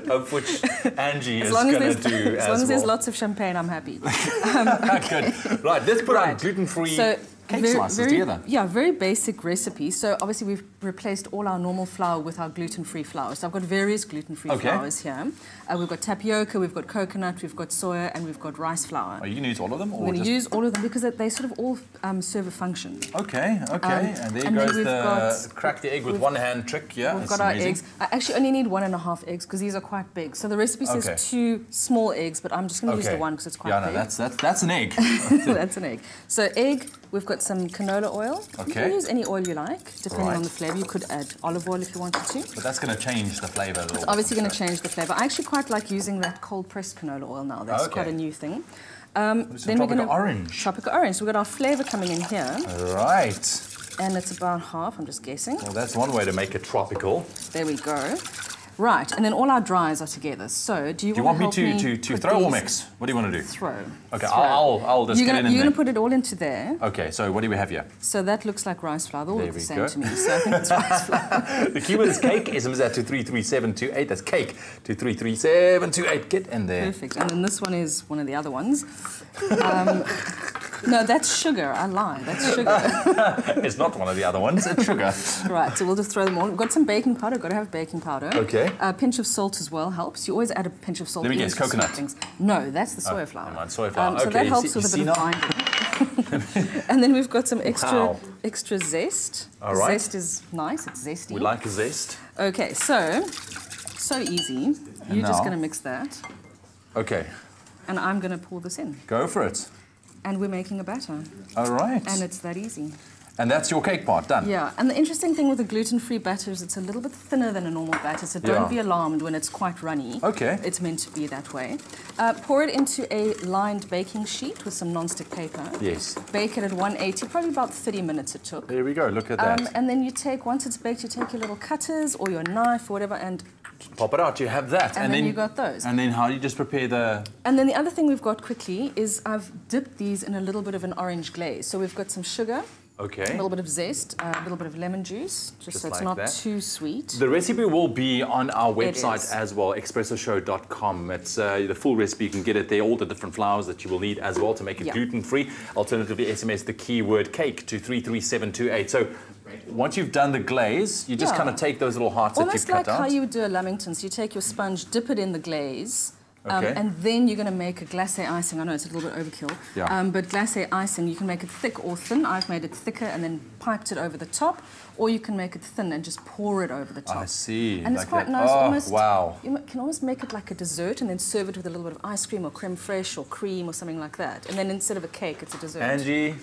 of which Angie is As long going as to do as long as there's well. lots of champagne, I'm happy. Good. Right, let's put on gluten-free cake slices together. Yeah, very basic recipe. So obviously we've replaced all our normal flour with our gluten-free flour. So I've got various gluten-free flours here. We've got tapioca, we've got coconut, we've got soya, and we've got rice flour. Are you going to use all of them? We're going to use all of them because they sort of all serve a function. Okay, okay. And there goes the crack the egg with one hand trick. Yeah, we've got our eggs. I actually only need 1.5 eggs because these are quite big. So the recipe says 2 small eggs, but I'm just going to use the one because it's quite big. Yeah, no, that's an egg. That's an egg. So egg, we've got some canola oil. You can use any oil you like, depending on the flavour. You could add olive oil if you wanted to. But that's going to change the flavour a little bit. It's obviously going to change the flavour. I actually quite like using that cold-pressed canola oil now. That's quite a new thing. Then we're going to orange. Tropical orange. So we've got our flavour coming in here. Right. And it's about half, I'm just guessing. Well, that's one way to make it tropical. There we go. Right, and then all our dries are together. So, do you want want me to throw or mix? What do you want to do? Throw. Okay, Throw. I'll just get it in You're going to put it all into there. Okay, so what do we have here? So that looks like rice flour. They all look the same go. to me, so I think it's rice flour. The keyword is cake. SMS at 233728. That's cake. 233728. Get in there. Perfect. And then this one is one of the other ones. No, that's sugar. I lied. That's sugar. It's not one of the other ones. It's sugar. Right, so we'll just throw them all. We've got some baking powder. Got to have baking powder. Okay. A pinch of salt as well helps. You always add a pinch of salt. Let me guess, coconut. Things. No, that's the soya flour. Never mind, soya flour. So that helps with a bit of binding. And then we've got some extra zest. All right. Zest is nice. It's zesty. We like a zest. Okay, so easy. You're just going to mix that. Okay. And I'm going to pour this in. Go for it. And we're making a batter. All right. And it's that easy. And that's your cake part, done? Yeah, and the interesting thing with a gluten-free batter is it's a little bit thinner than a normal batter, so don't be alarmed when it's quite runny. Okay. It's meant to be that way. Pour it into a lined baking sheet with some non-stick paper. Yes. Bake it at 180, probably about 30 minutes it took. There we go, look at that. And then once it's baked, you take your little cutters or your knife or whatever and pop it out, you have that. And then you got those. And then how do you just prepare the... And then the other thing we've got quickly is I've dipped these in a little bit of an orange glaze. So we've got some sugar. Okay. A little bit of zest, a little bit of lemon juice, just so it's not too sweet. The recipe will be on our website as well, expressoshow.com. It's the full recipe. You can get it there, all the different flours that you will need as well to make it gluten-free. Alternatively, SMS the keyword cake to 33728. So once you've done the glaze, you just kind of take those little hearts that you've cut out. Almost like how you would do a Lamington. So you take your sponge, dip it in the glaze, and then you're going to make a glacé icing. I know it's a little bit overkill, but glacé icing, you can make it thick or thin. I've made it thicker and then piped it over the top, or you can make it thin and just pour it over the top. I see. And like it's quite that. nice. Almost, wow. You can almost make it like a dessert and then serve it with a little bit of ice cream or creme fraiche or cream or something like that. And then instead of a cake, it's a dessert. Angie,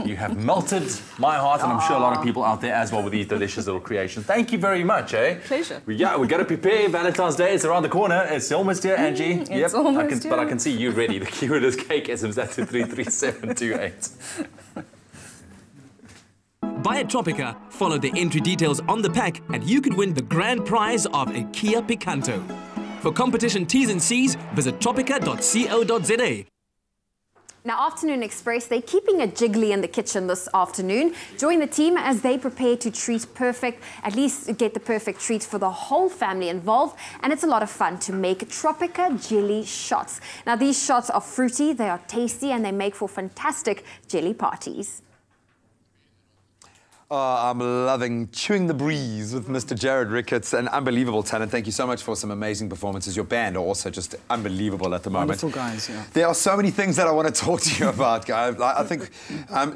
you have melted my heart, and I'm sure a lot of people out there as well with these delicious little creations. Thank you very much, eh? Pleasure. Yeah, we got to prepare. Valentine's Day is around the corner. It's almost here, Angie. It's almost here. But I can see you ready. The keyword is cake. SMS that to 33728. Buy a Tropica, follow the entry details on the pack, and you could win the grand prize of a Kia Picanto. For competition T's and C's, visit tropica.co.za. Now, Afternoon Express, they're keeping it jiggly in the kitchen this afternoon. Join the team as they prepare to treat perfect, at least get the perfect treat for the whole family involved. And it's a lot of fun to make Tropica jelly shots. Now, these shots are fruity, they are tasty, and they make for fantastic jelly parties. Oh, I'm loving Chewing the Breeze with Mr. Jared Ricketts, an unbelievable talent. Thank you so much for some amazing performances. Your band are also just unbelievable at the moment. Wonderful guys, yeah. There are so many things that I want to talk to you about, guys. I think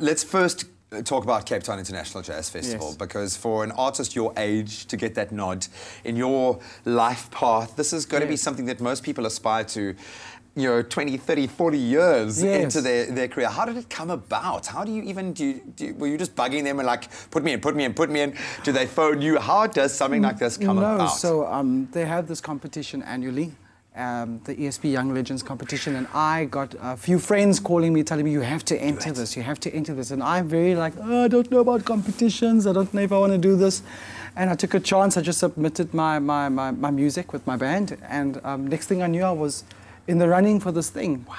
let's first talk about Cape Town International Jazz Festival, because for an artist your age to get that nod in your life path, this is going to be something that most people aspire to, you know, 20, 30, 40 years into their career. How did it come about? How do you even, were you just bugging them and like, put me in, put me in, put me in? Do they phone you? How does something like this come about? No, so they have this competition annually, the ESP Young Legends competition, and I got a few friends calling me, telling me, you have to enter this, you have to enter this. And I'm very like, oh, I don't know about competitions, I don't know if I want to do this. And I took a chance, I just submitted my music with my band, and next thing I knew, I was in the running for this thing. Wow.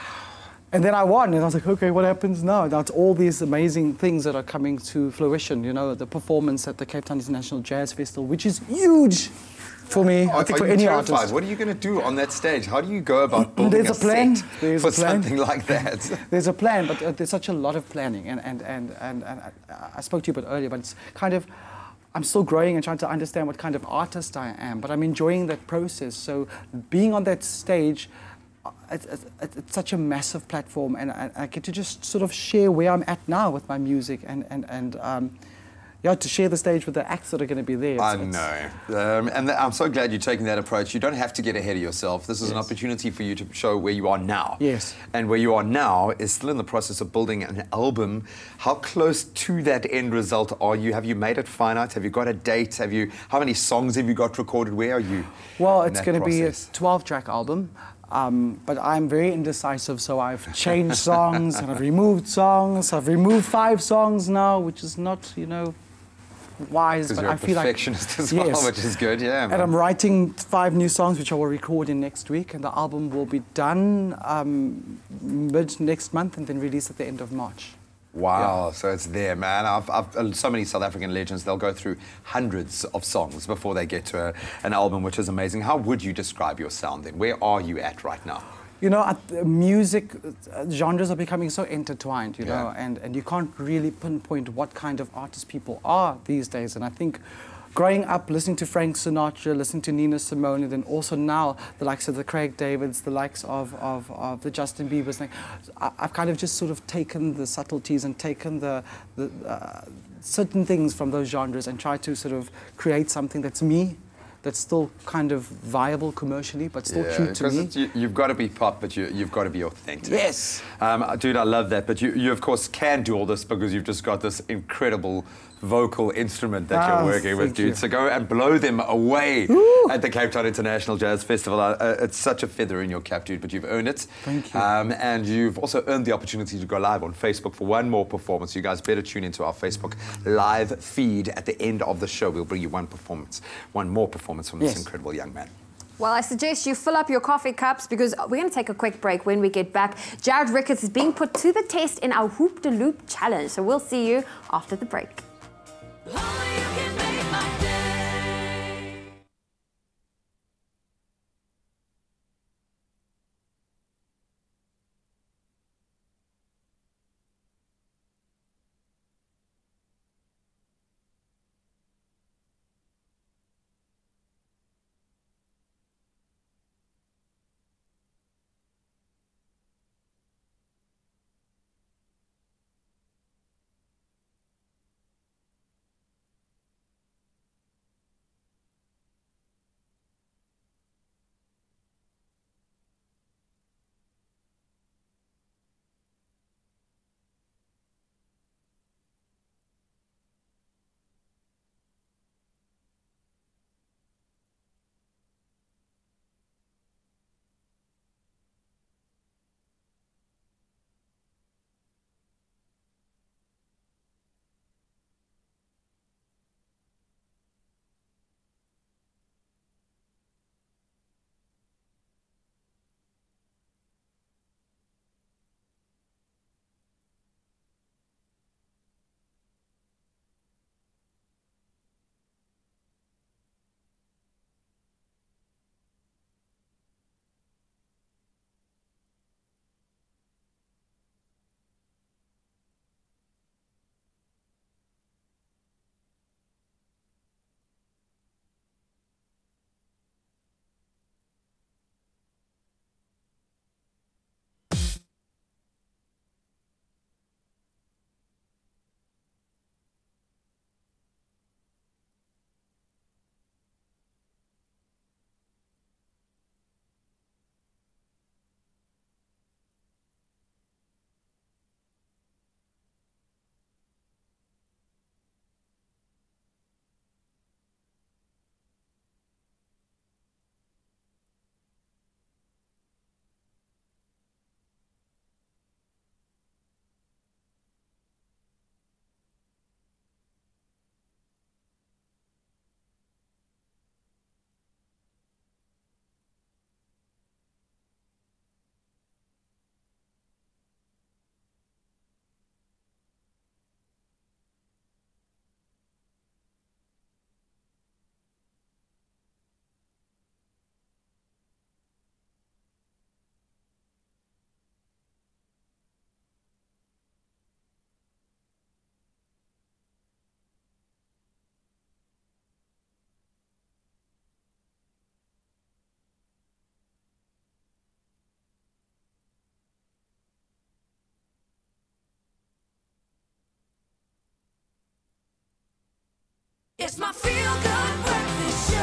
And then I won, and I was like, okay, what happens now? Now it's all these amazing things that are coming to fruition, you know, the performance at the Cape Town International Jazz Festival, which is huge. For me, I think for any artist. What are you going to do on that stage? How do you go about building a set for something like that? There's a plan, but there's such a lot of planning. And I spoke to you a bit earlier, but it's kind of, I'm still growing and trying to understand what kind of artist I am, but I'm enjoying that process. So being on that stage, it's such a massive platform, and I get to just sort of share where I'm at now with my music and yeah, to share the stage with the acts that are going to be there. I know. And I'm so glad you're taking that approach. You don't have to get ahead of yourself. This is an opportunity for you to show where you are now. Yes. And where you are now is still in the process of building an album. How close to that end result are you? Have you made it finite? Have you got a date? How many songs have you got recorded? Where are you? Well, it's going to be a 12-track album. But I'm very indecisive, so I've changed songs and I've removed songs. I've removed 5 songs now, which is not, you know, wise, but I feel like perfectionist as well, which is good, yeah. Man. And I'm writing 5 new songs, which I will record in next week, and the album will be done mid next month and then released at the end of March. Wow, so it's there, man. I've so many South African legends, they'll go through hundreds of songs before they get to an album, which is amazing. How would you describe your sound then? Where are you at right now? You know, music genres are becoming so intertwined, you know, and you can't really pinpoint what kind of artists people are these days. And I think growing up listening to Frank Sinatra, listening to Nina Simone, and then also now the likes of the Craig Davids, the likes of the Justin Biebers thing, I've kind of just sort of taken the subtleties and taken the certain things from those genres and tried to sort of create something that's me, that's still kind of viable commercially, but still true to me. You've got to be pop, but you've got to be authentic. Yes. Dude, I love that. But you, of course, can do all this because you've just got this incredible vocal instrument that you're working with, dude. So go and blow them away at the Cape Town International Jazz Festival. It's such a feather in your cap, dude, but you've earned it. Thank you. And you've also earned the opportunity to go live on Facebook for one more performance. You guys better tune into our Facebook live feed. At the end of the show, we'll bring you one more performance from this incredible young man. Well, I suggest you fill up your coffee cups because we're going to take a quick break. When we get back, Jared Ricketts is being put to the test in our Hoop de Loop challenge. So we'll see you after the break. It's my feel-good breakfast show.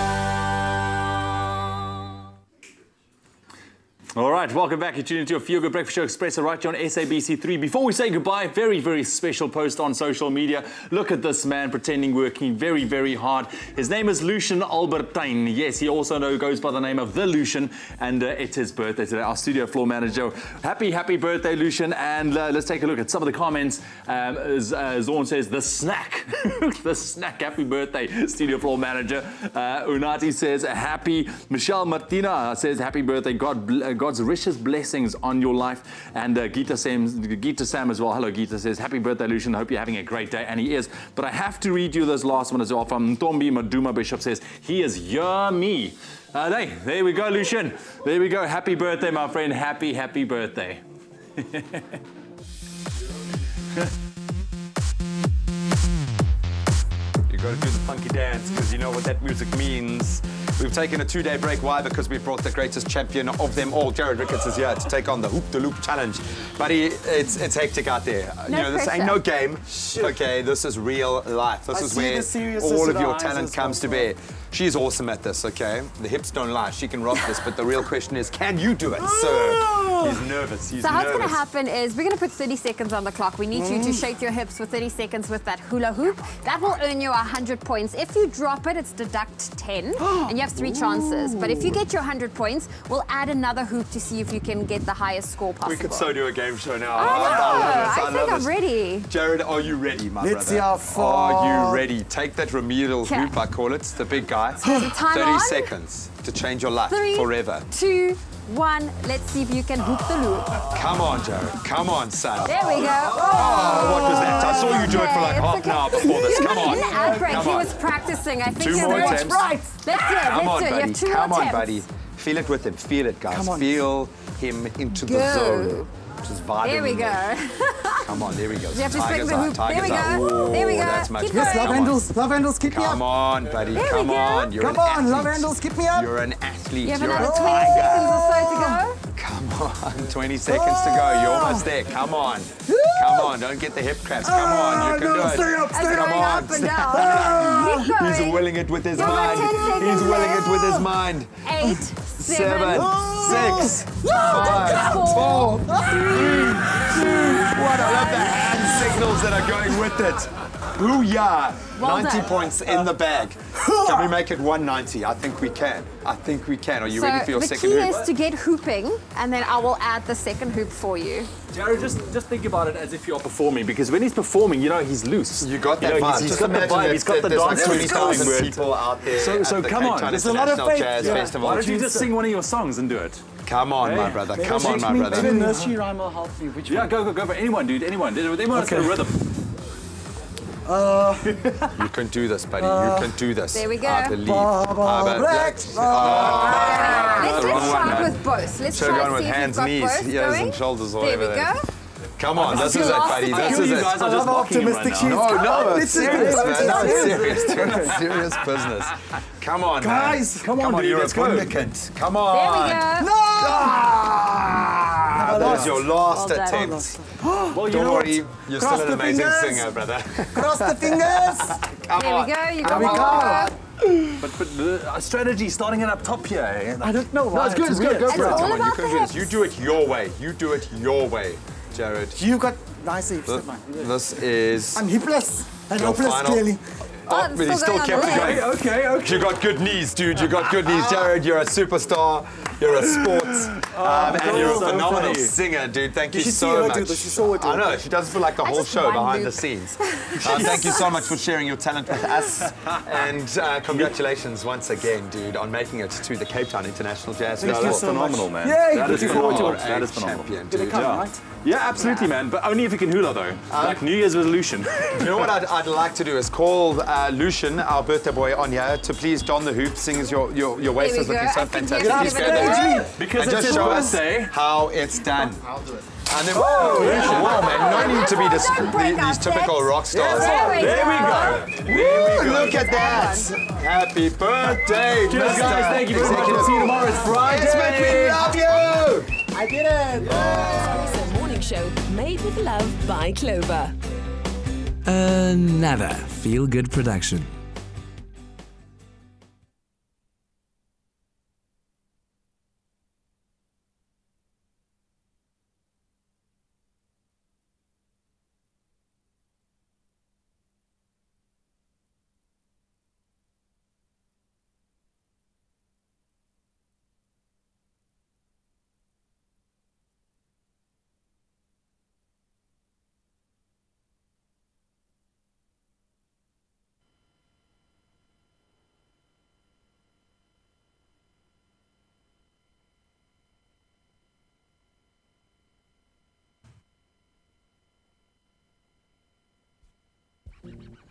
All right, welcome back. You're tuned into your Feel Good Breakfast Show Expresso right here on SABC3. Before we say goodbye, very, very special post on social media. Look at this man pretending working very, very hard. His name is Lucian Albertine. Yes, he also goes by the name of The Lucian, and it's his birthday today. Our studio floor manager. Happy birthday, Lucian. And let's take a look at some of the comments. Zorn says, the snack. The snack. Happy birthday, studio floor manager. Unati says, happy. Michelle Martina says, happy birthday. God's richest blessings on your life. And Gita Sam as well. Hello, Gita says, happy birthday, Lucian. Hope you're having a great day. And he is. But I have to read you this last one as well from Ntombi Maduma Bishop says, he is yummy. There we go, Lucian. There we go. Happy birthday, my friend. Happy birthday. Got to do the funky dance because you know what that music means. We've taken a 2-day break. Why? Because we brought the greatest champion of them all. Jared Ricketts is here to take on the Hoop the Loop challenge. Buddy, it's hectic out there. No you know, this ain't no game. Okay, this is real life. This is where all of your talent comes to bear. She's awesome at this, okay? The hips don't lie. She can rock this, but the real question is, can you do it, sir? He's nervous. He's so how it's nervous. going to happen is we're going to put 30 seconds on the clock. We need you to shake your hips for 30 seconds with that hula hoop. That will earn you 100 points. If you drop it, it's deduct 10, and you have 3 chances. But if you get your 100 points, we'll add another hoop to see if you can get the highest score possible. We could so do a game show now. I think I'm ready. Jared, are you ready, my brother? Let's see how far. Are you ready? Take that remedial hoop, I call it, the big guy. 30 seconds to change your life 3, forever. 2, 1. Let's see if you can hoop the loop. Come on, Jared. Come on, son. There we go. Oh, what was that? I saw you do it for like half an hour before this. Come on. In the ad break, he was practicing. I think 2 more attempts. Right. Let's do it. Come on, You buddy. have 2 more Come on, attempts. buddy. Feel it with him. Feel it, guys. Come on. Feel him into the zone. Just vibing. There we in go. Come on, there we go. You have to swing Tiger's the eye, hoop. tiger's There we eye. go. Ooh, There we go. That's much Keep better. going. Love handles, keep me up. Come on, buddy. There we Come go. on. You're Come an on, athlete. love handles, keep me up. You're an athlete. You have You're another a 20 tiger. seconds or so to go. Come on, 20 seconds to go. You're almost there. Come on. Come on, don't get the hip cramps. Come on, you can do it. Stay up, stay Come up. on. Up and down. Keep going. He's willing it with his You've got mind. 10 seconds He's willing left. it with his mind. 8, 7, 6, 5, 4, 3, 2, 1. I love the hand signals that are going with it. Booyah! Well 90 done. points in the bag. Can we make it 190? I think we can. I think we can. Are you ready for your second the key hoop? is to get hooping, and then I will add the second hoop for you. Jared, just think about it as if you're performing, because when he's performing, you know, he's loose. You got that vibe. He's Just got the imagine vibe, he's got the there's like dance. 20,000 people out there So at the come Cape on. Town There's a lot of International faith. Jazz Festival. Why don't you just sing one of your songs and do it? Come on, my brother. Come on, my brother. Maybe nursery rhyme will help me. Which Yeah, go for anyone, dude. Anyone. Anyone's got a rhythm. You can do this, buddy. You can do this. There we go. I believe. Let's try it with both. Let's So try going and with see if hands, you've got knees, both ears, going. and shoulders all There over we there. go. Come on, this is it, buddy. This is You it. guys are just blocking him right now. No, This it's is serious, good. man. No, This it's is serious. Doing a serious business. Come on, Guys, man. come on, dude, you're let's a go. Bundicant. Come on. There we go. Ah, that was your last Well done. attempt. Well, you Don't know worry, what? you're Cross still an the amazing fingers. singer, brother. Cross the fingers. Come There on. we go. You There got we one go. more. But the strategy starting it up top here. I don't know why. No, it's good. It's good. Go It's for it. all Come on, you about can the do this. hips. You do it your way. You do it your way, Jared. You got nice hips. This is I'm hipless and your hopeless, final. clearly. Oh, it's but he still still going kept on it the going. Okay. You got good knees, dude. You got good knees, Jared. You're a superstar. You're a sports, and you're a so phenomenal funny. singer, dude. Thank you should see so her much. do this. You saw her do I know. She does it for like the whole just show one behind loop. the scenes. Thank you so much for sharing your talent with us, and congratulations once again, dude, on making it to the Cape Town International Jazz Festival. That's phenomenal, man. Yay, That is looking forward to phenomenal. it. That is phenomenal. Champion, Did it dude. come, Yeah. right? Yeah, absolutely, man. But only if you can hula, though. Like New Year's resolution. You know what I'd like to do is call Lucian, our birthday boy, on here to please don the hoop, seeing as your waist There is we looking go. so I think fantastic. you have Please to go give it a there go. Because and it's just his show us birthday. how it's done. I'll do it. And then, wow, man, no need to be Don't break these our typical sets. rock stars. There we There we go. go. There we go. Look at that! Happy birthday, Cheers, guys. Thank you very much. We'll see you tomorrow. It's Friday. Yes, man, we love you! I did it. Expresso Morning Show, made with love by Clover. Another feel-good production. Bye.